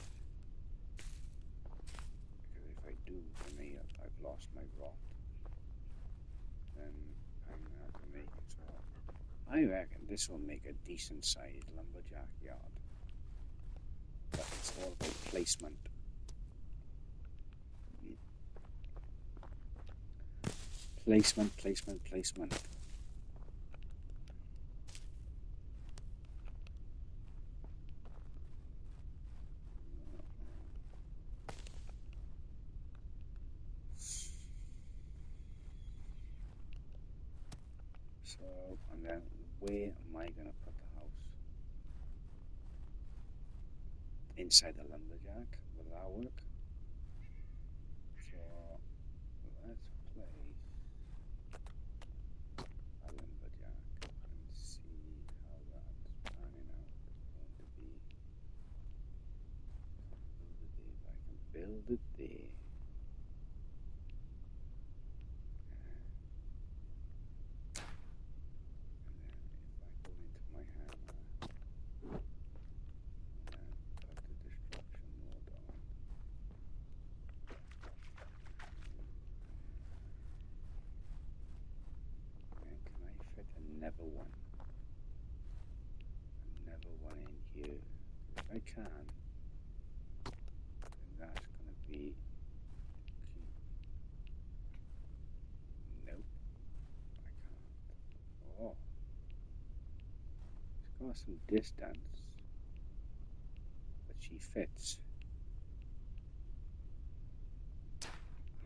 because if I do, then I've lost my rot. Then I'm gonna have to make it. So I reckon this will make a decent sized lumberjack yard. But it's all about placement. Placement. So, and then where am I going to put the inside the lumberjack. Will that work? So let's place a lumberjack and see how that's panning out. It's going to be, I can build it there. Another one in here. If I can, then that's going to be key. Nope, I can't. Oh, it's got some distance, but she fits.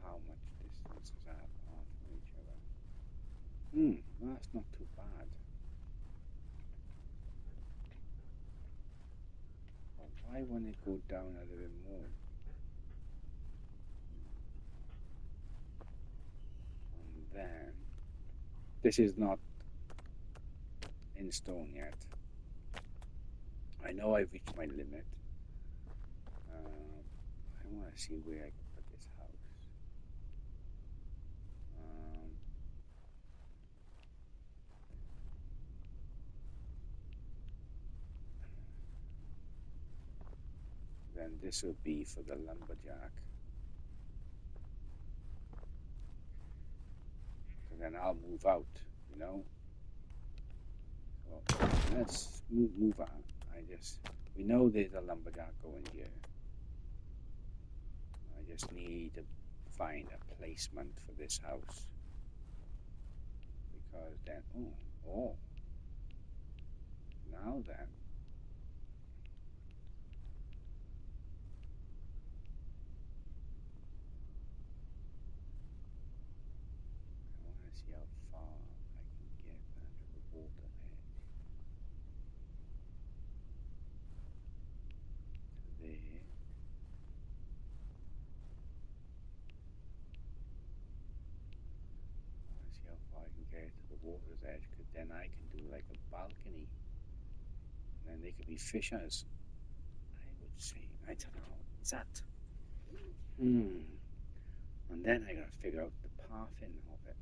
How much distance is that apart from each other? That's not too bad. But why won't it go down a little bit more? And then, this is not in stone yet. I know I've reached my limit. I want to see where I can put this house. Then this will be for the lumberjack. And then I'll move out, you know. So let's move on. We know there's a lumberjack going here. I just need to find a placement for this house. Because then, now then. I want to see how far I can get that to the water edge. To there. I want to see how far I can get to the water's edge, because then I can do like a balcony. And then they could be fishers, I would say. I don't know. Is that? And then I gotta figure out the pathing of it.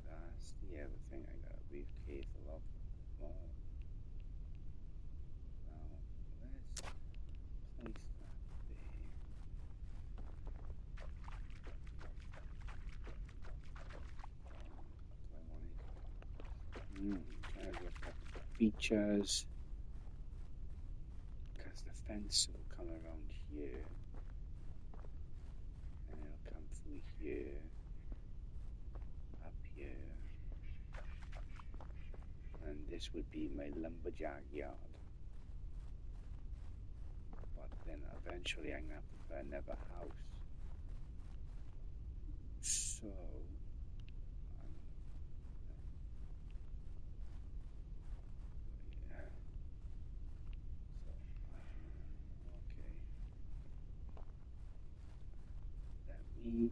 That's the other thing I gotta be careful of. Now, let's place that there. Trying to get the features, because the fence will come around here, and it'll come through here, up here, and this would be my lumberjack yard. But then eventually I'm gonna have to put another house. So okay. Let me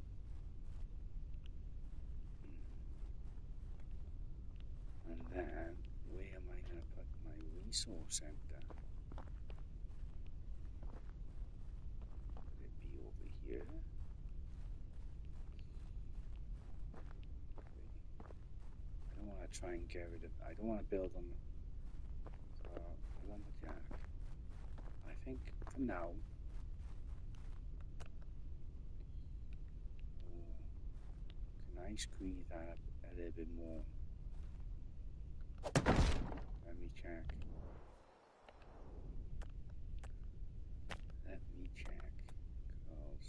and then where am I gonna put my resource center? Could it be over here? I don't want to try and get rid of. I don't want to build on lumberjack. I think for now. Can I squeeze that up a little bit more? Let me check. Let me check. Because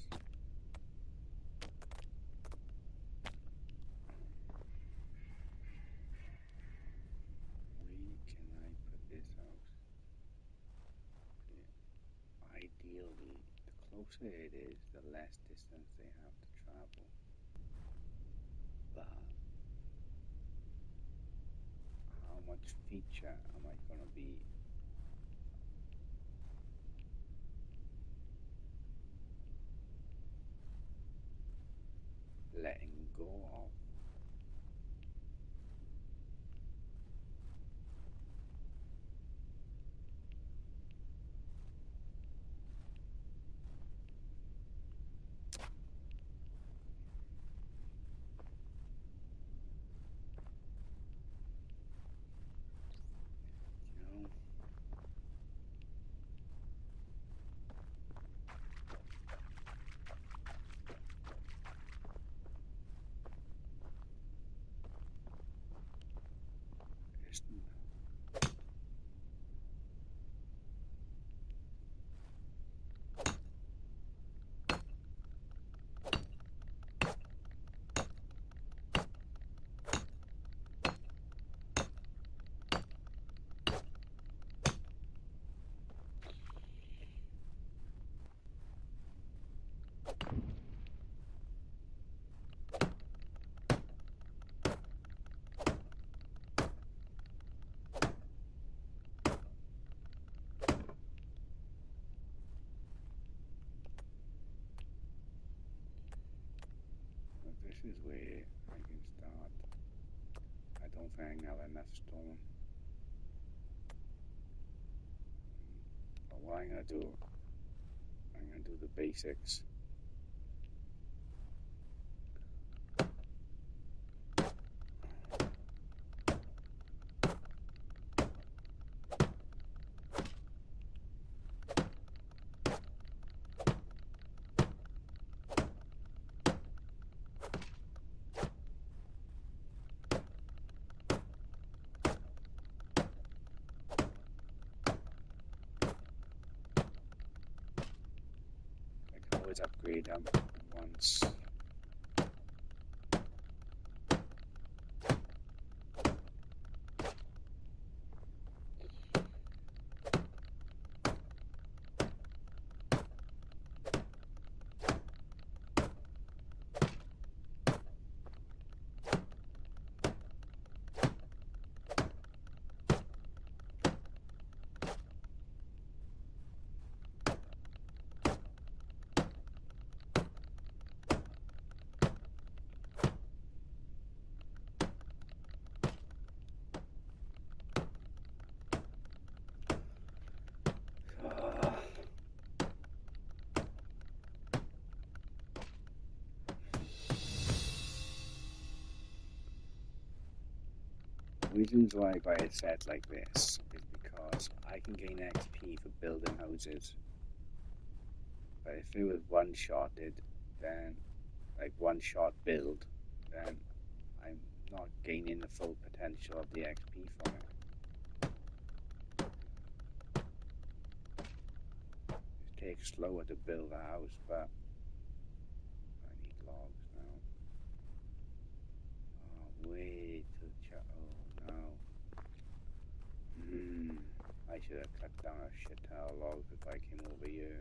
where can I put this house? Okay. Ideally, the closer it is, the less distance they have to travel. But how much feature am I gonna be letting go of? You know, isn't this is where I can start. I don't think I'll have enough stone. But what I'm gonna do, I'm gonna do the basics. I can always upgrade them once. Reasons why I got it set like this is because I can gain XP for building houses. But if it was one-shotted, then like one-shot build, then I'm not gaining the full potential of the XP from it. It takes slower to build a house, but I need logs now. Oh, way to oh no. I should have cut down a shit ton of logs if I came over here.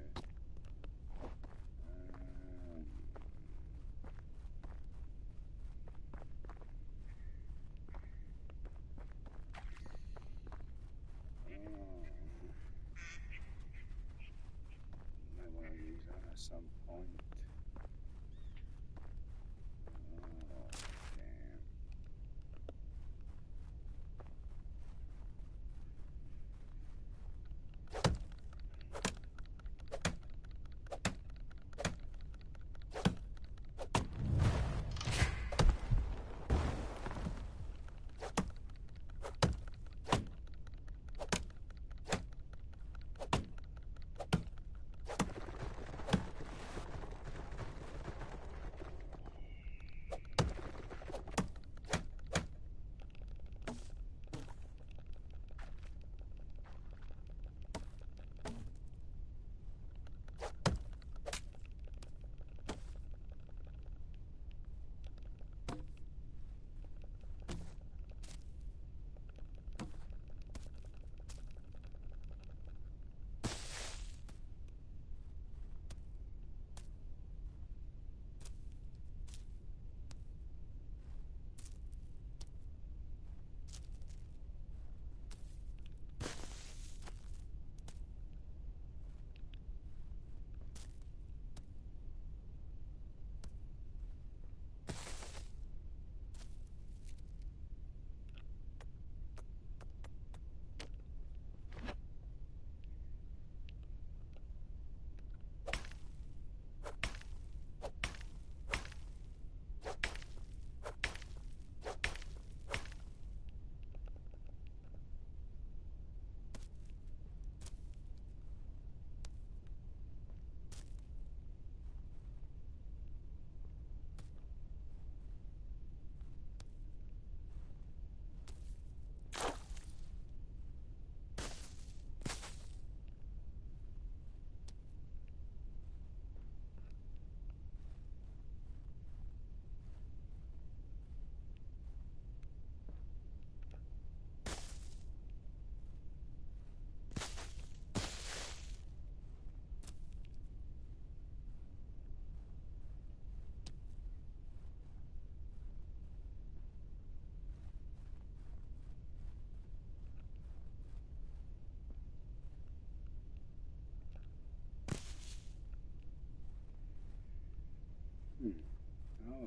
Might want to use that at some point. Oh, damn.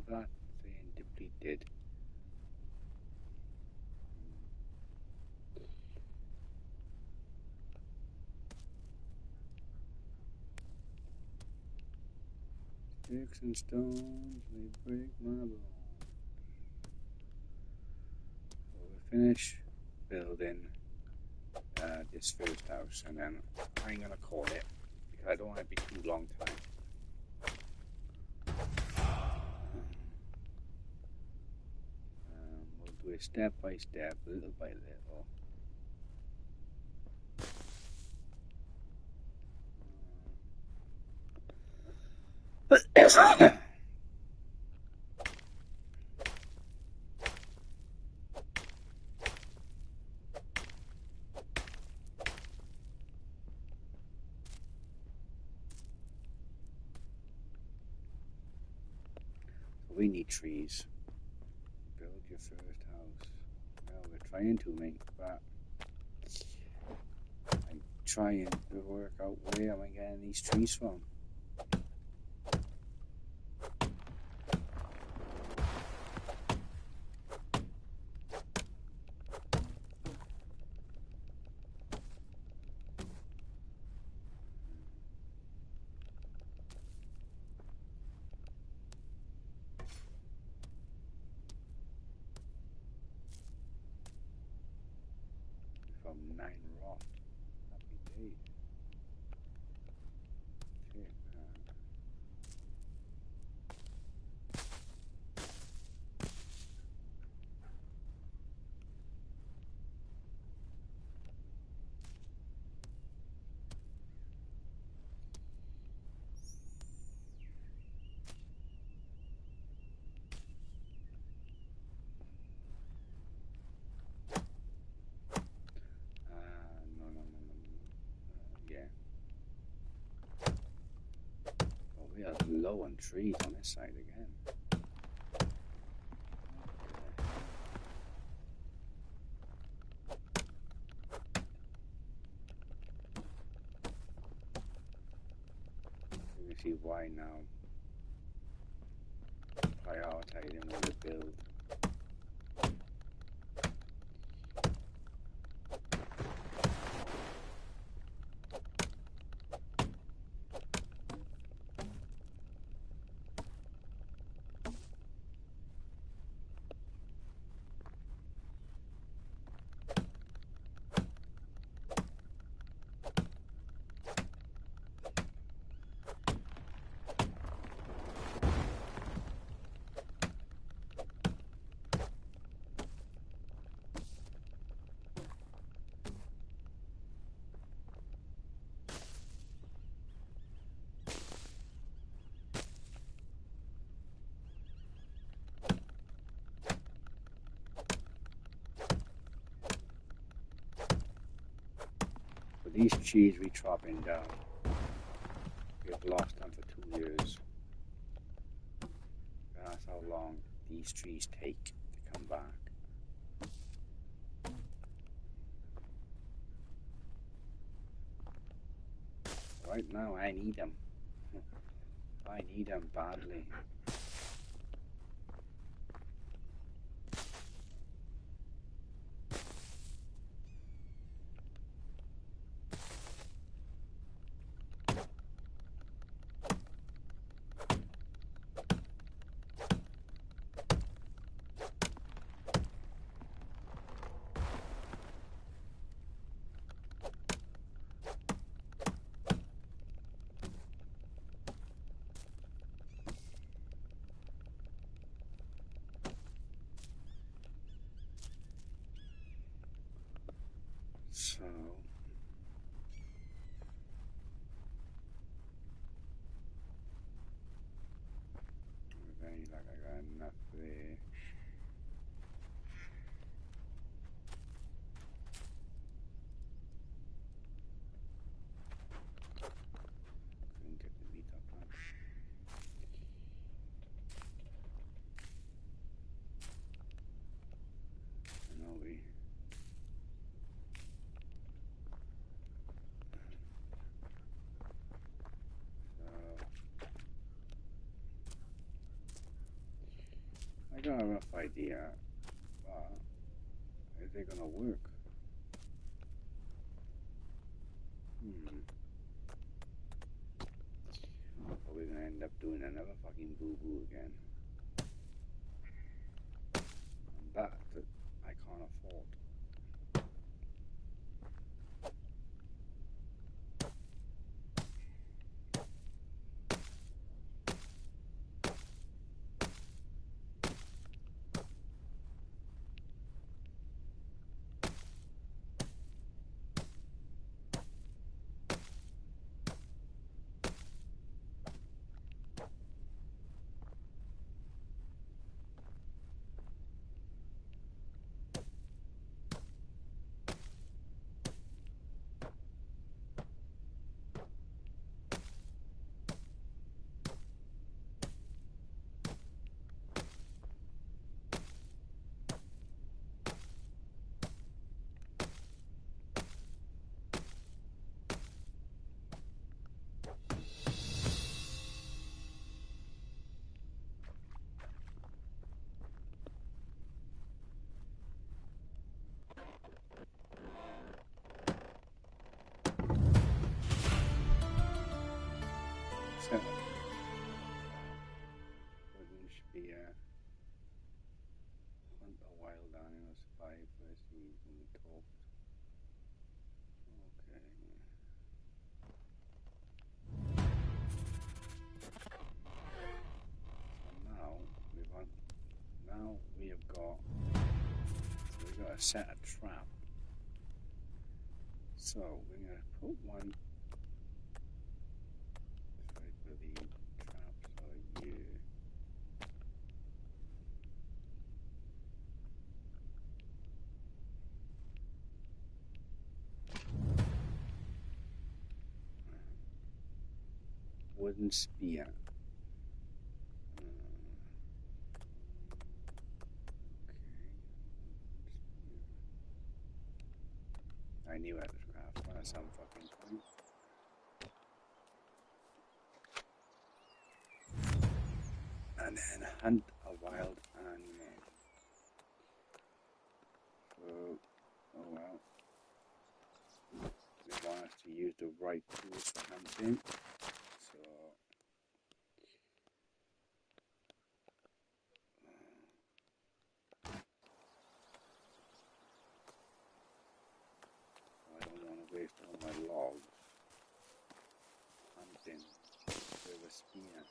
that saying depleted. Sticks and stones, they break my bones. So we finish building this first house, and then I'm gonna call it because I don't want it to be too long time. We'll do it step by step, little by little. We need trees. Build your first house. Well, we're trying to make, but I'm trying to work out where am I getting these trees from. From 9 rot. Happy days. Take that. No. Yeah. Well, we are low on trees on this side again. You can see why now. Prioritizing where to build. These trees we chopping down. We have lost them for 2 years. That's how long these trees take to come back. Right now I need them. I need them badly. got a rough idea, but is it gonna work? But we're gonna end up doing another fucking boo-boo again. And that I can't afford. So, we should be hunt a wild animal, survive first week when we talked. Okay. So now we have got to set a trap. So we're gonna put one. Sorry for the traps are you. Wooden spear. I knew I had to craft one at some fucking point. And then hunt a wild animal. So, oh well. They want us to use the right tools for hunting. So, I don't want to waste all my logs hunting with a spear.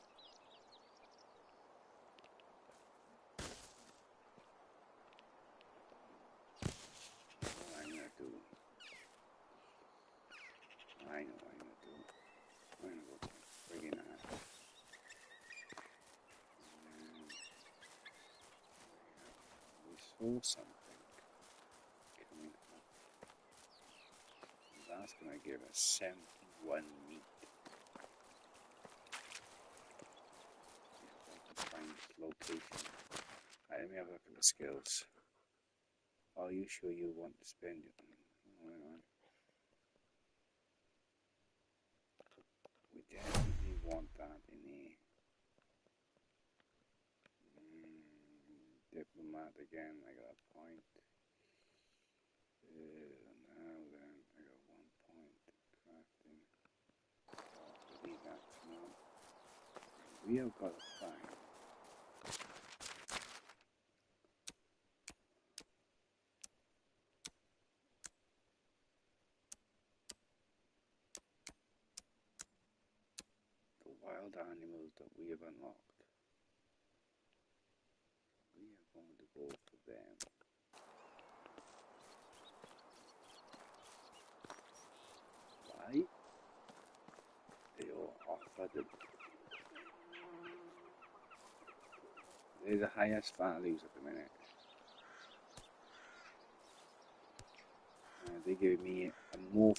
What I'm gonna do? I know what I'm gonna do. I'm gonna go friggin' ass. We saw something coming up. That's gonna give us 71 meat. Find location. Right, let me have a look at the skills. Are you sure you want to spend it? Oh, hang on. We definitely want that in here. Diplomat again, I got a point. Now then, I got 1 point. Crafting. Leave that for now. We have got to find the wild animals that we have unlocked. We are going to go for them. Why? They all offer the... They're the highest values at the minute. They give me more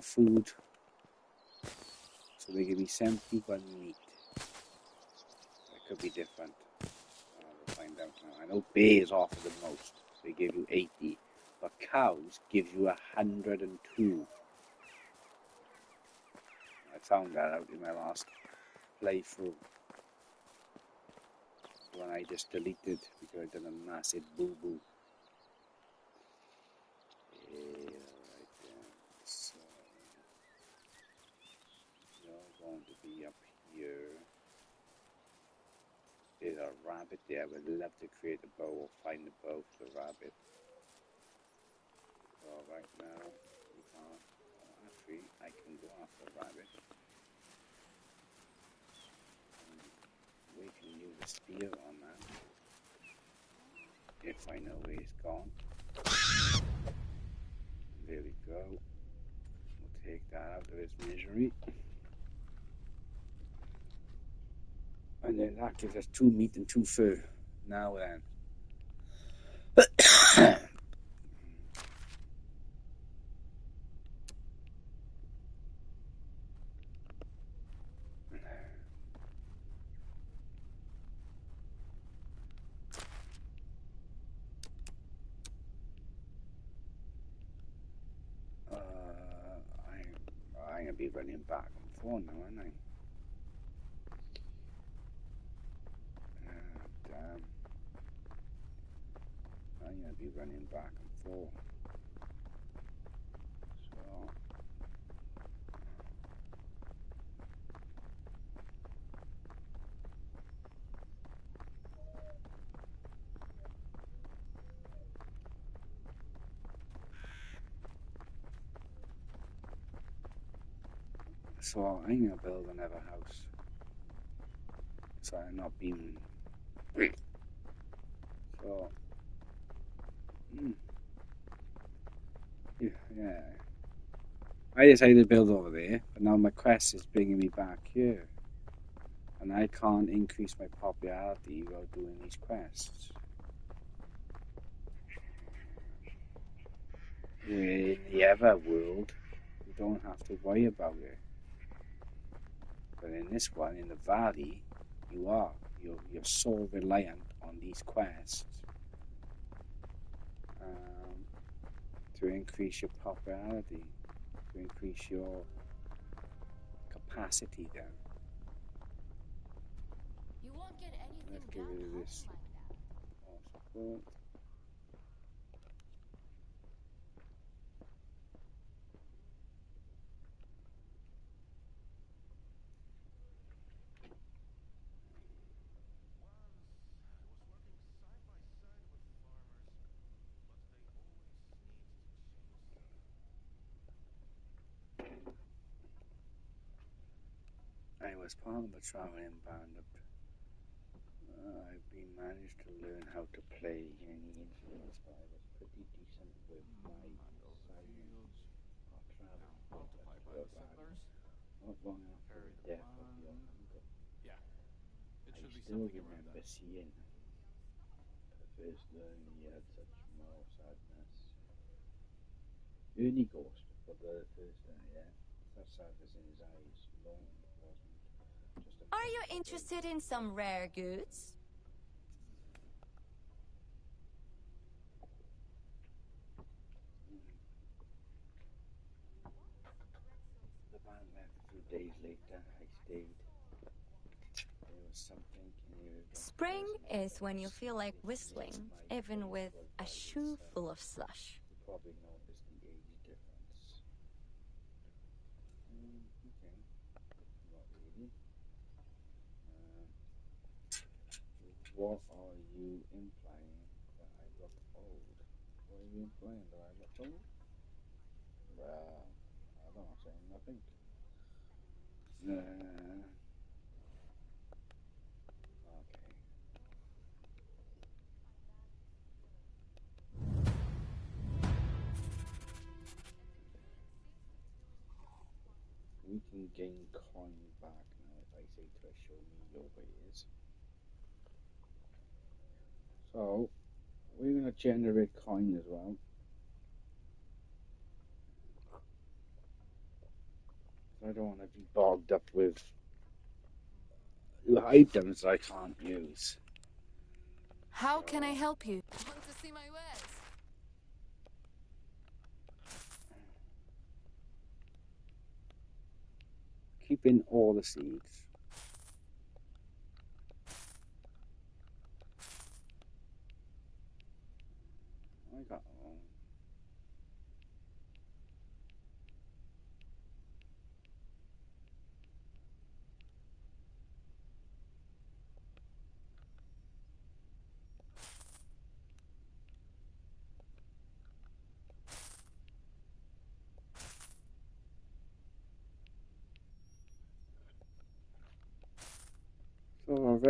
food. So they give me 71 meat. That could be different. We'll find out now. I know bears offer the most. They give you 80. But cows give you 102. I found that out in my last playthrough. one I just deleted because I done a massive boo-boo. Right then. So you're going to be up here. There's a rabbit there. I would love to create a bow or find the bow for the rabbit. So right now we can't. Oh, actually, I can go after the rabbit. We can use a spear on that. If I know where he's gone. There we go. We'll take that out of his misery. And then that gives us 2 meat and 2 fur. Now then. I'm going to be running back and forth now, aren't I? Damn. I'm going to be running back and forth. So I'm going to build another house. So I'm not being... So... Yeah. I decided to build over there, but now my quest is bringing me back here. And I can't increase my popularity while doing these quests. Where in the other world, you don't have to worry about it. But in this one, in the valley, you are. You're so reliant on these quests to increase your popularity, to increase your capacity then. You won't get anything Let's get done rid of home this. like that. More support. I was part of a traveling band. I've been managed to learn how to play any instruments, but I was pretty decent with my silent or traveling Multiplied by the settlers. not long after the death of your uncle. Yeah, it I should be still something around remember that. seeing him. The first learning he had such more sadness. Ernie Ghost for the first time, yeah. Such sadness in his eyes. Long wasn't just a Are you interested in some rare goods? The band left a few days later. I stayed. There was something in the air. Spring is when you feel like whistling, even with a shoe full of slush. You probably noticed the age difference. Okay. Not really. What are you implying that I look old? What are you implying that I look old? Well, I'm not saying nothing. Okay. We can gain coin back now if I say to her, show me your ways. So, we're going to generate coin as well. I don't want to be bogged up with items I can't use. How can I help you? Want to see my wares? Keep in all the seeds.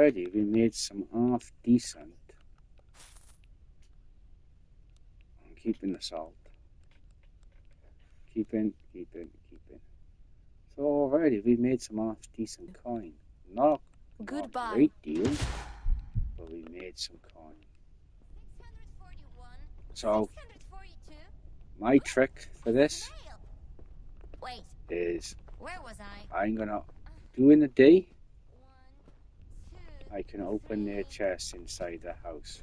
already we made some half decent. I'm keeping the salt. Keeping. So already we made some half decent coin. Not a Goodbye. great deal, but we made some coin. 641. So 642. my trick for this Wait, is where was I? I'm gonna do in a day. 1, 2. I can open their chests inside the house.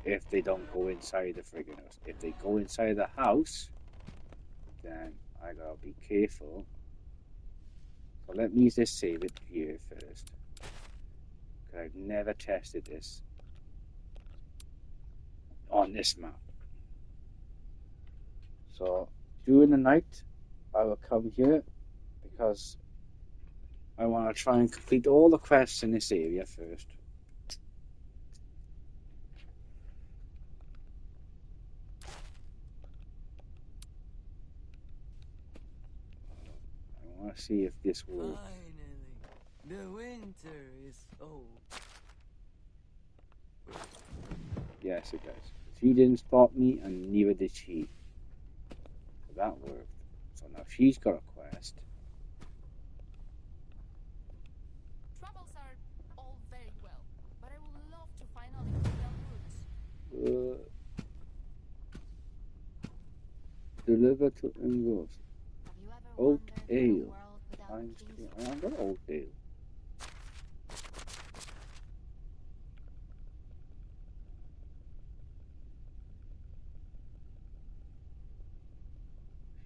If they don't go inside the friggin' house. If they go inside the house, then I gotta be careful. So let me just save it here first. Because I've never tested this on this map. So during the night, I will come here because I want to try and complete all the quests in this area first. I want to see if this will. Finally, the winter is over. Yes, it does. She didn't spot me, and neither did she. So that worked. So now she's got a quest. Travels are all very well, but I would love to finally figure out routes. Deliver to Ingles. Have you ever Oat wandered through the ale. world without Times pleasing? 3. I got oat ale.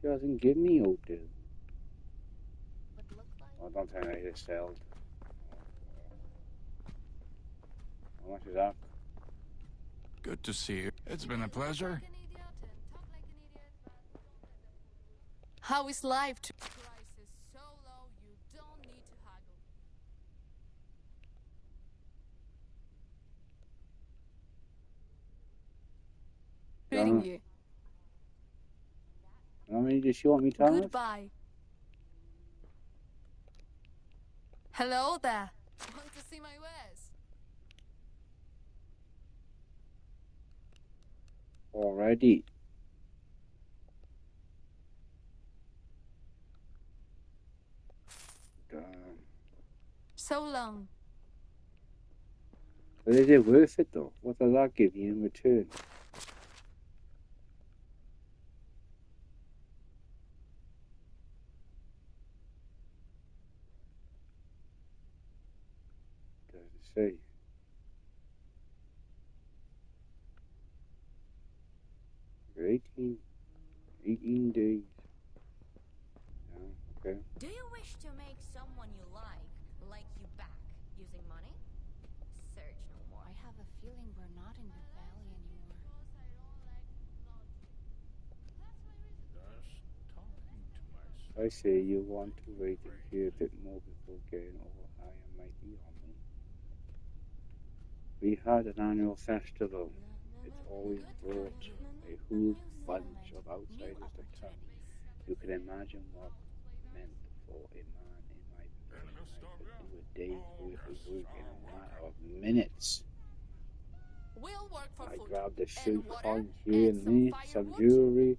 She doesn't give me oat ale. Would look like? Oh, don't tell me I just failed. How much is that? Good to see you. It's been a pleasure. Like an idiot and talk like an idiot, but don't let that fool you. How is life to prices so low you don't need to haggle? Treating you. How many does she want me to have? Goodbye. Hello there. Want to see my wares? Already. Damn. So long. But is it worth it though? What does that give you in return? Doesn't say. For 18 days. Yeah, okay. Do you wish to make someone you like you back using money? Search no more. I have a feeling we're not in the valley anymore. I say you want to wait and hear a bit more before getting all high and mighty on me. We had an annual festival. It always brought a whole bunch of outsiders to town. You can imagine what it meant for a man in my position. I could do a day's worth of work in a matter of minutes. We'll work for I food. grabbed a and few water, coins here and there, some firewood, jewelry,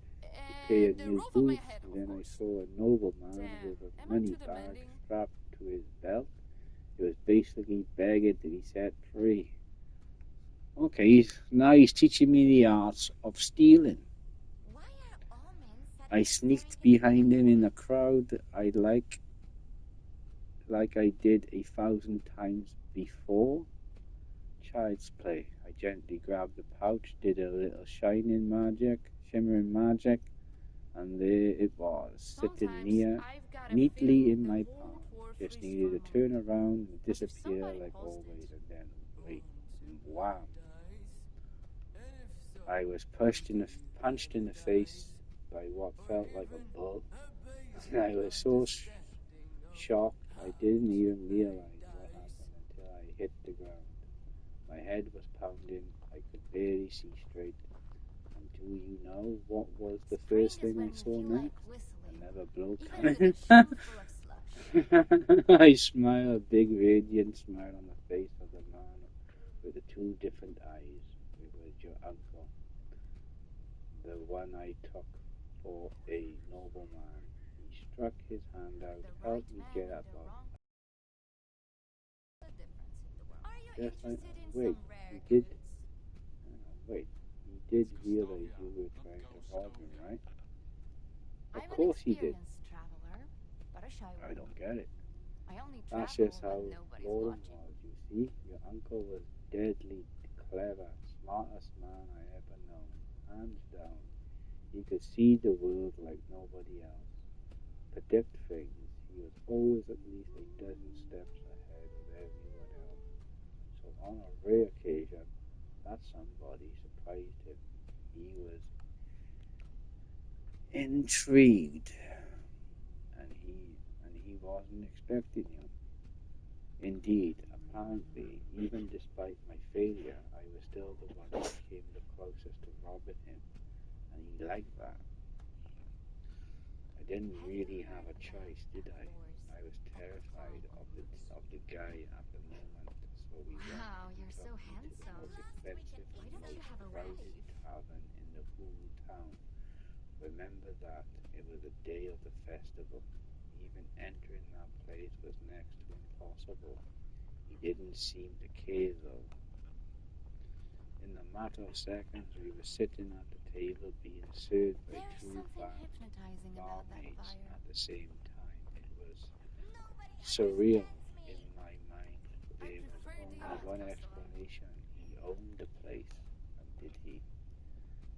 pay a and the new roof of my boots, head, and of then I course. saw a nobleman Damn, with a am I money too bag demanding? strapped to his belt. He was basically begging to be set free. Okay, now he's teaching me the arts of stealing. Why are all men I suddenly sneaked staring behind him in the crowd like I did 1,000 times before. Child's play. I gently grabbed the pouch, did a little shimmering magic, and there it was, sitting Sometimes I've got a neatly feeling in the my whole palm. world Just freeze needed for to a turn moment. around and But if disappear somebody like holds always, it, and then wait, wham! I was punched in the face by what felt like a bull. I was so shocked I didn't even realize what happened until I hit the ground. My head was pounding, I could barely see straight. And do you know what was the first thing I saw next? Another bloke coming. I smiled, a big radiant smile on the face of the with the two different eyes. It was your uncle, the one I took for a nobleman. He struck his hand out, helped me get up. Just like, wait, he did. Wait, he did realize you were trying to rob him, right? Of course he did. I don't get it. That's just how Lauren was, you see. Your uncle was deadly clever, smartest man I ever known, hands down. He could see the world like nobody else, predict things. He was always at least a dozen steps ahead of everyone else. So on a rare occasion, that somebody surprised him. He was intrigued, and he wasn't expecting you. Indeed, apparently, even despite my failure, I was still the one who came the closest to robbing him, and he liked that. I didn't really have a choice, did I? I was terrified of the guy at the moment, so we went and took me to the most expensive and most crowded tavern in the whole town. Remember that it was the day of the festival. Even entering that place was next to impossible. He didn't seem to care though. In a matter of seconds, we were sitting at the table being served by two barmaids at the same time. It was surreal in my mind. There was only one explanation. He owned the place, and did he?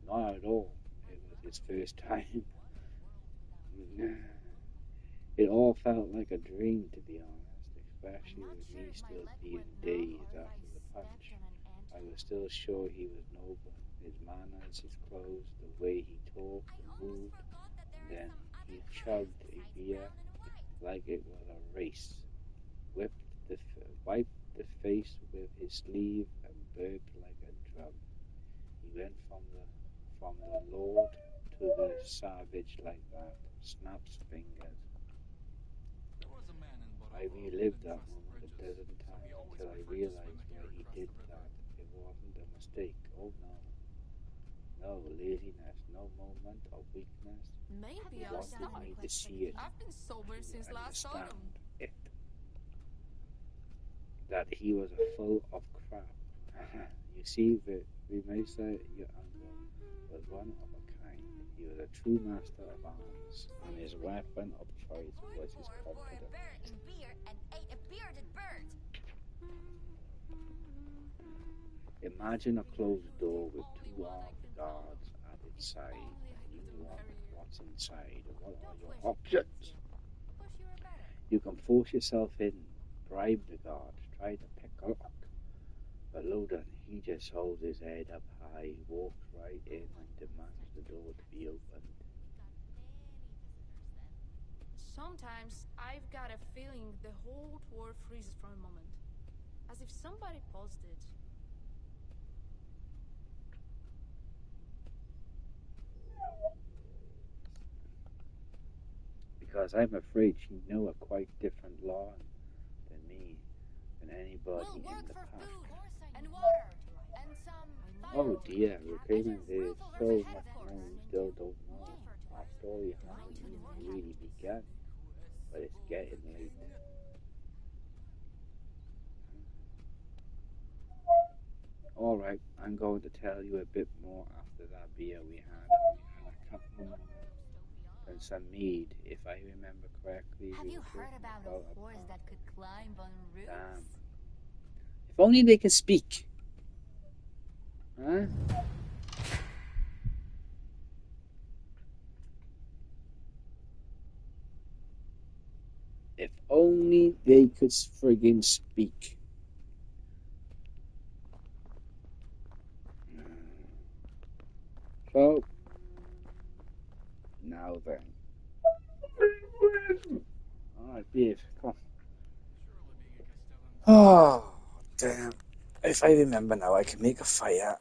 Not at all. It was his first time. It all felt like a dream, to be honest, especially with me still being dazed after the punch. I was still sure he was noble. His manners, his clothes, the way he talked and moved. And then he chugged a beer like it was a race, wiped the face with his sleeve, and burped like a drum. He went from the lord to the savage like that, snaps fingers. I relived that moment a dozen times until I realized why he did that. It wasn't a mistake. Oh no. No laziness, no moment of weakness. Maybe He I'll wanted start. me to see it, I've been sober since last understand autumn. it. That he was full of crap. You see, we may say your uncle was one of a kind. He was a true master of arms, and his weapon of choice was his confidence. Imagine a closed door with two armed guards at its side, and you wonder what's inside. What are your options? You can force yourself in, bribe the guards, try to pick a lock. But Loden, he just holds his head up high, walks right in, and demands the door to be opened. Sometimes I've got a feeling the whole world freezes for a moment, as if somebody paused it. Because I'm afraid she knew a quite different law than me, than anybody in the pack. And water and some Oh dear, reclaiming there's so much more we still don't know. Our story hasn't even really begun, but it's getting late. Alright, I'm going to tell you a bit more after that beer we had. We had a couple more and some mead, if I remember correctly. Have you heard about a horse that could climb on roofs? Damn. If only they could speak. Huh? If only they could friggin' speak. So, now then. Alright, Beav, come on. Oh, damn. If I remember now, I can make a fire.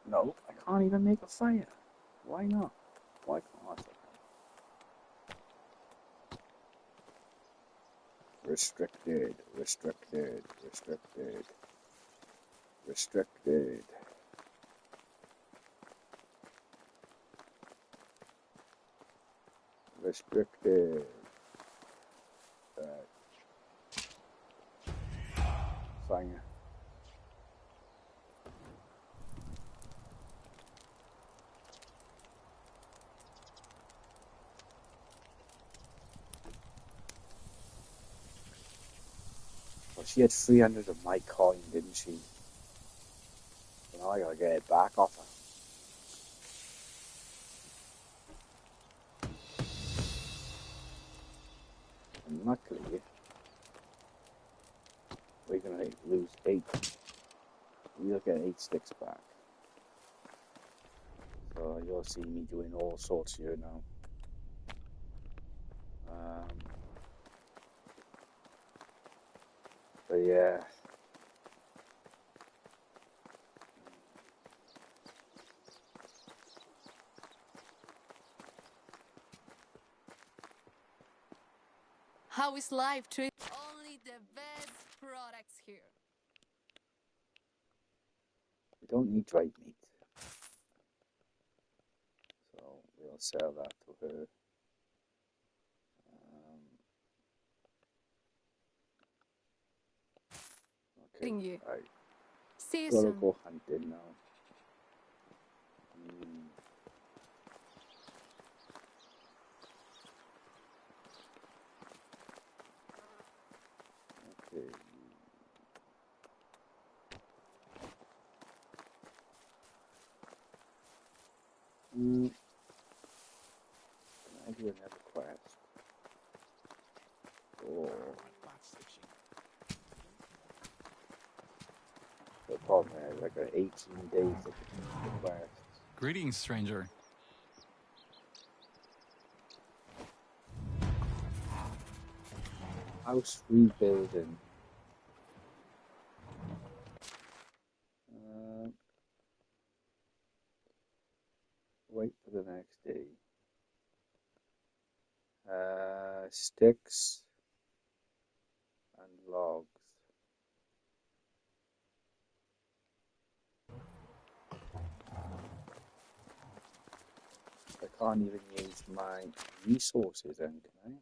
No, I can't even make a fire. Why not? Why can't I? Restricted, restricted, restricted. Restricted. Restricted. Fine. Well, she had 300 of my coin, didn't she? So now I gotta get it back off her. And luckily, we're gonna lose 8. We'll get 8 sticks back. So you'll see me doing all sorts here now. But yeah. How is life treat? Only the best products here. We don't need dried meat. So we'll sell that to her. Okay. You. Alright. See you Gotta soon. go hunting now. Okay. Can I do another quest? Oh. The problem is I got 18 days to complete the quest. Greetings, stranger. House rebuilding. Wait for the next day. Sticks and logs. I can't even use my resources then, can I?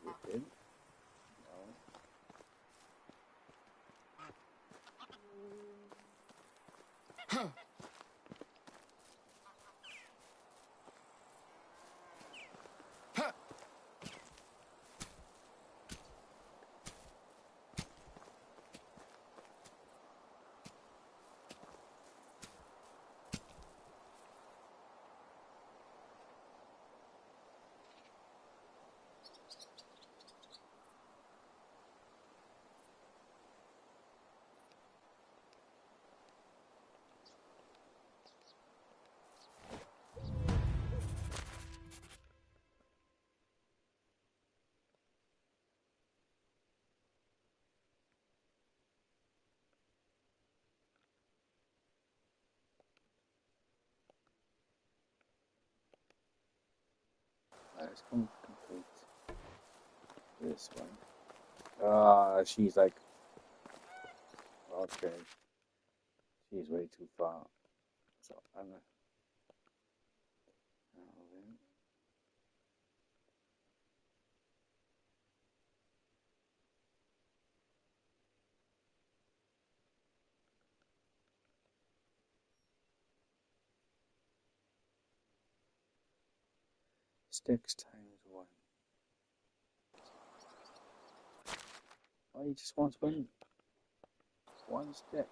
Within? No. Let's complete this one. She's like, okay, she's way too far. So I'm gonna. Sticks times 1. Oh, he just wants one stick.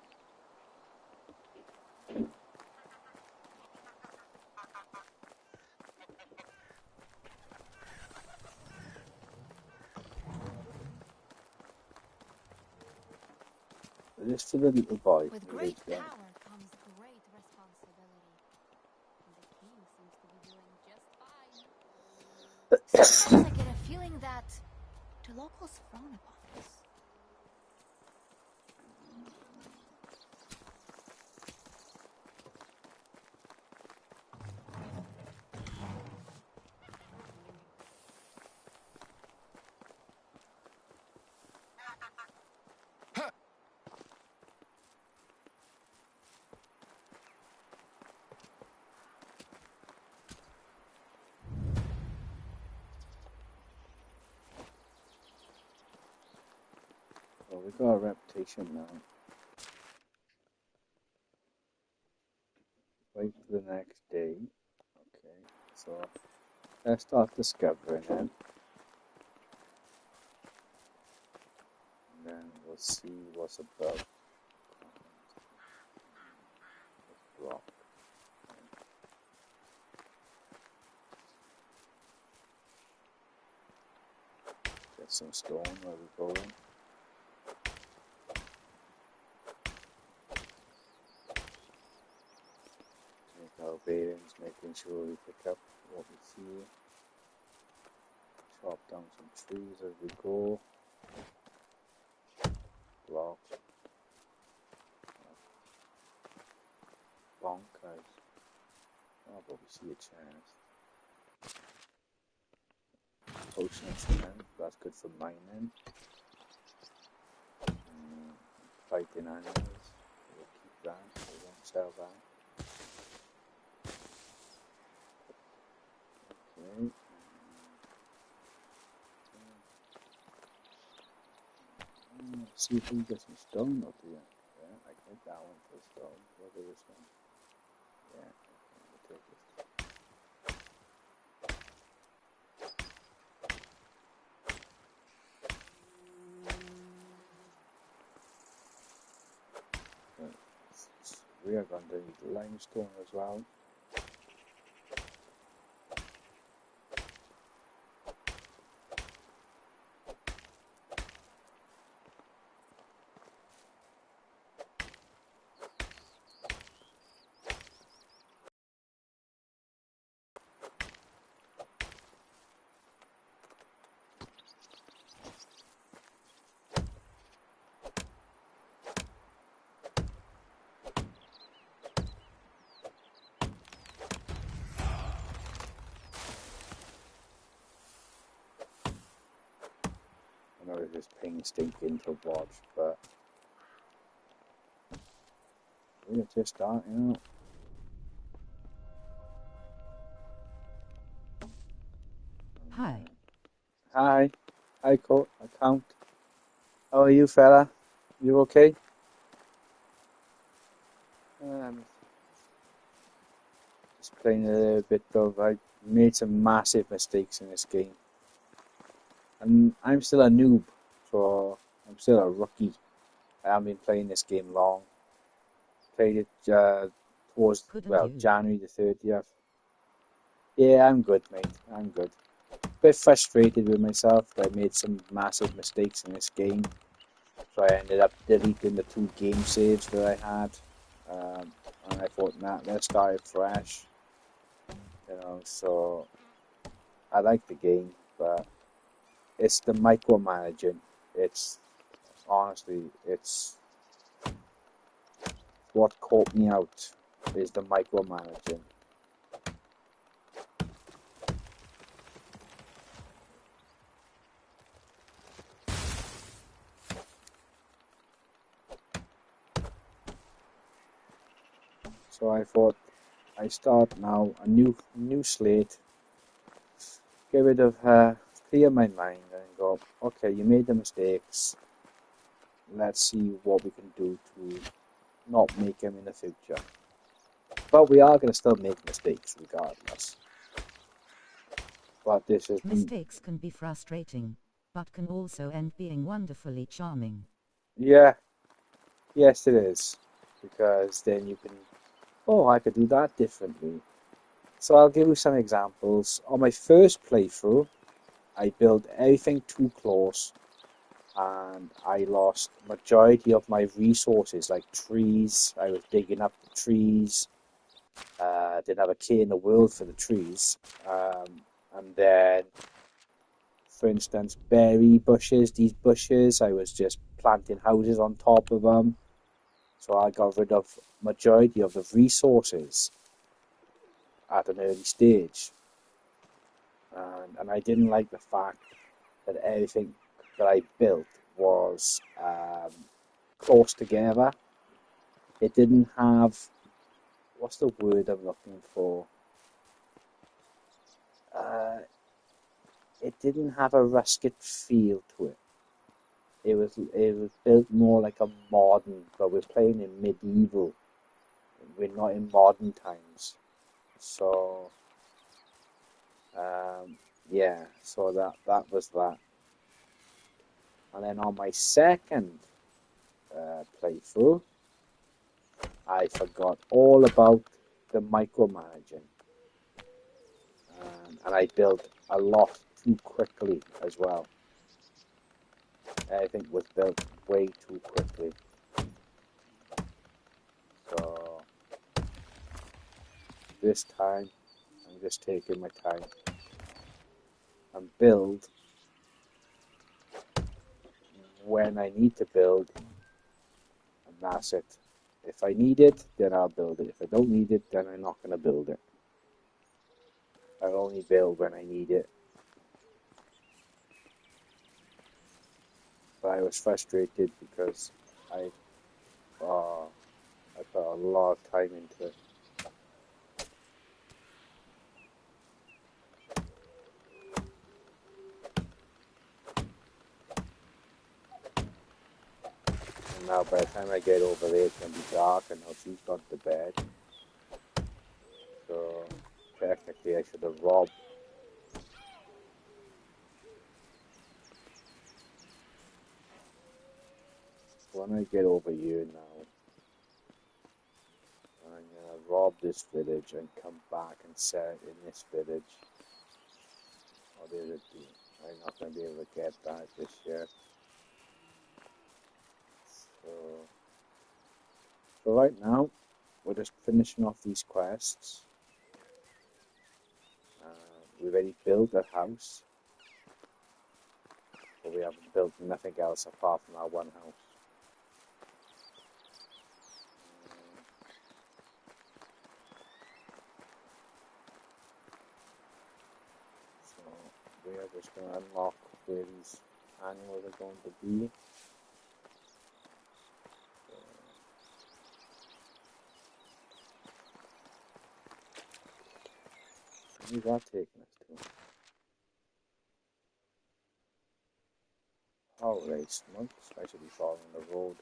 This for the little boy. With who great lives there. power comes great responsibility. And the king seems to be doing just fine. Sometimes I get a feeling that the locals frown upon us. Well, we got a reputation now. Wait for the next day. Okay, so let's start discovering it. And then we'll see what's above. Rock. Get some stone where we're going. Make our bearings, making sure we pick up what we see. Chop down some trees as we go. Block. Bonkers. Oh, but we see a chest. Potion of cement, that's good for mining. Fighting animals, we'll keep that, we won't sell that. Okay. See if we can get some stone up here. Yeah, I can take that one for stone. What is this one? Yeah, we'll take this. We are going to need limestone as well. I know it's just painstaking to watch, but we're just starting out. Hi. Hi. Hi, Account. How are you, fella? You okay? Just playing a little bit of. I made some massive mistakes in this game. And I'm still a noob, so I'm still a rookie. I haven't been playing this game long. Played it towards, January the 30th. Yeah, I'm good, mate. I'm good. Bit frustrated with myself that I made some massive mistakes in this game. So I ended up deleting the 2 game saves that I had. And I thought, nah, let's start it fresh. You know, so I like the game, but it's the micromanaging. It's honestly, it's what caught me out is the micromanaging. So I thought I start now a new slate, get rid of clear my mind and go, okay, you made the mistakes. Let's see what we can do to not make them in the future. But we are going to still make mistakes regardless. But this is mistakes can be frustrating, but can also end being wonderfully charming. Yeah, yes it is, because then you can, oh, I could do that differently. So I'll give you some examples. On my first playthrough, I built everything too close and I lost majority of my resources, like trees. I was digging up the trees. Didn't have a care in the world for the trees. And then, for instance, berry bushes, these bushes, I was just planting houses on top of them. So I got rid of majority of the resources at an early stage. And I didn't like the fact that everything that I built was close together. It didn't have, what's the word I'm looking for? It didn't have a rustic feel to it. It was built more like a modern, but we're playing in medieval. We're not in modern times. So yeah, so that was that. And then on my second playthrough, I forgot all about the micromanaging, and I built a lot too quickly as well. Everything was built way too quickly. So this time, I'm just taking my time and build when I need to build, and that's it. If I need it, then I'll build it. If I don't need it, then I'm not going to build it. I'll only build when I need it. But I was frustrated because I put a lot of time into it. And now by the time I get over there, it's going to be dark, and now she's gone to bed. So technically I should have robbed. When I get over here now, I'm going to rob this village and come back and set it in this village. Oh, there's a deal. I'm not going to be able to get that just yet. So right now, we're just finishing off these quests. We've already built a house, but we haven't built nothing else apart from our one house. So we are just going to unlock where these animals are going to be. Where's that taking us to? Oh, race months. I should be following the road.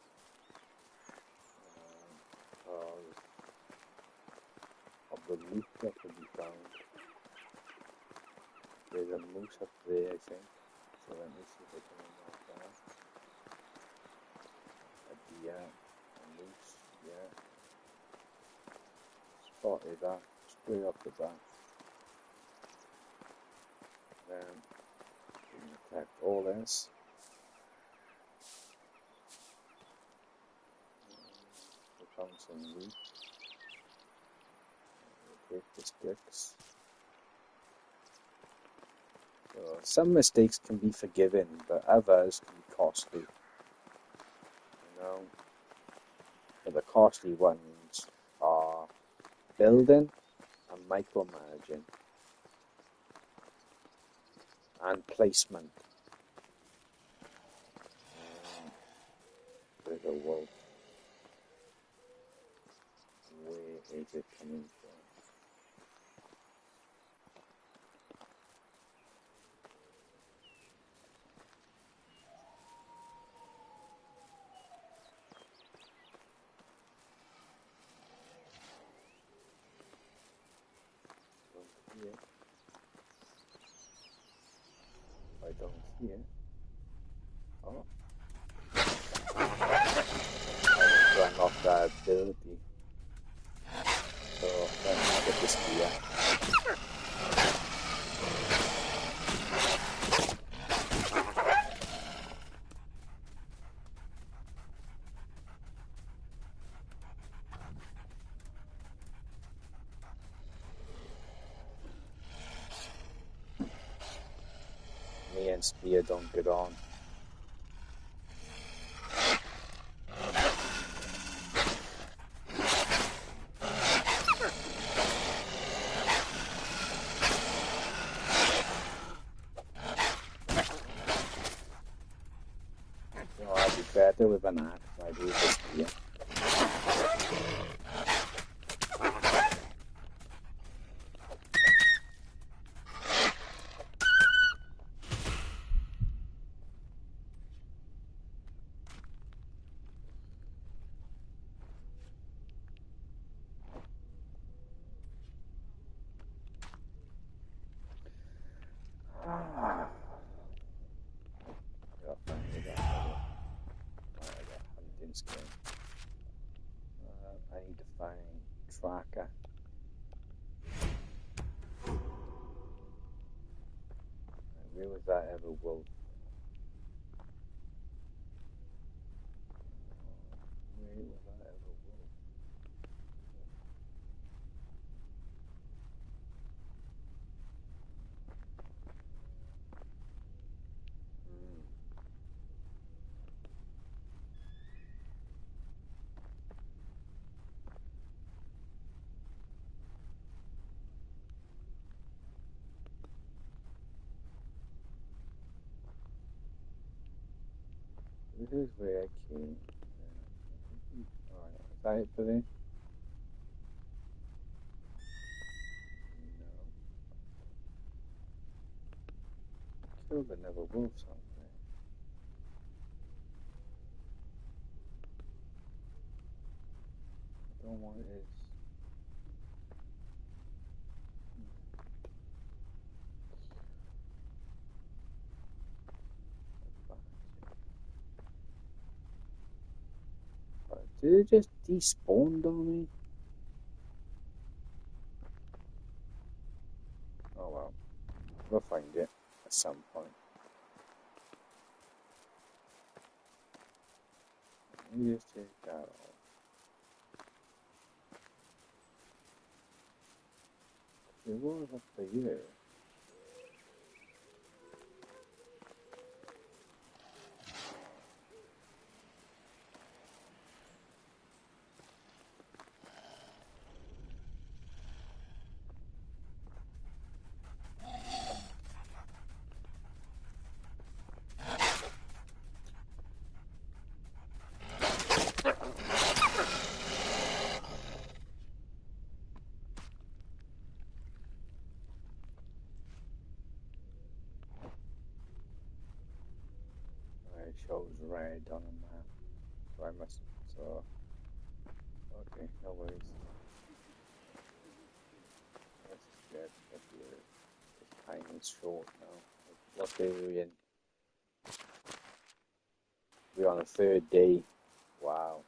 Of the loot that could be found. There's a moose up there, I think. So let me see if I can unlock that. A deer, a moose, yeah. Spotted that straight off the bat. Then we can collect all this. We found some meat. We'll take the sticks. So some mistakes can be forgiven, but others can be costly. You know, but the costly ones are building and micromanaging and placement. There's a wolf. Where is it coming from? Here. I don't see it. Oh. I need to unlock that ability. So let's get this gear. and spear don't get on. So I'd be better with an axe. I do this spear. I need to find tracker. Where was that ever wolf? Where was that ever wolf? This is where I came. Alright, is that it for this? No. Killed another wolf somewhere. I don't want this. Did it just despawn on me? Oh well, we'll find it at some point. Let me just take that off. It was up to here. It shows red on the map, so I must. So okay, no worries. Let's just get up here. This time is short now. What day are we in? We're on the third day. Wow.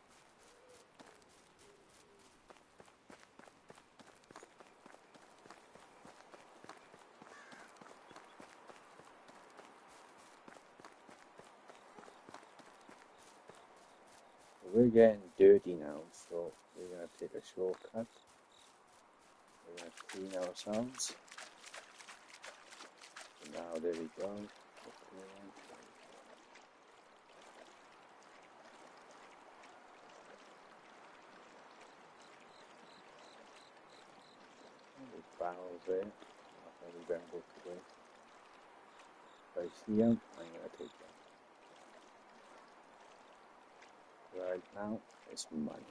We're getting dirty now, so we're going to take a shortcut. We're going to clean ourselves. So now, there we go. There's barrels there. Not really valuable today. If I see them, I'm going to take them. Right now, it's money.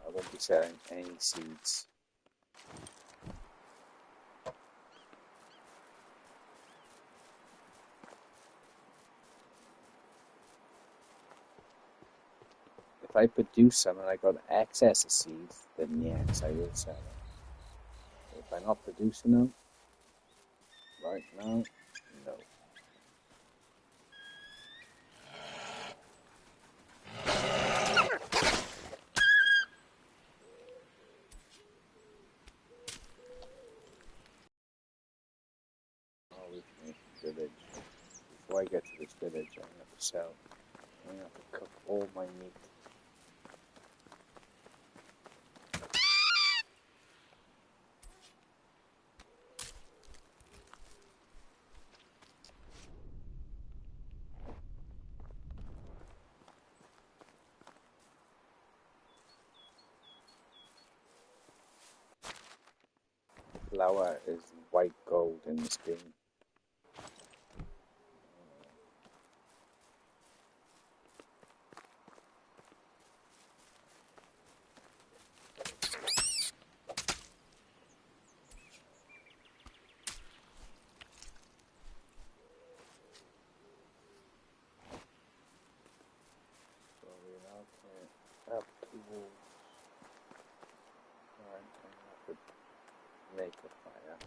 I won't be selling any seeds. If I produce some and I got excess of seeds, then yes, I will sell them. If I'm not producing them, right now, no. Village. Before I get to this village, I'm going to have to sell I have to cook all my meat. Flour is white gold in this game. So we now can have tools. Alright, I have to make a fire.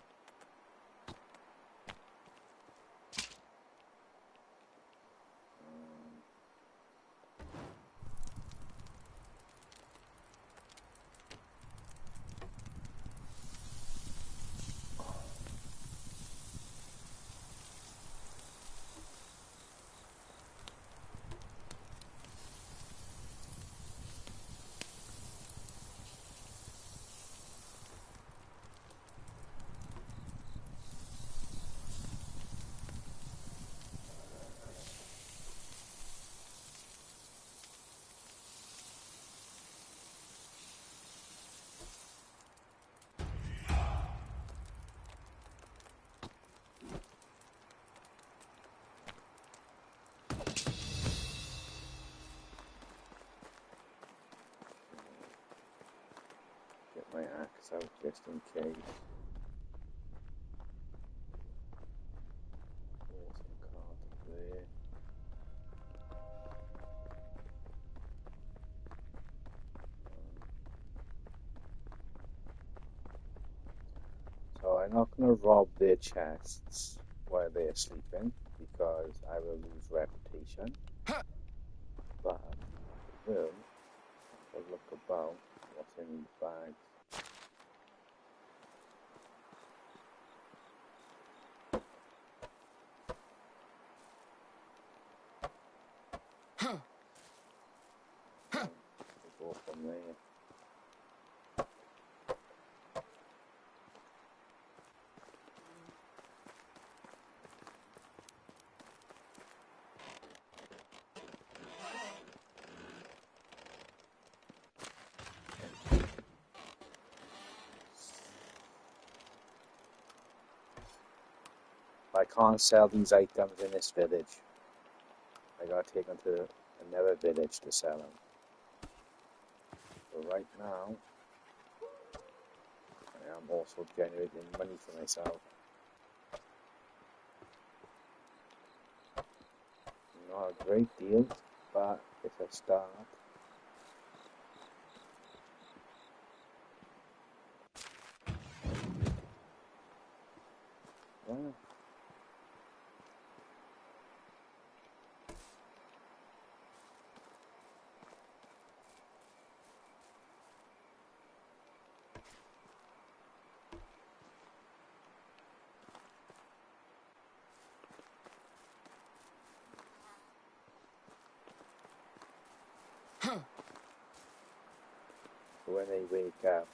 Get my axe out just in case. Awesome card there. So I'm not going to rob their chests while they're sleeping because I will lose reputation. But I will have a look about what's in these bags. We'll go from there. I can't sell these items in this village. I gotta take them to another village to sell them. So right now, I am also generating money for myself. Not a great deal, but it's a start. Well, so when they wake up,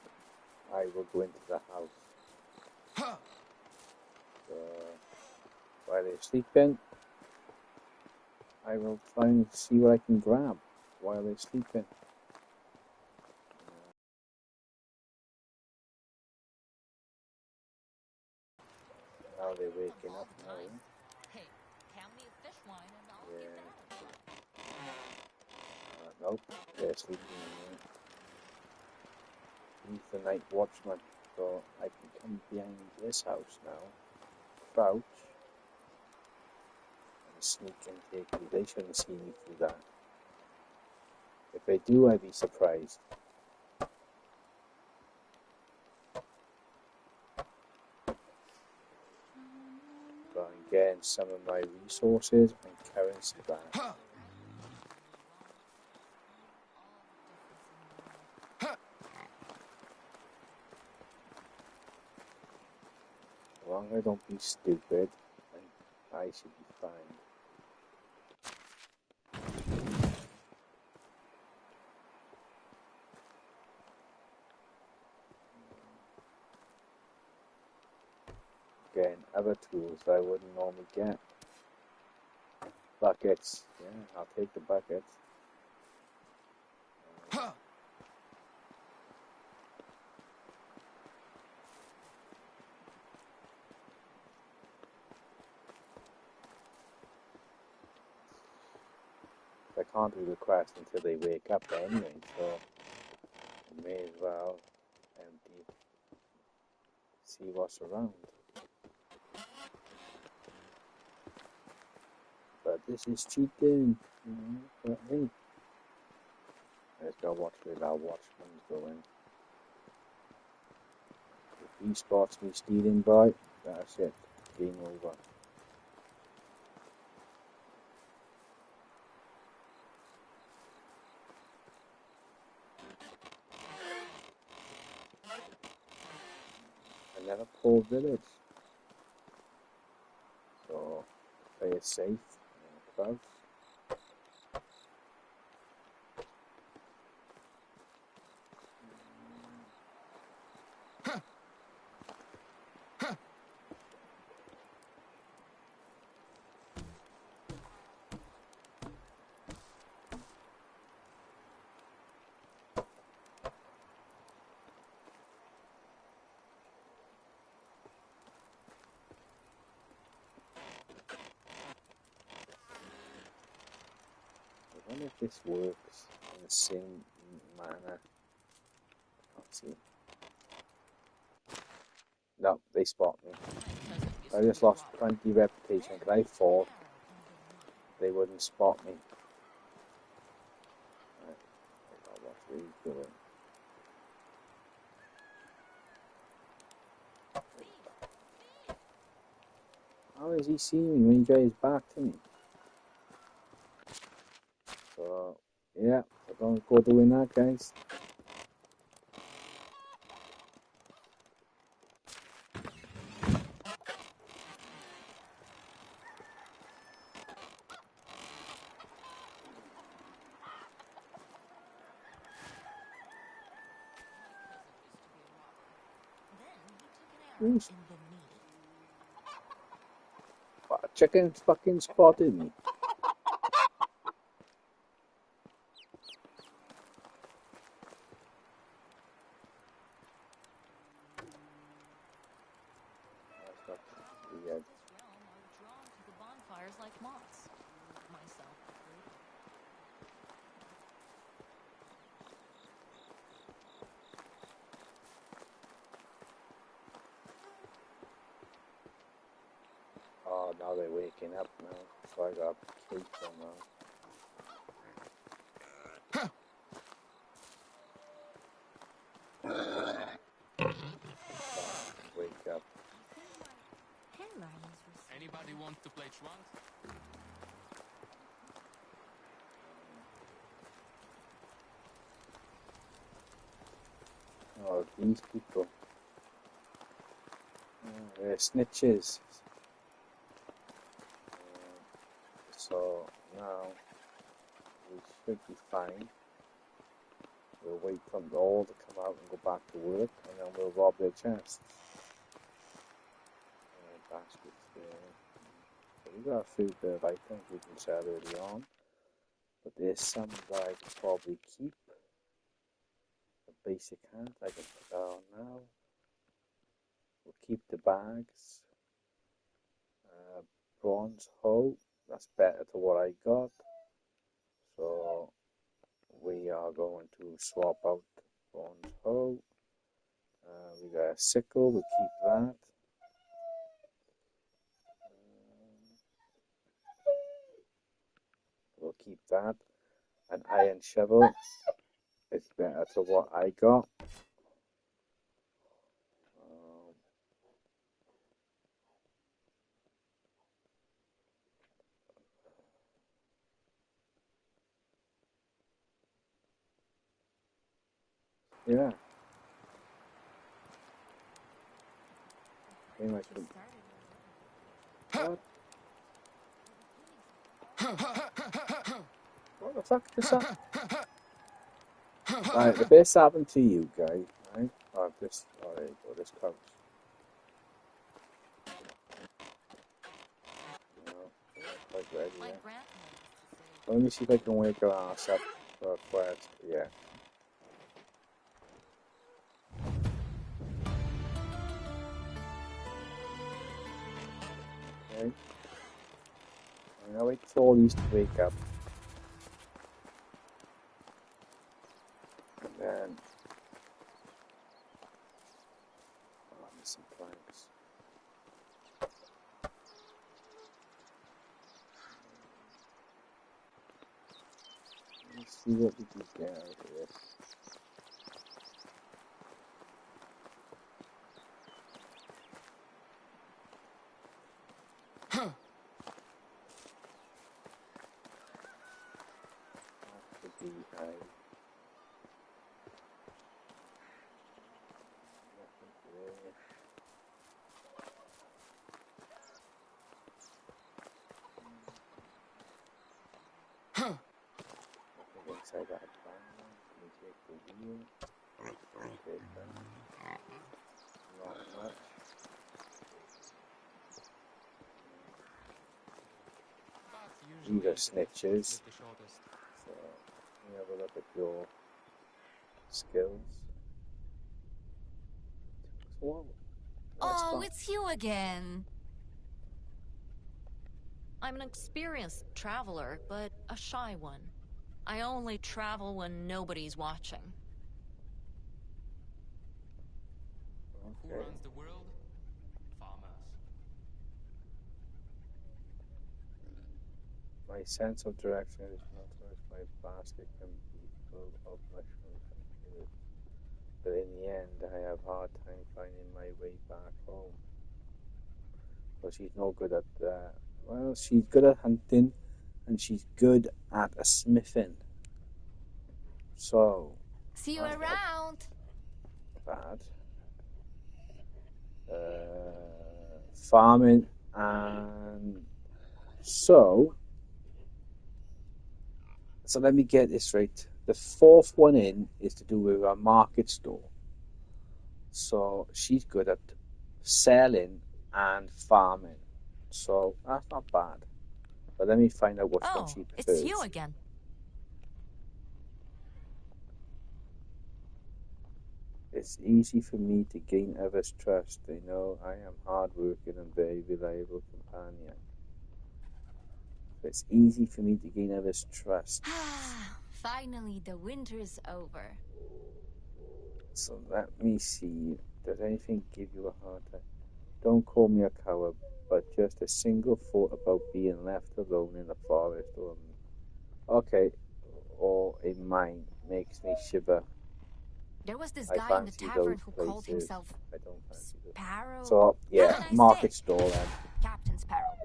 I will go into the house. So while they're sleeping, I will try and see what I can grab while they're sleeping. Now they're waking up now. Hey, count me a fish wine and I'll Yeah. get that. Nope, they're sleeping in there. He's the night watchman, so I can come behind this house now, crouch, and sneak and take me. They shouldn't see me through that. If they do, I'd be surprised. But I'm getting some of my resources and currency back. As long as I don't be stupid, I should be fine. tools that I wouldn't normally get. Buckets. Yeah, I'll take the buckets. I can't do the quest until they wake up anyway, so I may as well empty, see what's around. But this is cheating, you know, but hey. Let's go watch where our watchman's going. If he spots me stealing by, that's it. Game over. Another poor village. So play it safe and close. I wonder if this works in the same manner. Can't see. No, they spot me. I just lost 20 reputation because I thought they wouldn't spot me. Right. I don't know what he's doing. How is he seeing me when he drives back to me? So, yeah, so don't go doing that, guys. Chicken's fucking spotted me. Weird. Bonfires like moths. Myself included. Oh, now they're waking up now. So I got cake on now. Wake up. Anybody want to play Schwanz? Oh, these people. They're snitches. So now we should be fine. We'll wait for them all to come out and go back to work, and then we'll rob their chests. Baskets there. So we got a few bit of items we can sell early on, but there's some that I could probably keep. The basic hat I can put that on now. We'll keep the bags. Bronze hoe, that's better to what I got. So we are going to swap out bronze hoe. We got a sickle, we'll keep that. We'll keep that. An iron shovel, it's better to what I got. Yeah. Pretty much. What? What the fuck is that? Right, the best happened to you guys, right? Oh, there you go, this couch. quite ready My yet. grandmother used to say, Let me see if I can wake her ass up for a quest. Yeah. Okay. I'm gonna wait for all these to wake up. And then oh, there's some planks. Let's see what we can get out of this. That's the beehive. Nothing there. Nothing inside that barn. Can we take the wheel? Take that. Not much. Usually These are the snitches. the shortest. So let me have a look at your skills. So what? That's "Oh, fine. it's you again." I'm an experienced traveler, but a shy one. I only travel when nobody's watching. Who Okay. runs the world? Farmers. My sense of direction is not as my basket can be full of mushrooms and herbs. But in the end, I have a hard time finding my way back home. Well, she's no good at that. Well, she's good at hunting, and she's good at a smithing. So, See you that's not around. bad. Farming, and so let me get this right. The fourth one in is to do with a market store. So she's good at selling and farming. So that's not bad. But let me find out which one Oh, she it's you prefers. again. It's easy for me to gain others' trust. They know I am hardworking and very reliable companion. So it's easy for me to gain others' trust. Finally, the winter's over. So let me see. Does anything give you a hard time? Don't call me a coward, but just a single thought about being left alone in the forest or a mine makes me shiver. There was this I guy in the fancy those tavern who called places. himself I don't fancy those. Sparrow. So yeah, Have a nice market day. store then. Captain Sparrow.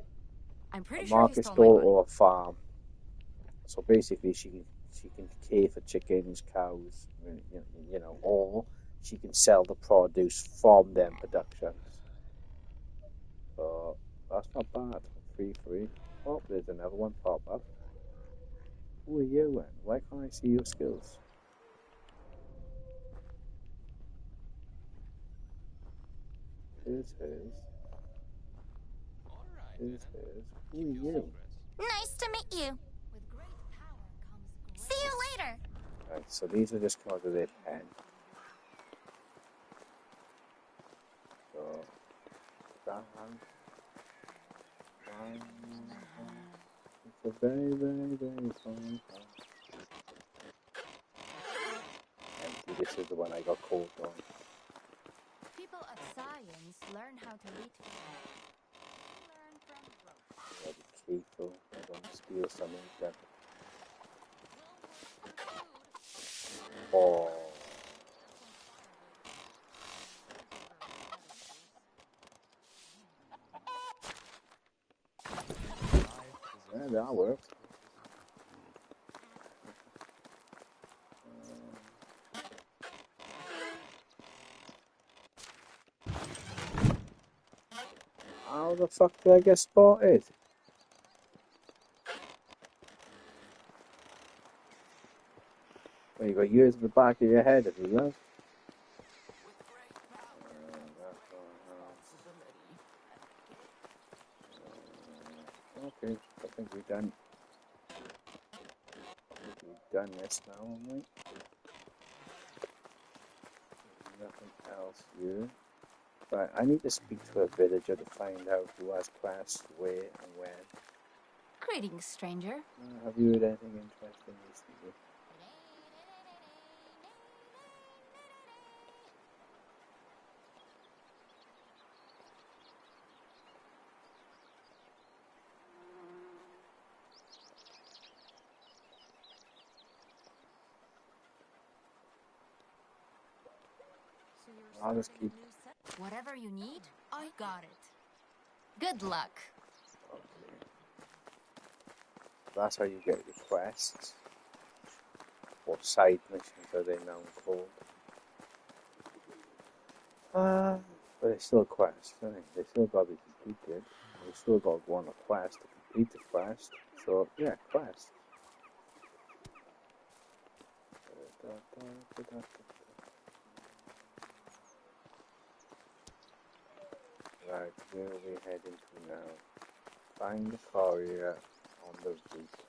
I'm A pretty sure he market stole my store money. or a farm. So basically, she can care for chickens, cows, or she can sell the produce from them productions. So that's not bad. Free. Oh, there's another one pop up. Who are you then? Why can't I see your skills? Here's hers. Here's hers. Who are you? Nice to meet you. With great power comes great. See you later. Right, so these are just cards of their pen. So that hand. It's a very, very, very fine hand. Empty. This is the one I got caught on. People of science learn how to eat food. Learn from growth. Yeah, the keto. I don't steal something that. Oh. Yeah, that worked. How the fuck did I get spotted? Well, you got yours in the back of your head, if you love. Okay, I think we've done this now, haven't we? Nothing else here. But I need to speak to a villager to find out who has quests, where, and when. Greetings, stranger. Have you heard anything interesting recently? I'll just keep. Whatever you need, I got it. Good luck. Okay. That's how you get your quests. Or side missions are they now called. But it's still quests, isn't it? They still got to be completed. You still got to go on a quest to complete the quest. So, yeah, quest. Right, where are we heading to now? Find the courier on the route.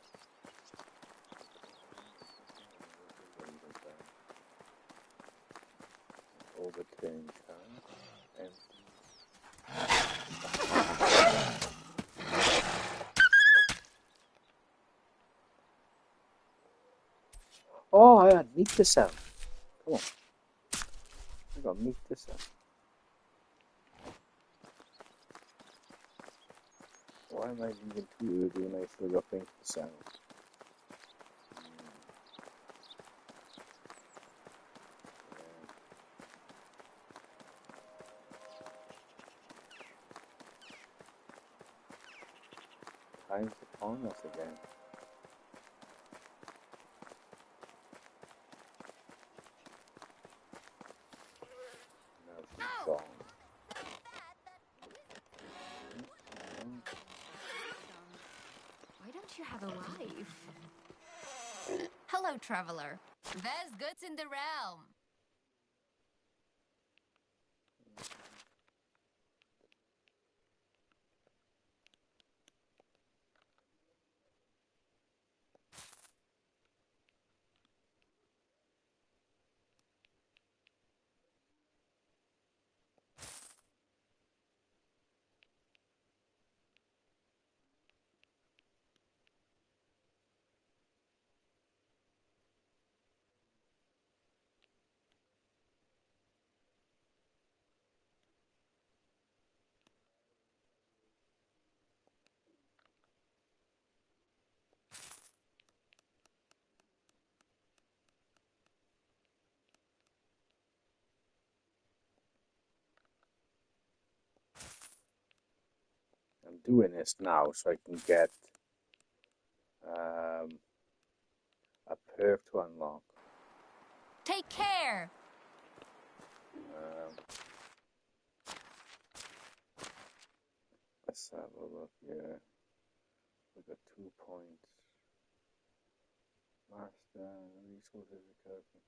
Overturn car. Empty. Oh, I got meat to sell. Come on. I got meat to sell. Why am I leaving too early when I still got things to sell? Time's upon us again. Now she's gone. Why don't you have a wife? Hello, traveler. There's goods in the realm. I'm doing this now so I can get a perk to unlock. Take care. Let's have a look here. We got 2 points. Master resources recovery.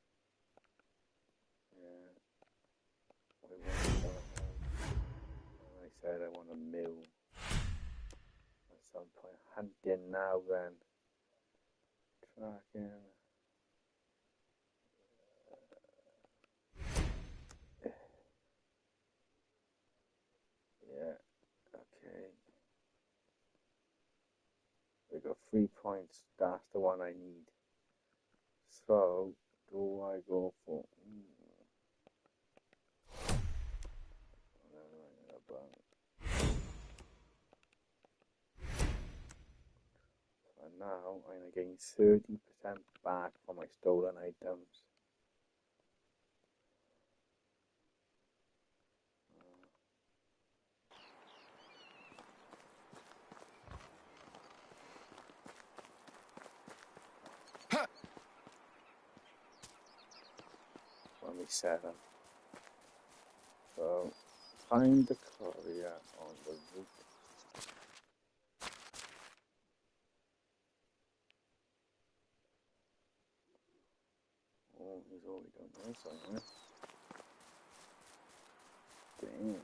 Yeah. I said I want a mill. At some point, hunting now then. Tracking. Yeah. Okay. We got 3 points. That's the one I need. So, do I go for? And now I'm getting 30% back for my stolen items. Let me set them. So, find the courier on the route. Oh, he's already done this, hasn't he? Damn.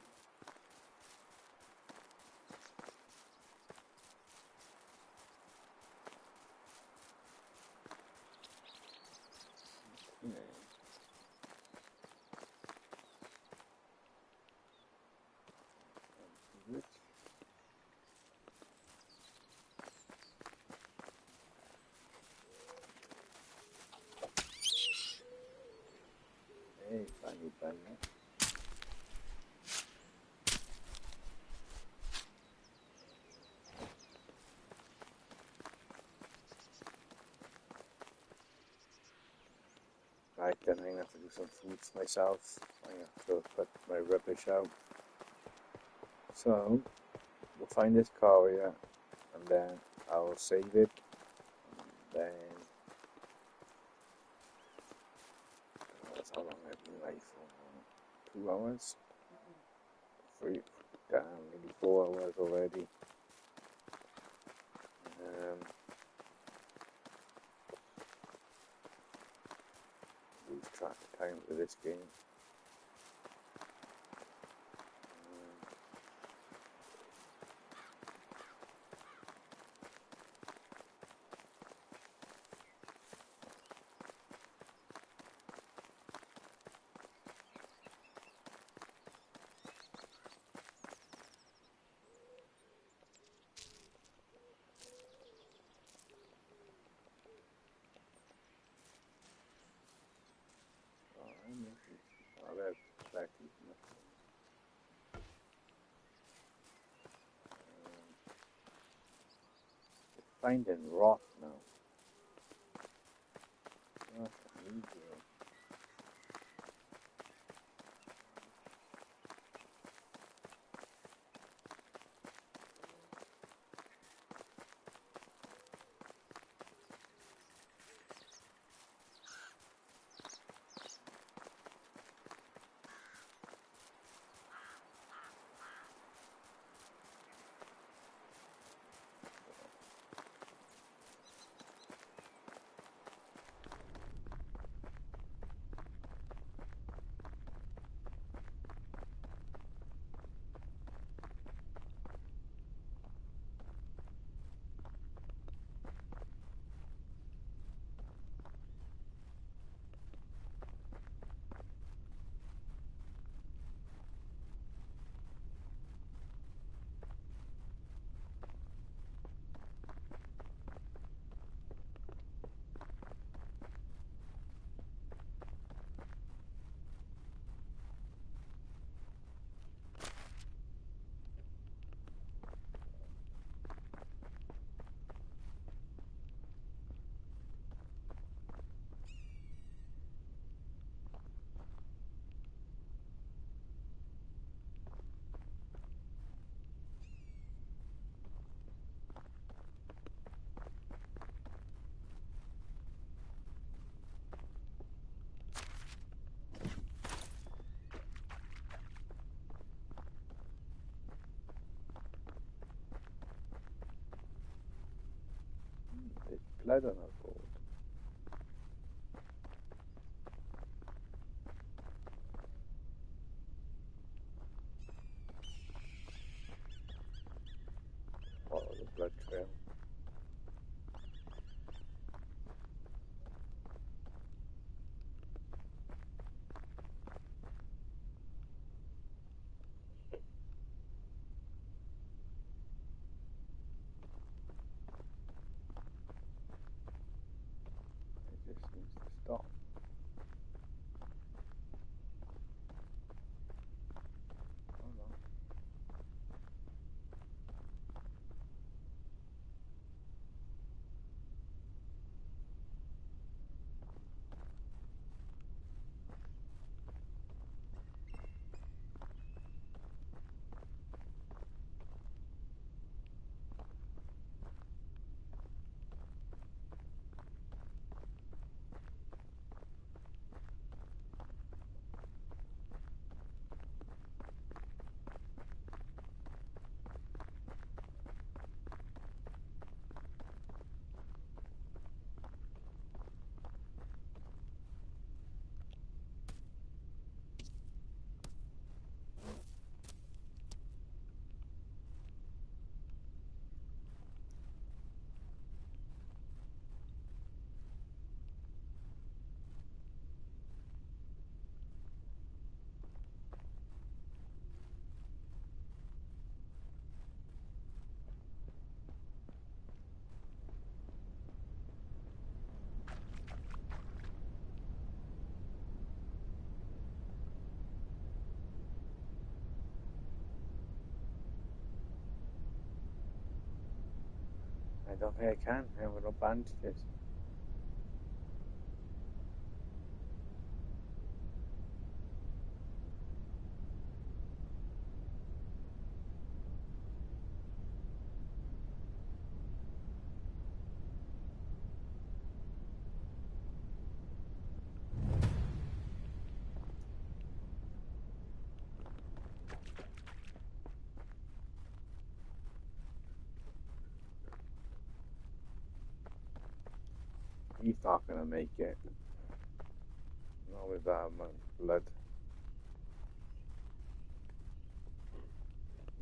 Hey, funny bunny. Right, then I'm gonna have to do some food for myself. I have to put my rubbish out. So, we'll find this car here, and then I'll save it. And then, that's how long I've been away for. 2 hours? 3, damn, maybe 4 hours already. Lose track of time for this game. Finding rock now. Not easy. There's blood on our board. Follow the blood trail. I don't think I can. I have no bandages. He's not gonna make it. Not with that amount of blood.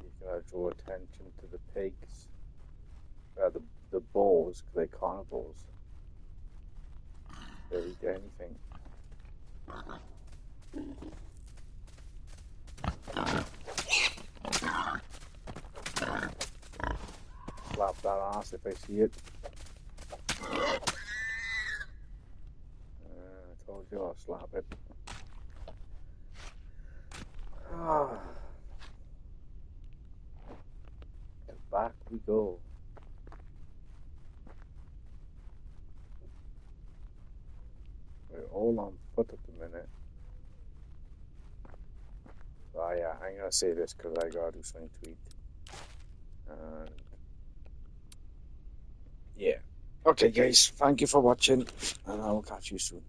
He's gonna draw attention to the pigs. The boars, because they're carnivores. They'll eat anything. Slap that ass if I see it. I told you I'll slap it. And back we go. We're all on foot at the minute. So yeah, I'm gonna say this because I gotta do something to eat. And yeah. Okay guys, thank you for watching and I will catch you soon.